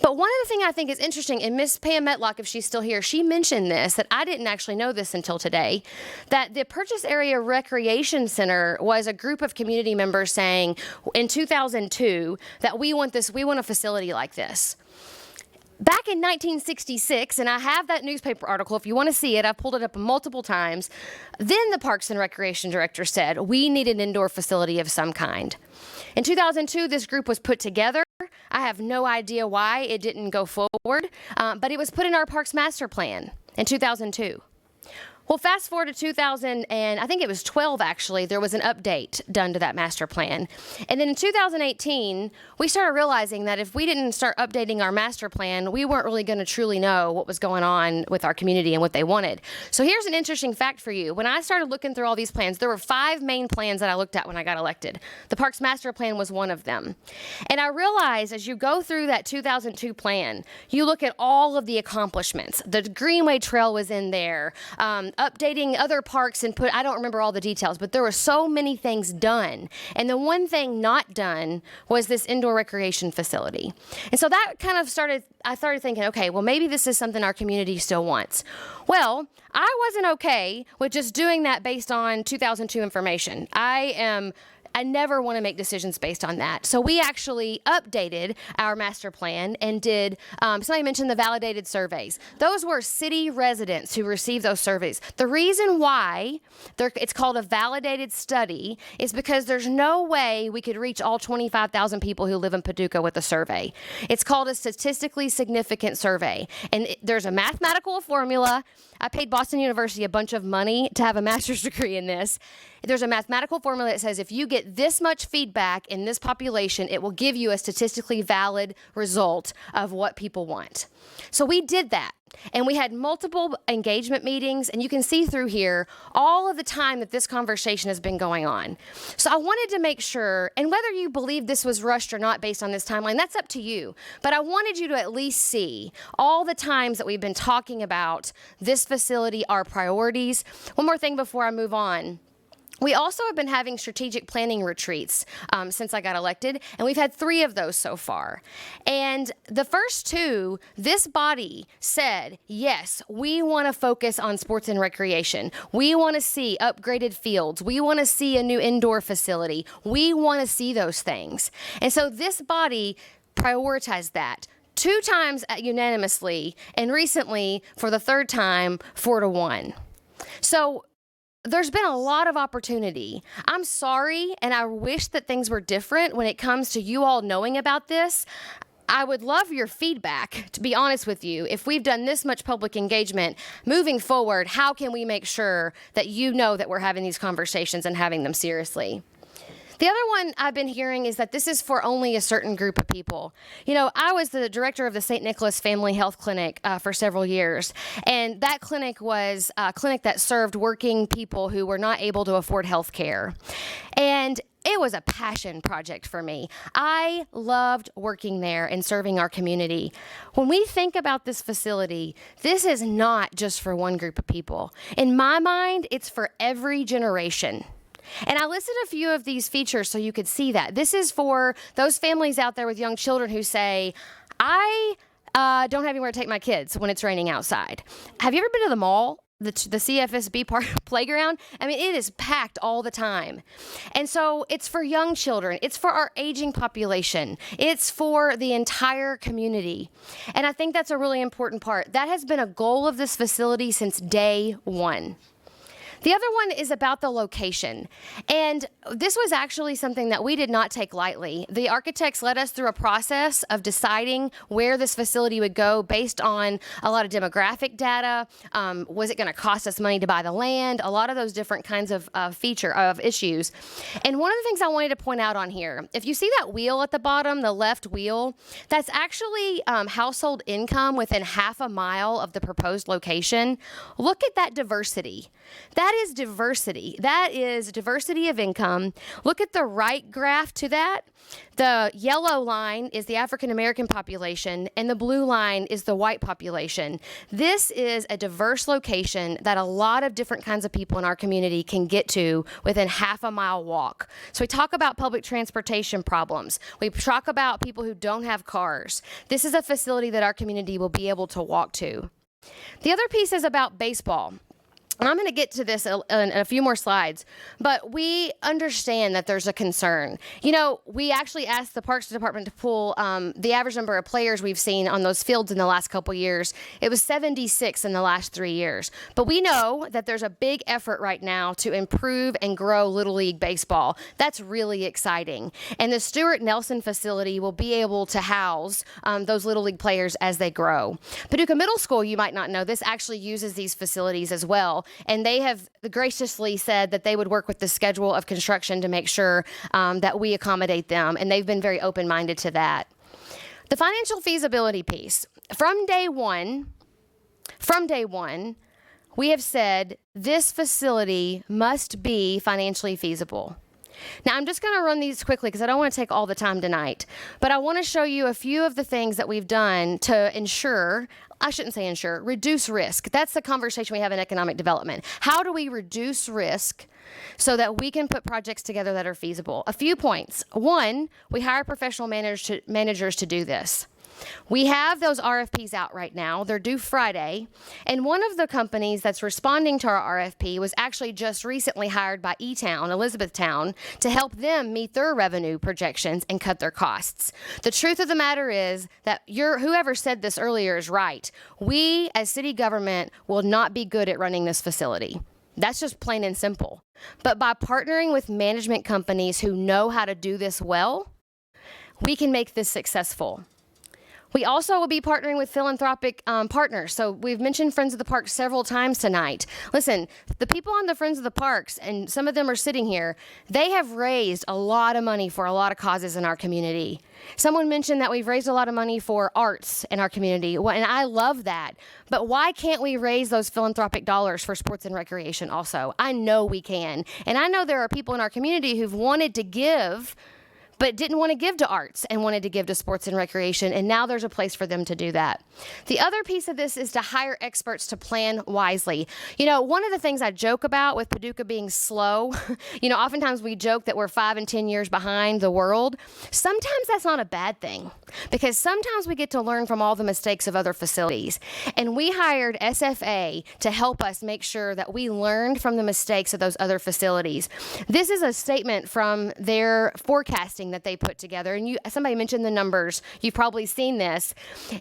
But one of the things I think is interesting, and Miss Pam Metlock, if she's still here, she mentioned this, that I didn't actually know this until today, that the Purchase Area Recreation Center was a group of community members saying in 2002 that we want a facility like this. Back in 1966, and I have that newspaper article, if you want to see it, I've pulled it up multiple times, then the Parks and Recreation Director said we need an indoor facility of some kind. In 2002, this group was put together. I have no idea why it didn't go forward, but it was put in our Parks Master Plan in 2002. Well, fast forward to 2000, and I think it was 12 actually, there was an update done to that master plan. And then in 2018, we started realizing that if we didn't start updating our master plan, we weren't really going to truly know what was going on with our community and what they wanted. So here's an interesting fact for you. When I started looking through all these plans, there were 5 main plans that I looked at when I got elected. The Parks Master Plan was one of them. And I realized as you go through that 2002 plan, you look at all of the accomplishments. The Greenway Trail was in there, updating other parks and I don't remember all the details, but there were so many things done. And the one thing not done was this indoor recreation facility. And so that kind of I started thinking, okay, well, maybe this is something our community still wants. Well, I wasn't okay with just doing that based on 2002 information. I never want to make decisions based on that. So we actually updated our master plan and did, somebody mentioned the validated surveys. Those were city residents who received those surveys. The reason why it's called a validated study is because there's no way we could reach all 25,000 people who live in Paducah with a survey. It's called a statistically significant survey. And there's a mathematical formula. I paid Boston University a bunch of money to have a master's degree in this. There's a mathematical formula that says if you get this much feedback in this population, it will give you a statistically valid result of what people want. So we did that. And we had multiple engagement meetings, and you can see through here all of the time that this conversation has been going on. So I wanted to make sure, and whether you believe this was rushed or not based on this timeline, that's up to you. But I wanted you to at least see all the times that we've been talking about this facility, our priorities. One more thing before I move on. We also have been having strategic planning retreats since I got elected, and we've had 3 of those so far. And the first 2, this body said, yes, we want to focus on sports and recreation. We want to see upgraded fields. We want to see a new indoor facility. We want to see those things. And so this body prioritized that 2 times unanimously, and recently, for the 3rd time, 4-1. So there's been a lot of opportunity. I'm sorry, and I wish that things were different when it comes to you all knowing about this. I would love your feedback, to be honest with you. If we've done this much public engagement, moving forward, how can we make sure that you know that we're having these conversations and having them seriously? The other one I've been hearing is that this is for only a certain group of people. You know, I was the director of the St. Nicholas Family Health Clinic for several years, and that clinic was a clinic that served working people who were not able to afford health care. And it was a passion project for me. I loved working there and serving our community. When we think about this facility, this is not just for one group of people. In my mind, it's for every generation. And I listed a few of these features so you could see that. This is for those families out there with young children who say, I don't have anywhere to take my kids when it's raining outside. Have you ever been to the mall? The CFSB playground? I mean, it is packed all the time. And so it's for young children. It's for our aging population. It's for the entire community. And I think that's a really important part. That has been a goal of this facility since day one. The other one is about the location. And this was actually something that we did not take lightly. The architects led us through a process of deciding where this facility would go based on a lot of demographic data. Was it going to cost us money to buy the land? A lot of those different kinds of issues. And one of the things I wanted to point out on here, if you see that wheel at the bottom, the left wheel, that's actually household income within half a mile of the proposed location. Look at that diversity. That is diversity. That is diversity of income. Look at the right graph to that. The yellow line is the African American population, and the blue line is the white population. This is a diverse location that a lot of different kinds of people in our community can get to within half a mile walk. So we talk about public transportation problems. We talk about people who don't have cars. This is a facility that our community will be able to walk to. The other piece is about baseball. And I'm going to get to this in a few more slides, but we understand that there's a concern. You know, we actually asked the Parks Department to pull the average number of players we've seen on those fields in the last couple years. It was 76 in the last 3 years. But we know that there's a big effort right now to improve and grow Little League baseball. That's really exciting. And the Stuart Nelson facility will be able to house those Little League players as they grow. Paducah Middle School, you might not know, this actually uses these facilities as well. And they have graciously said that they would work with the schedule of construction to make sure that we accommodate them. And they've been very open-minded to that. The financial feasibility piece. From day one, we have said this facility must be financially feasible. Now, I'm just going to run these quickly because I don't want to take all the time tonight. But I want to show you a few of the things that we've done to reduce risk. That's the conversation we have in economic development. How do we reduce risk so that we can put projects together that are feasible? A few points. One, we hire professional managers to do this. We have those RFPs out right now. They're due Friday. And one of the companies that's responding to our RFP was actually just recently hired by E-Town, Elizabethtown, to help them meet their revenue projections and cut their costs. The truth of the matter is that whoever said this earlier is right. We, as city government, will not be good at running this facility. That's just plain and simple. But by partnering with management companies who know how to do this well, we can make this successful. We also will be partnering with philanthropic partners. So we've mentioned Friends of the Park several times tonight. Listen, the people on the Friends of the Parks, and some of them are sitting here, they have raised a lot of money for a lot of causes in our community. Someone mentioned that we've raised a lot of money for arts in our community, and I love that. But why can't we raise those philanthropic dollars for sports and recreation also? I know we can. And I know there are people in our community who've wanted to give but didn't want to give to arts and wanted to give to sports and recreation, and now there's a place for them to do that. The other piece of this is to hire experts to plan wisely. You know, one of the things I joke about with Paducah being slow, oftentimes we joke that we're 5 and 10 years behind the world. Sometimes that's not a bad thing, because sometimes we get to learn from all the mistakes of other facilities. And we hired SFA to help us make sure that we learned from the mistakes of those other facilities. This is a statement from their forecasting forecasting that they put together, and somebody mentioned the numbers. You've probably seen this.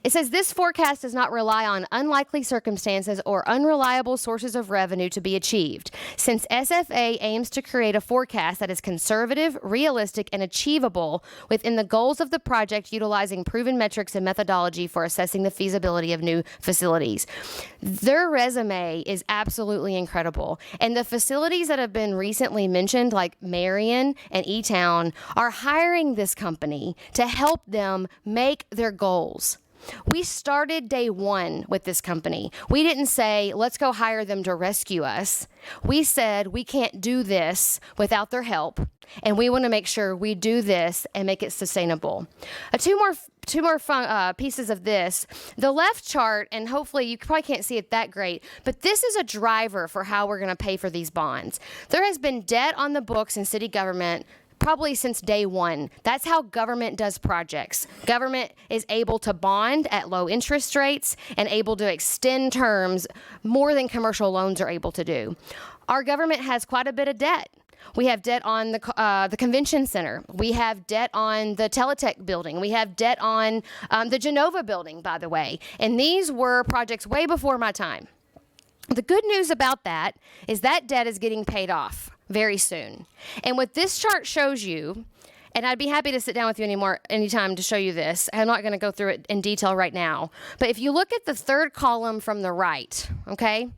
It says this forecast does not rely on unlikely circumstances or unreliable sources of revenue to be achieved. Since SFA aims to create a forecast that is conservative, realistic, and achievable within the goals of the project, utilizing proven metrics and methodology for assessing the feasibility of new facilities. Their resume is absolutely incredible. And the facilities that have been recently mentioned, like Marion and E-Town, are hiring this company to help them make their goals. We started day one with this company. We didn't say, let's go hire them to rescue us. We said, we can't do this without their help, and we want to make sure we do this and make it sustainable. Two more fun, pieces of this. The left chart, and hopefully you probably can't see it that great, but this is a driver for how we're going to pay for these bonds. There has been debt on the books in city government probably since day one. That's how government does projects. Government is able to bond at low interest rates and able to extend terms more than commercial loans are able to do. Our government has quite a bit of debt. We have debt on the convention center. We have debt on the Teletech building. We have debt on the Genova building, by the way. And these were projects way before my time. The good news about that is that debt is getting paid off very soon. And what this chart shows you, and I'd be happy to sit down with you anytime to show you this. I'm not going to go through it in detail right now. But if you look at the third column from the right, okay,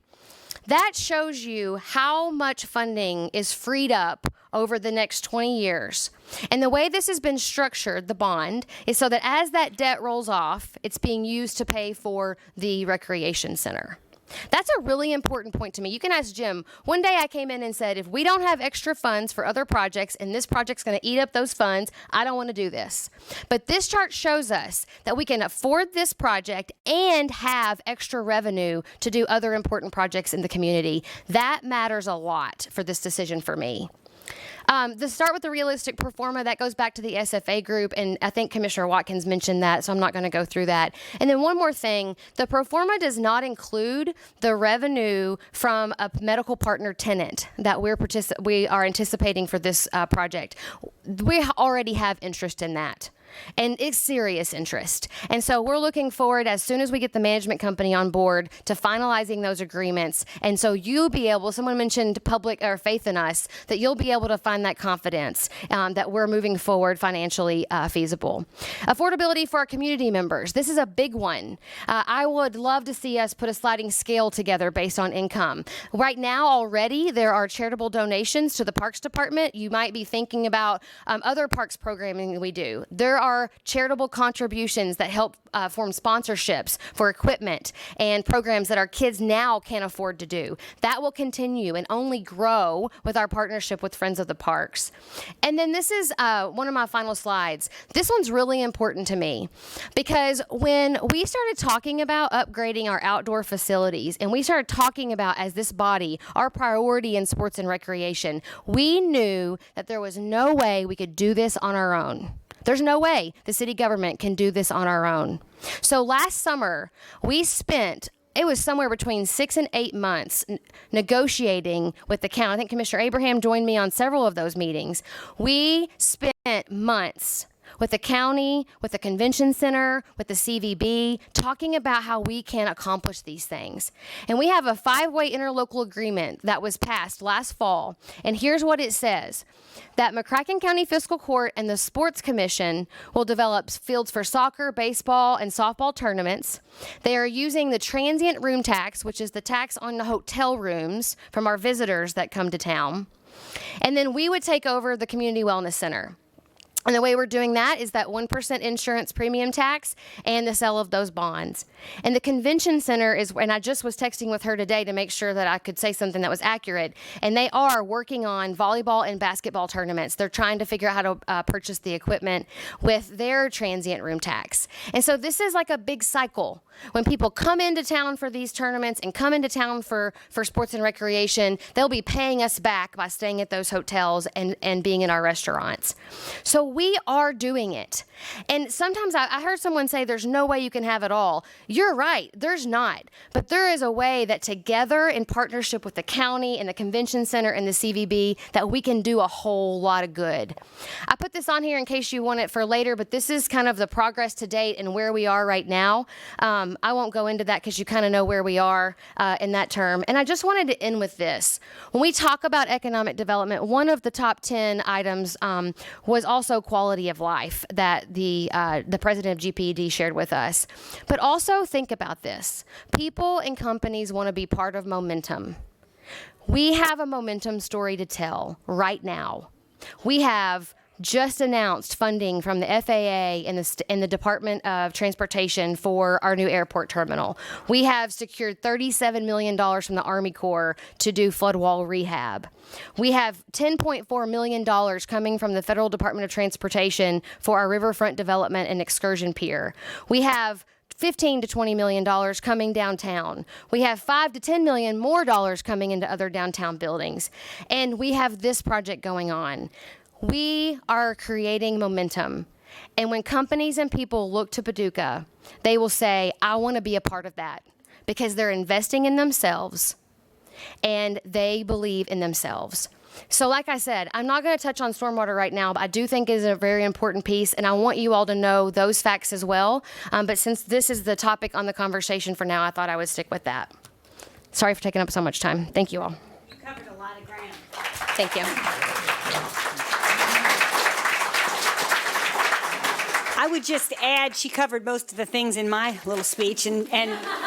that shows you how much funding is freed up over the next 20 years. And the way this has been structured, the bond, is so that as that debt rolls off, it's being used to pay for the recreation center. That's a really important point to me. You can ask Jim. One day I came in and said, if we don't have extra funds for other projects and this project's going to eat up those funds, I don't want to do this. But this chart shows us that we can afford this project and have extra revenue to do other important projects in the community. That matters a lot for this decision for me. The start with the realistic pro forma, that goes back to the SFA group, and I think Commissioner Watkins mentioned that, so I'm not going to go through that. And then one more thing, the pro forma does not include the revenue from a medical partner tenant that we are anticipating for this project. We already have interest in that. And it's serious interest. And so we're looking forward, as soon as we get the management company on board, to finalizing those agreements. And so you'll be able, someone mentioned public or faith in us, that you'll be able to find that confidence that we're moving forward financially feasible. Affordability for our community members. This is a big one. I would love to see us put a sliding scale together based on income. Right now already there are charitable donations to the Parks Department. You might be thinking about other parks programming we do. There are charitable contributions that help form sponsorships for equipment and programs that our kids now can't afford to do. That will continue and only grow with our partnership with Friends of the Parks. And then this is one of my final slides. This one's really important to me because when we started talking about upgrading our outdoor facilities and we started talking about, as this body, our priority in sports and recreation, we knew that there was no way we could do this on our own. There's no way the city government can do this on our own. So last summer, we spent, it was somewhere between 6 and 8 months negotiating with the county. I think Commissioner Abraham joined me on several of those meetings. We spent months with the county, with the convention center, with the CVB, talking about how we can accomplish these things. And we have a 5-way interlocal agreement that was passed last fall. And here's what it says: that McCracken County Fiscal Court and the Sports Commission will develop fields for soccer, baseball, and softball tournaments. They are using the transient room tax, which is the tax on the hotel rooms from our visitors that come to town. And then we would take over the Community Wellness Center. And the way we're doing that is that 1% insurance premium tax and the sale of those bonds. And the convention center is, and I just was texting with her today to make sure that I could say something that was accurate. And they are working on volleyball and basketball tournaments. They're trying to figure out how to purchase the equipment with their transient room tax. And so this is like a big cycle. When people come into town for these tournaments and come into town for sports and recreation, they'll be paying us back by staying at those hotels and being in our restaurants. So we are doing it. And sometimes I heard someone say there's no way you can have it all. You're right, there's not. But there is a way that together in partnership with the county and the convention center and the CVB that we can do a whole lot of good. I put this on here in case you want it for later, but this is kind of the progress to date and where we are right now. I won't go into that because you kind of know where we are in that term. And I just wanted to end with this. When we talk about economic development, one of the top 10 items was also quality of life that the president of GPED shared with us. But also think about this. People and companies want to be part of momentum. We have a momentum story to tell right now. We have just announced funding from the FAA and the Department of Transportation for our new airport terminal. We have secured $37 million from the Army Corps to do flood wall rehab. We have $10.4 million coming from the Federal Department of Transportation for our riverfront development and excursion pier. We have $15 to $20 million coming downtown. We have $5 to $10 million more dollars coming into other downtown buildings. And we have this project going on. We are creating momentum. And when companies and people look to Paducah, they will say, I want to be a part of that, because they're investing in themselves and they believe in themselves. So like I said, I'm not going to touch on stormwater right now, but I do think it is a very important piece, and I want you all to know those facts as well. But since this is the topic on the conversation for now, I thought I would stick with that. Sorry for taking up so much time. Thank you all. You covered a lot of ground. Thank you. I would just add, she covered most of the things in my little speech, and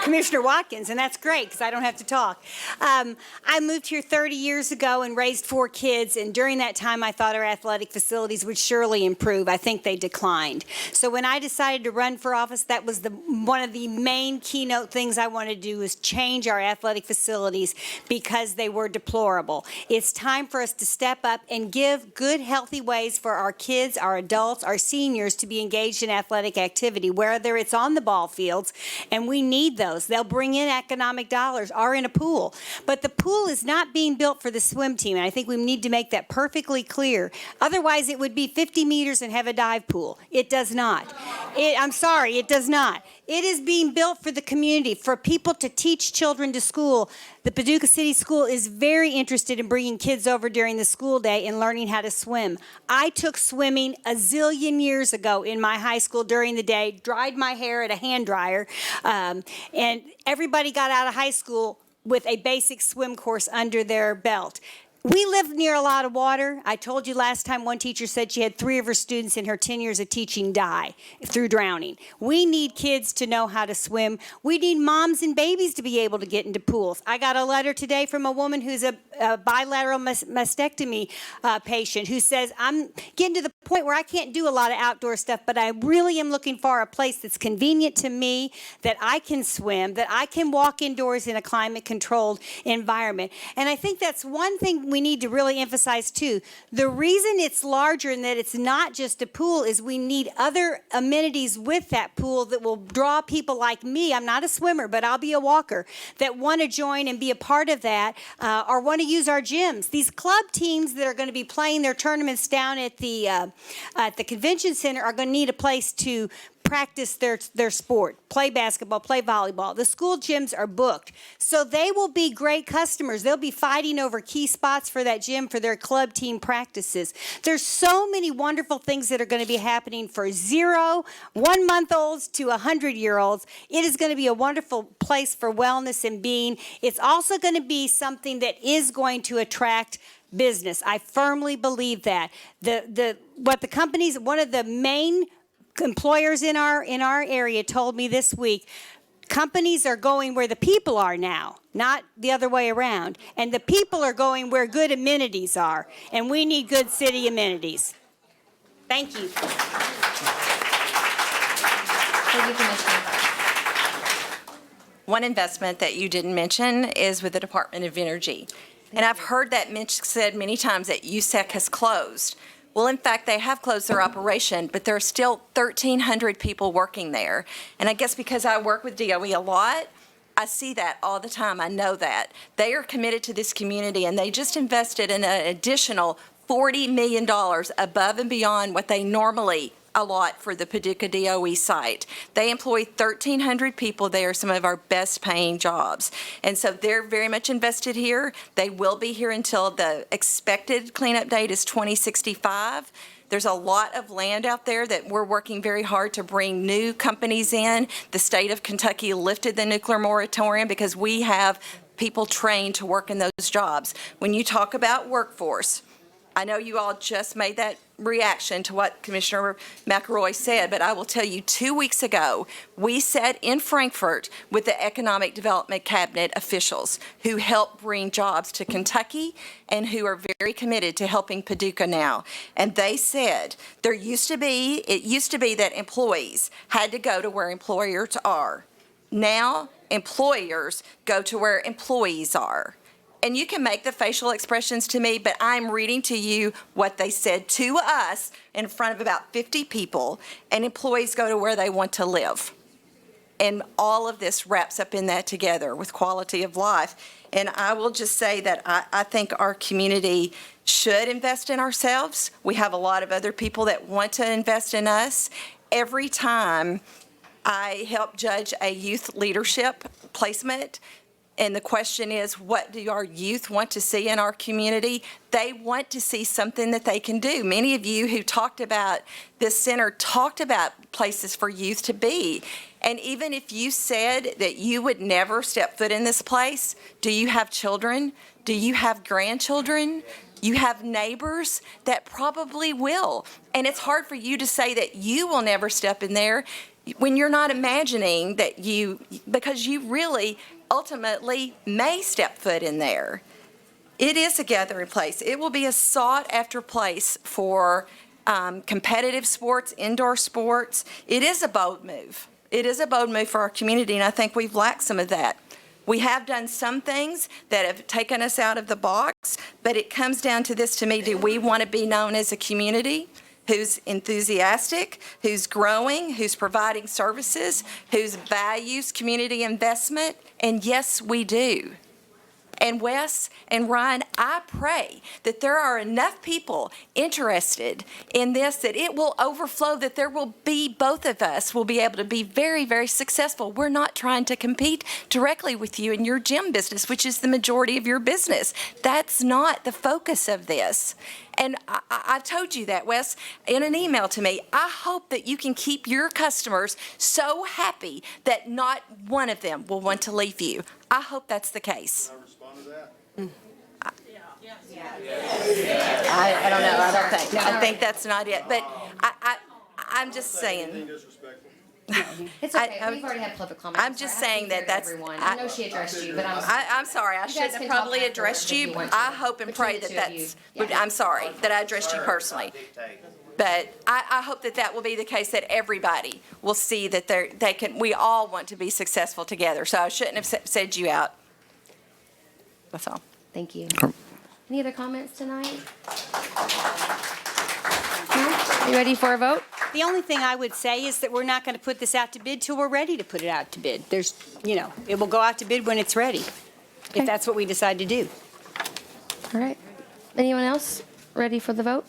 Commissioner Watkins, and that's great because I don't have to talk. I moved here 30 years ago and raised 4 kids, and during that time I thought our athletic facilities would surely improve. I think they declined. So when I decided to run for office, that was one of the main keynote things I wanted to do, was change our athletic facilities because they were deplorable. It's time for us to step up and give good, healthy ways for our kids, our adults, our seniors to be engaged in athletic activity, whether it's on the ball fields, and we need those. They'll bring in economic dollars, or in a pool. But the pool is not being built for the swim team, and I think we need to make that perfectly clear. Otherwise, it would be 50 meters and have a dive pool. It does not. I'm sorry, it does not. It is being built for the community, for people to teach children to school. The Paducah City School is very interested in bringing kids over during the school day and learning how to swim. I took swimming a zillion years ago in my high school during the day, dried my hair at a hand dryer, and everybody got out of high school with a basic swim course under their belt. We live near a lot of water. I told you last time one teacher said she had 3 of her students in her 10 years of teaching die through drowning. We need kids to know how to swim. We need moms and babies to be able to get into pools. I got a letter today from a woman who's a bilateral mastectomy patient who says, I'm getting to the point where I can't do a lot of outdoor stuff, but I really am looking for a place that's convenient to me, that I can swim, that I can walk indoors in a climate-controlled environment. And I think that's one thing we need to really emphasize too. The reason it's larger and that it's not just a pool is we need other amenities with that pool that will draw people like me. I'm not a swimmer, but I'll be a walker, that want to join and be a part of that, or want to use our gyms. These club teams that are going to be playing their tournaments down at the convention center are going to need a place to practice their sport, play basketball, play volleyball. The school gyms are booked. So they will be great customers. They'll be fighting over key spots for that gym for their club team practices. There's so many wonderful things that are going to be happening for 0, 1 month-olds to 100-year-olds. It is going to be a wonderful place for wellness and being. It's also going to be something that is going to attract business. I firmly believe that. What the companies, one of the main employers in our area told me this week, companies are going where the people are now, not the other way around. And the people are going where good amenities are. And we need good city amenities. Thank you. Thank you, Commissioner. One investment that you didn't mention is with the Department of Energy. And I've heard that said many times that USEC has closed. Well, in fact, they have closed their operation, but there are still 1,300 people working there. And I guess because I work with DOE a lot, I see that all the time. I know that. They are committed to this community, and they just invested in an additional $40 million above and beyond what they normally allot for the Paducah DOE site. They employ 1,300 people. They are some of our best paying jobs. And so they're very much invested here. They will be here until the expected cleanup date is 2065. There's a lot of land out there that we're working very hard to bring new companies in. The state of Kentucky lifted the nuclear moratorium because we have people trained to work in those jobs. When you talk about workforce, I know you all just made that reaction to what Commissioner McElroy said, but I will tell you 2 weeks ago, we sat in Frankfurt with the Economic Development Cabinet officials who help bring jobs to Kentucky and who are very committed to helping Paducah now. And they said it used to be that employees had to go to where employers are. Now, employers go to where employees are. And you can make the facial expressions to me, but I'm reading to you what they said to us in front of about 50 people, and employees go to where they want to live. And all of this wraps up in that together with quality of life. And I will just say that I think our community should invest in ourselves. We have a lot of other people that want to invest in us. Every time I help judge a youth leadership placement, and the question is, what do our youth want to see in our community? They want to see something that they can do. Many of you who talked about this center talked about places for youth to be. And even if you said that you would never step foot in this place, do you have children? Do you have grandchildren? You have neighbors that probably will. And it's hard for you to say that you will never step in there when you're not imagining that because you really ultimately may step foot in there. It is a gathering place. It will be a sought-after place for competitive sports, indoor sports. It is a bold move. It is a bold move for our community, and I think we've lacked some of that. We have done some things that have taken us out of the box, but it comes down to this to me. Do we want to be known as a community who's enthusiastic, who's growing, who's providing services, whose values community investment? And yes, we do. And Wes and Ryan, I pray that there are enough people interested in this that it will overflow, that there will be, both of us will be able to be very, very successful. We're not trying to compete directly with you in your gym business, which is the majority of your business. That's not the focus of this. And I've told you that, Wes, in an email to me. I hope that you can keep your customers so happy that not one of them will want to leave you. I hope that's the case. I don't know. I don't think. I think that's not it. But I'm just saying. It's okay. We've already had public comments. I'm just saying that's. Everyone. I know she addressed you, but I'm sorry. I shouldn't have probably addressed you. I hope and pray that that's. I'm sorry that I addressed you personally. But I hope that will be the case, that everybody will see that they can. We all want to be successful together. So I shouldn't have said you out. That's all. Thank you. Any other comments tonight? No? You ready for a vote? The only thing I would say is that we're not going to put this out to bid till we're ready to put it out to bid. It will go out to bid when it's ready, if that's what we decide to do. All right. Anyone else ready for the vote?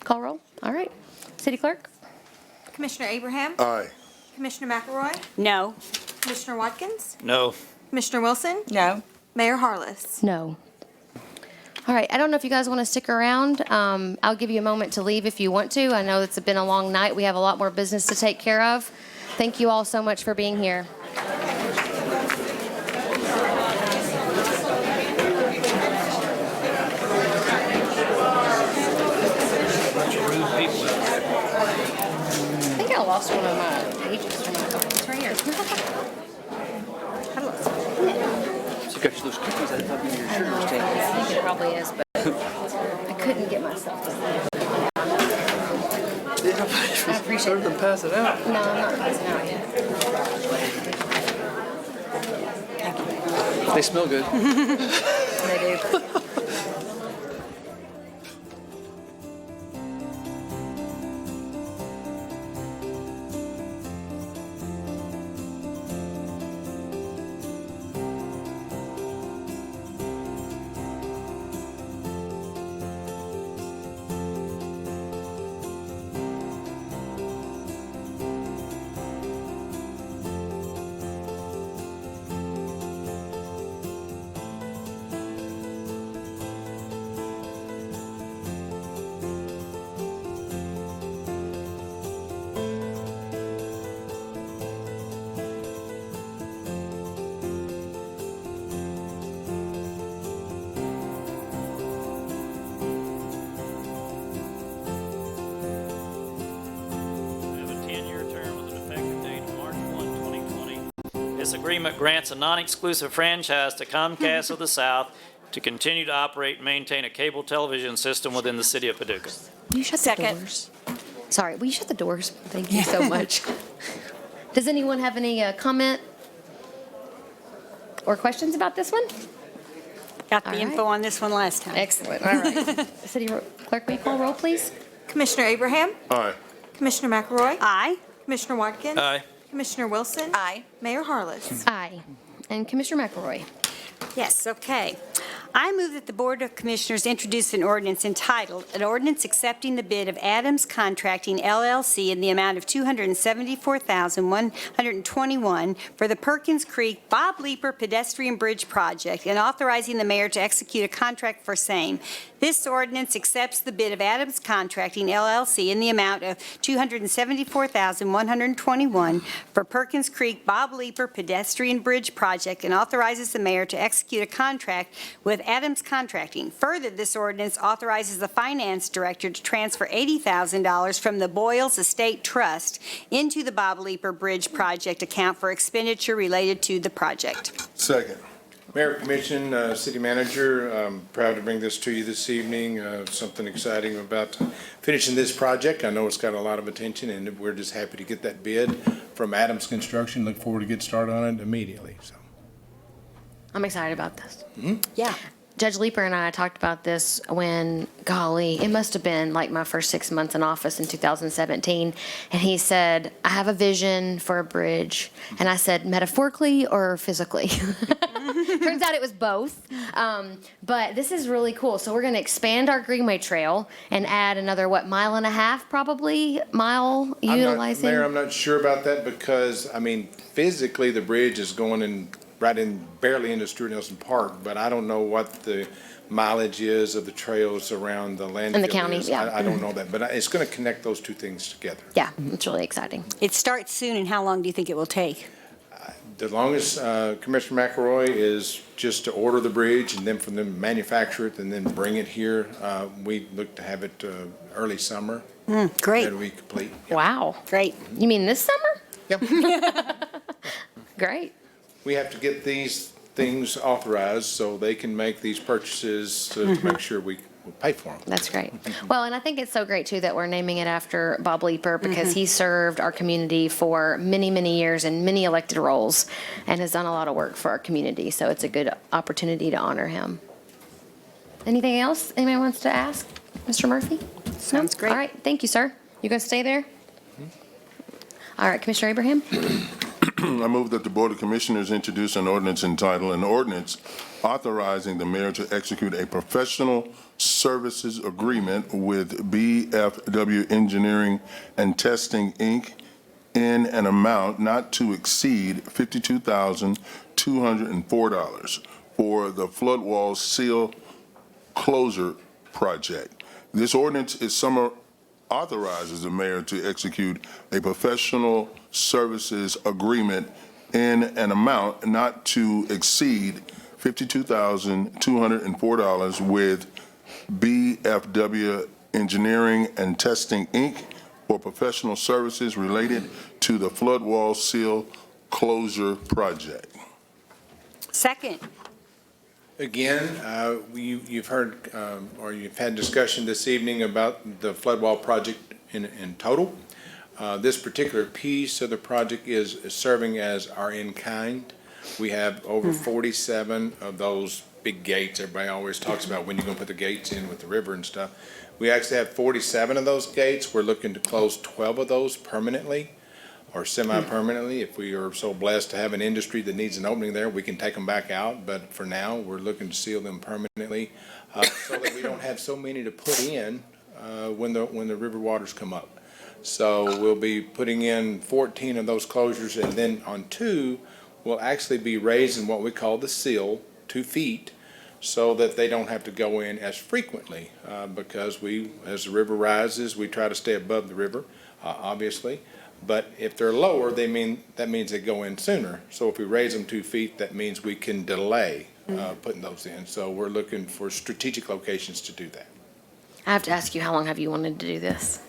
Call roll. All right. City Clerk? Commissioner Abraham? Aye. Commissioner McElroy? No. Commissioner Watkins? No. Commissioner Wilson? No. Mayor Harless? No. All right. I don't know if you guys want to stick around. I'll give you a moment to leave if you want to. I know it's been a long night. We have a lot more business to take care of. Thank you all so much for being here. I think I lost one of my pages from my phone. It's right here. I lost it. So you got those cookies I thought you were I know, I think it probably is, but I couldn't get myself to see it. I appreciate them pass it out. No, I'm not passing out yet. They smell good. They do. This agreement grants a non-exclusive franchise to Comcast of the South to continue to operate and maintain a cable television system within the city of Paducah. You shut the doors. Sorry, will you shut the doors? Thank you so much. Does anyone have any comment or questions about this one? Got the All info right. on this one last time. Excellent. All right. City Clerk, will you call roll, please? Commissioner Abraham? Aye. Commissioner McElroy? Aye. Commissioner Watkins? Aye. Commissioner Wilson? Aye. Mayor Harless? Aye. And Commissioner McElroy? Yes, okay. I move that the Board of Commissioners introduce an ordinance entitled, "An Ordinance Accepting the Bid of Adams Contracting LLC in the amount of $274,121 for the Perkins Creek Bob Leeper Pedestrian Bridge Project and authorizing the mayor to execute a contract for same." This ordinance accepts the bid of Adams Contracting LLC in the amount of $274,121 for Perkins Creek Bob Leeper Pedestrian Bridge Project and authorizes the mayor to execute a contract with Adams Contracting. Further, this ordinance authorizes the finance director to transfer $80,000 from the Boyles Estate Trust into the Bob Leeper Bridge Project account for expenditure related to the project. Second. Mayor, Commission, City Manager, I'm proud to bring this to you this evening. Something exciting about finishing this project. I know it's got a lot of attention, and we're just happy to get that bid from Adams Construction. Look forward to get started on it immediately. So, I'm excited about this. Yeah. Judge Leeper and I talked about this when, golly, it must have been like my first 6 months in office in 2017. And he said, I have a vision for a bridge. And I said, metaphorically or physically? Turns out it was both. But this is really cool. So we're going to expand our Greenway Trail and add another, mile and a half probably, utilizing? Mayor, I'm not sure about that because, physically the bridge is going in barely into Stuart Nelson Park, but I don't know what the mileage is of the trails around the landfill. In the county, is. yeah. I don't know that, but it's going to connect those two things together. Yeah, it's really exciting. It starts soon, and how long do you think it will take? The longest, Commissioner McElroy, is just to order the bridge and then for them to manufacture it and then bring it here. We look to have it early summer. Great. That we complete. Wow. Great. You mean this summer? Yep. Great. We have to get these things authorized so they can make these purchases to make sure we pay for them. That's great. Well, and I think it's so great, too, that we're naming it after Bob Leeper because he served our community for many, many years in many elected roles and has done a lot of work for our community. So it's a good opportunity to honor him. Anything else anybody wants to ask? Mr. Murphy? Sounds great. All right. Thank you, sir. You going to stay there? All right. Commissioner Abraham? I move that the Board of Commissioners introduce an ordinance entitled, "An Ordinance Authorizing the Mayor to Execute a Professional Services Agreement with BFW Engineering and Testing, Inc. in an amount not to exceed $52,204 for the flood wall seal closure project." This ordinance authorizes the mayor to execute a professional services agreement in an amount not to exceed $52,204 with BFW Engineering and Testing, Inc. for professional services related to the flood wall seal closure project. Second. Again, you've heard or you've had discussion this evening about the flood wall project in total. This particular piece of the project is serving as our in-kind. We have over 47 of those big gates. Everybody always talks about when you're going to put the gates in with the river and stuff. We actually have 47 of those gates. We're looking to close 12 of those permanently or semi-permanently. If we are so blessed to have an industry that needs an opening there, we can take them back out. But for now, we're looking to seal them permanently so that we don't have so many to put in when the river waters come up. So we'll be putting in 14 of those closures, and then on 2, we'll actually be raising what we call the sill 2 feet so that they don't have to go in as frequently because as the river rises, we try to stay above the river, obviously. But if they're lower, that means they go in sooner. So if we raise them 2 feet, that means we can delay putting those in. So we're looking for strategic locations to do that. I have to ask you, how long have you wanted to do this?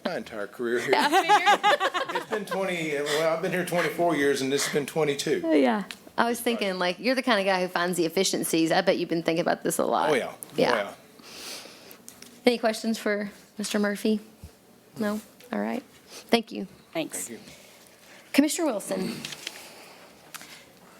My entire career here. It's been 20, well, I've been here 24 years and this has been 22. Yeah. I was thinking, like, you're the kind of guy who finds the efficiencies. I bet you've been thinking about this a lot. Oh, yeah. Yeah. Oh, yeah. Any questions for Mr. Murphy? No? All right. Thank you. Thanks. Thank you. Commissioner Wilson.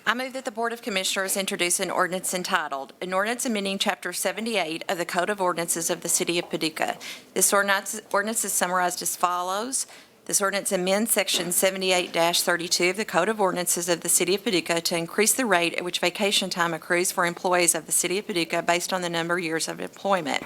I move that the Board of Commissioners introduce an ordinance entitled, An Ordinance Amending Chapter 78 of the Code of Ordinances of the City of Paducah. This ordinance is summarized as follows. This ordinance amends Section 78-32 of the Code of Ordinances of the City of Paducah to increase the rate at which vacation time accrues for employees of the City of Paducah based on the number of years of employment.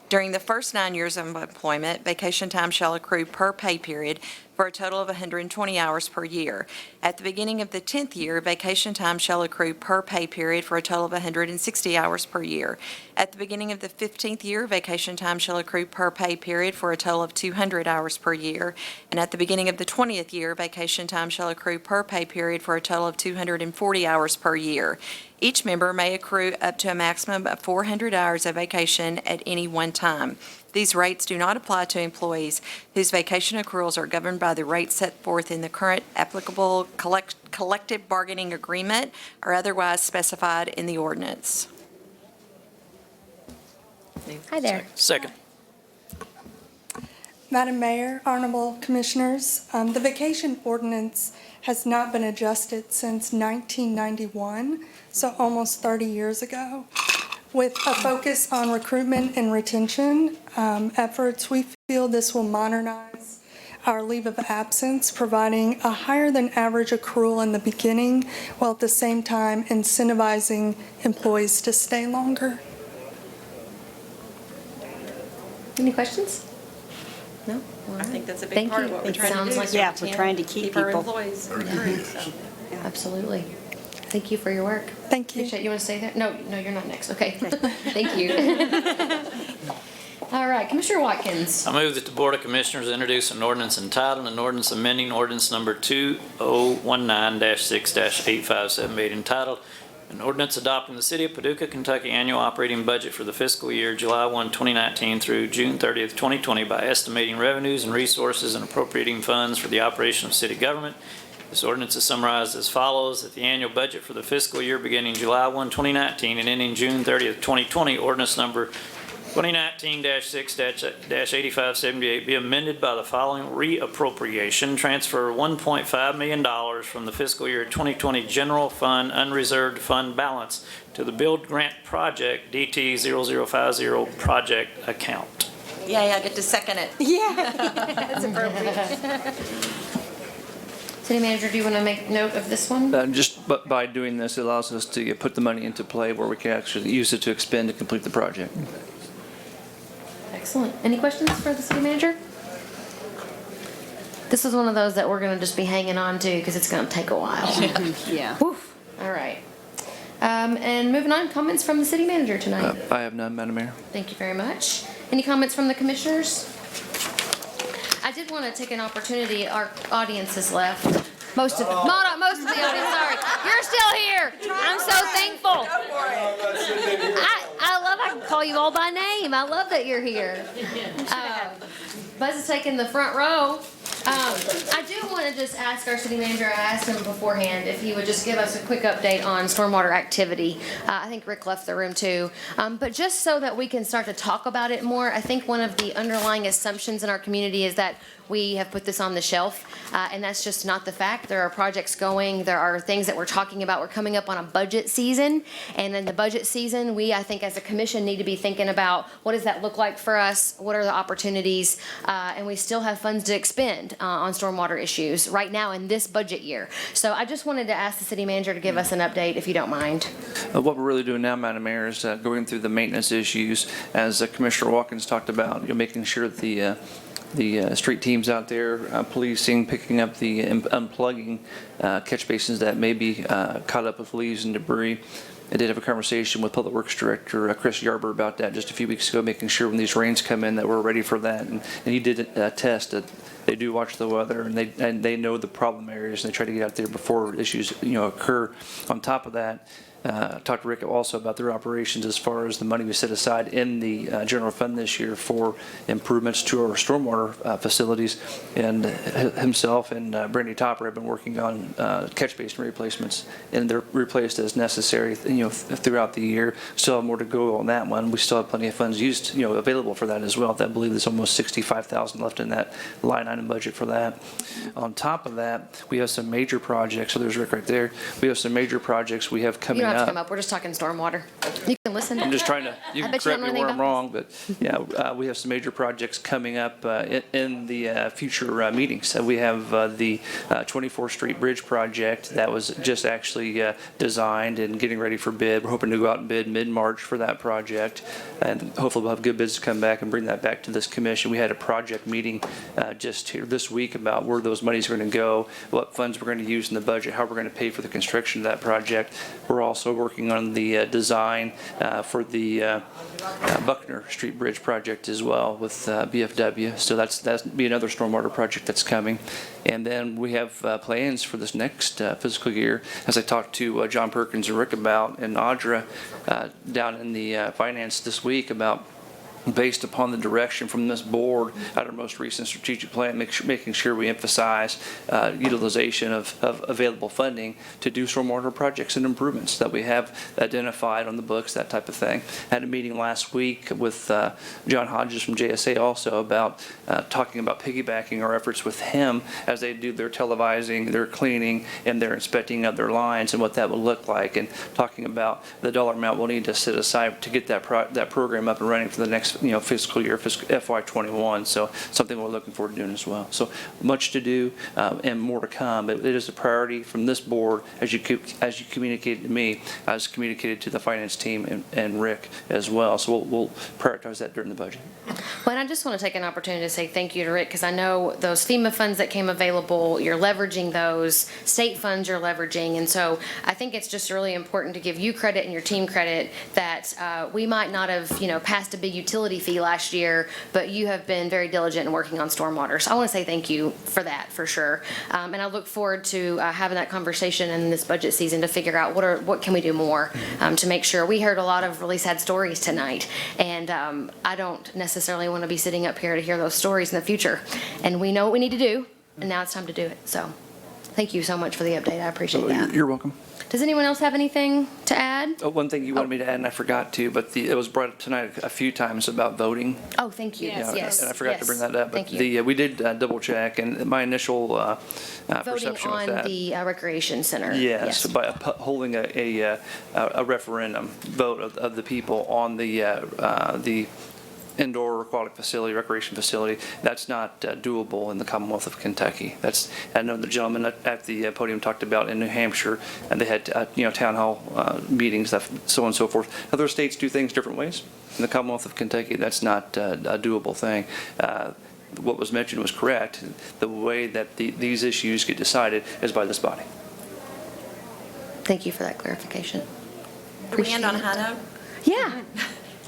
During the first 9 years of employment, vacation time shall accrue per pay period for a total of 120 hours per year. At the beginning of the 10th year, vacation time shall accrue per pay period for a total of 160 hours per year. At the beginning of the 15th year, vacation time shall accrue per pay period for a total of 200 hours per year. And at the beginning of the 20th year, vacation time shall accrue per pay period for a total of 240 hours per year. Each member may accrue up to a maximum of 400 hours of vacation at any one time. These rates do not apply to employees whose vacation accruals are governed by the rates set forth in the current applicable collective bargaining agreement or otherwise specified in the ordinance. Hi there. Second. Madam Mayor, Honorable Commissioners, the vacation ordinance has not been adjusted since 1991, so almost 30 years ago. With a focus on recruitment and retention efforts, we feel this will modernize our leave of absence, providing a higher than average accrual in the beginning, while at the same time incentivizing employees to stay longer. Any questions? No? I think that's a big Thank part you. of what we're It trying to sounds do. like Yeah, a we're trying to keep our people. employees recruited, so. Absolutely. Thank you for your work. Thank you. Appreciate you. Want to stay there? No, you're not next. Okay. Thank you. All right, Commissioner Watkins. I move that the Board of Commissioners introduce an ordinance entitled, an ordinance amending ordinance number 2019-6-8578 entitled, an ordinance adopting the City of Paducah, Kentucky annual operating budget for the fiscal year July 1, 2019 through June 30th, 2020 by estimating revenues and resources and appropriating funds for the operation of city government. This ordinance is summarized as follows, that the annual budget for the fiscal year beginning July 1, 2019 and ending June 30th, 2020, ordinance number 2019-6-8578 be amended by the following reappropriation. Transfer $1.5 million from the fiscal year 2020 general fund unreserved fund balance to the Build Grant Project DT0050 project account. Yay, I get to second it. Yeah, that's appropriate. City Manager, do you want to make note of this one? But by doing this, it allows us to put the money into play where we can actually use it to expend to complete the project. Excellent. Any questions for the City Manager? This is one of those that we're going to just be hanging on to because it's going to take a while. Yeah. Woof. All right. And moving on, comments from the City Manager tonight. I have none, Madam Mayor. Thank you very much. Any comments from the Commissioners? I did want to take an opportunity. Our audience has left. Most of the audience, sorry. You're still here. I'm so thankful. I love I can call you all by name. I love that you're here. Buzz is taking the front row. I do want to just ask our city manager, I asked him beforehand if he would just give us a quick update on stormwater activity. I think Rick left the room too. But just so that we can start to talk about it more, I think one of the underlying assumptions in our community is that we have put this on the shelf, and that's just not the fact. There are projects going, there are things that we're talking about. We're coming up on a budget season, and in the budget season, we, I think as a commission, need to be thinking about what does that look like for us, what are the opportunities, and we still have funds to expend on stormwater issues right now in this budget year. So I just wanted to ask the city manager to give us an update, if you don't mind. What we're really doing now, Madam Mayor, is going through the maintenance issues, as Commissioner Watkins talked about, making sure that the street teams out there, policing, picking up the unplugging catch basins that may be caught up with leaves and debris. I did have a conversation with Public Works Director Chris Yarber about that just a few weeks ago, making sure when these rains come in that we're ready for that. And he did test that they do watch the weather, and they know the problem areas, and they try to get out there before issues occur. On top of that, talked to Rick also about their operations as far as the money we set aside in the general fund this year for improvements to our stormwater facilities. And himself and Brandy Topper have been working on catch basin replacements, and they're replaced as necessary, throughout the year. Still have more to go on that one. We still have plenty of funds used, available for that as well. I believe there's almost $65,000 left in that line item budget for that. On top of that, we have some major projects. So there's Rick right there. We have some major projects we have coming You don't have to up. come up. We're just talking stormwater. You can listen. I'm just trying to, you can bet you correct don't me know where I'm anything wrong, but yeah, we have some major projects coming up in the future meetings. We have the 24th Street Bridge project that was just actually designed and getting ready for bid. We're hoping to go out and bid mid-March for that project, and hopefully we'll have good bids to come back and bring that back to this commission. We had a project meeting just here this week about where those monies are going to go, what funds we're going to use in the budget, how we're going to pay for the construction of that project. We're also working on the design for the Buckner Street Bridge project as well with BFW. So that's be another stormwater project that's coming. And then we have plans for this next fiscal year, as I talked to John Perkins and Rick about, and Audra down in the finance this week about, based upon the direction from this board at our most recent strategic plan, making sure we emphasize utilization of available funding to do stormwater projects and improvements that we have identified on the books, that type of thing. Had a meeting last week with John Hodges from JSA also about talking about piggybacking our efforts with him as they do their televising, their cleaning, and their inspecting of their lines and what that would look like, and talking about the dollar amount we'll need to set aside to get that program up and running for the next fiscal year, FY21. So something we're looking forward to doing as well. So much to do and more to come. But it is a priority from this board, as you communicated to me, as communicated to the finance team and Rick as well. So we'll prioritize that during the budget. Well, and I just want to take an opportunity to say thank you to Rick, because I know those FEMA funds that came available, you're leveraging those, state funds you're leveraging, and so I think it's just really important to give you credit and your team credit that we might not have, passed a big utility fee last year, but you have been very diligent in working on stormwater. So I want to say thank you for that, for sure. And I look forward to having that conversation in this budget season to figure out what can we do more to make sure. We heard a lot of really sad stories tonight, and I don't necessarily want to be sitting up here to hear those stories in the future. And we know what we need to do, and now it's time to do it. So thank you so much for the update. I appreciate that. You're welcome. Does anyone else have anything to add? One thing you wanted me to add, and I forgot to, but it was brought up tonight a few times about voting. Oh, thank you. Yes. And I forgot to bring that up. Thank But you. we did double check, and my initial Voting perception on with that. the recreation center. Yes, by holding a referendum vote of the people on the indoor aquatic facility, recreation facility, that's not doable in the Commonwealth of Kentucky. I know the gentleman at the podium talked about in New Hampshire, and they had town hall meetings, so on and so forth. Other states do things different ways. In the Commonwealth of Kentucky, that's not a doable thing. What was mentioned was correct. The way that these issues get decided is by this body. Thank you for that clarification. Can we end on a high note? Yeah.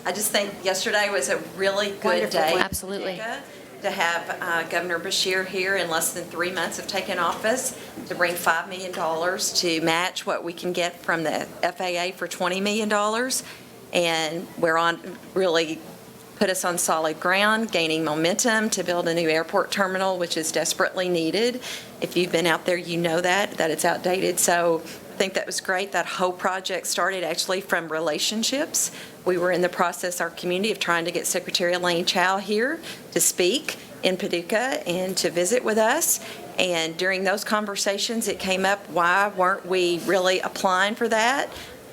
I just think yesterday was a really good Wonderful. day. Absolutely. To have Governor Beshear here in less than 3 months of taking office, to bring $5 million to match what we can get from the FAA for $20 million. And we're on really put us on solid ground, gaining momentum to build a new airport terminal, which is desperately needed. If you've been out there, you know that it's outdated. So I think that was great. That whole project started actually from relationships. We were in the process, our community, of trying to get Secretary Elaine Chao here to speak in Paducah and to visit with us. And during those conversations, it came up, why weren't we really applying for that?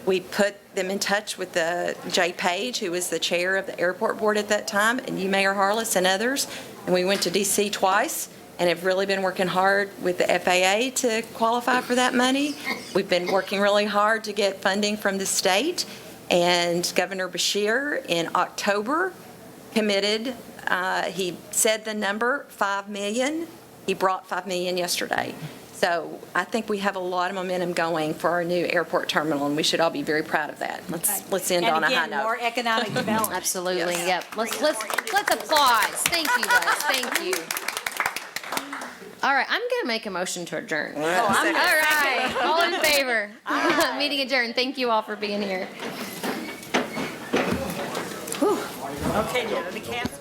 We put them in touch with Jay Page, who was the chair of the airport board at that time, and you, Mayor Harless, and others. And we went to D.C. twice and have really been working hard with the FAA to qualify for that money. We've been working really hard to get funding from the state. And Governor Beshear in October committed, he said the number, $5 million. He brought $5 million yesterday. So I think we have a lot of momentum going for our new airport terminal, and we should all be very proud of that. Let's end on a high note. More economic development. Absolutely. Yep. Let's applause. Thank you, guys. Thank you. All right, I'm going to make a motion to adjourn. Oh, I'm All right, all in favor? Meeting adjourned. Thank you all for being here. Okay, now the cat.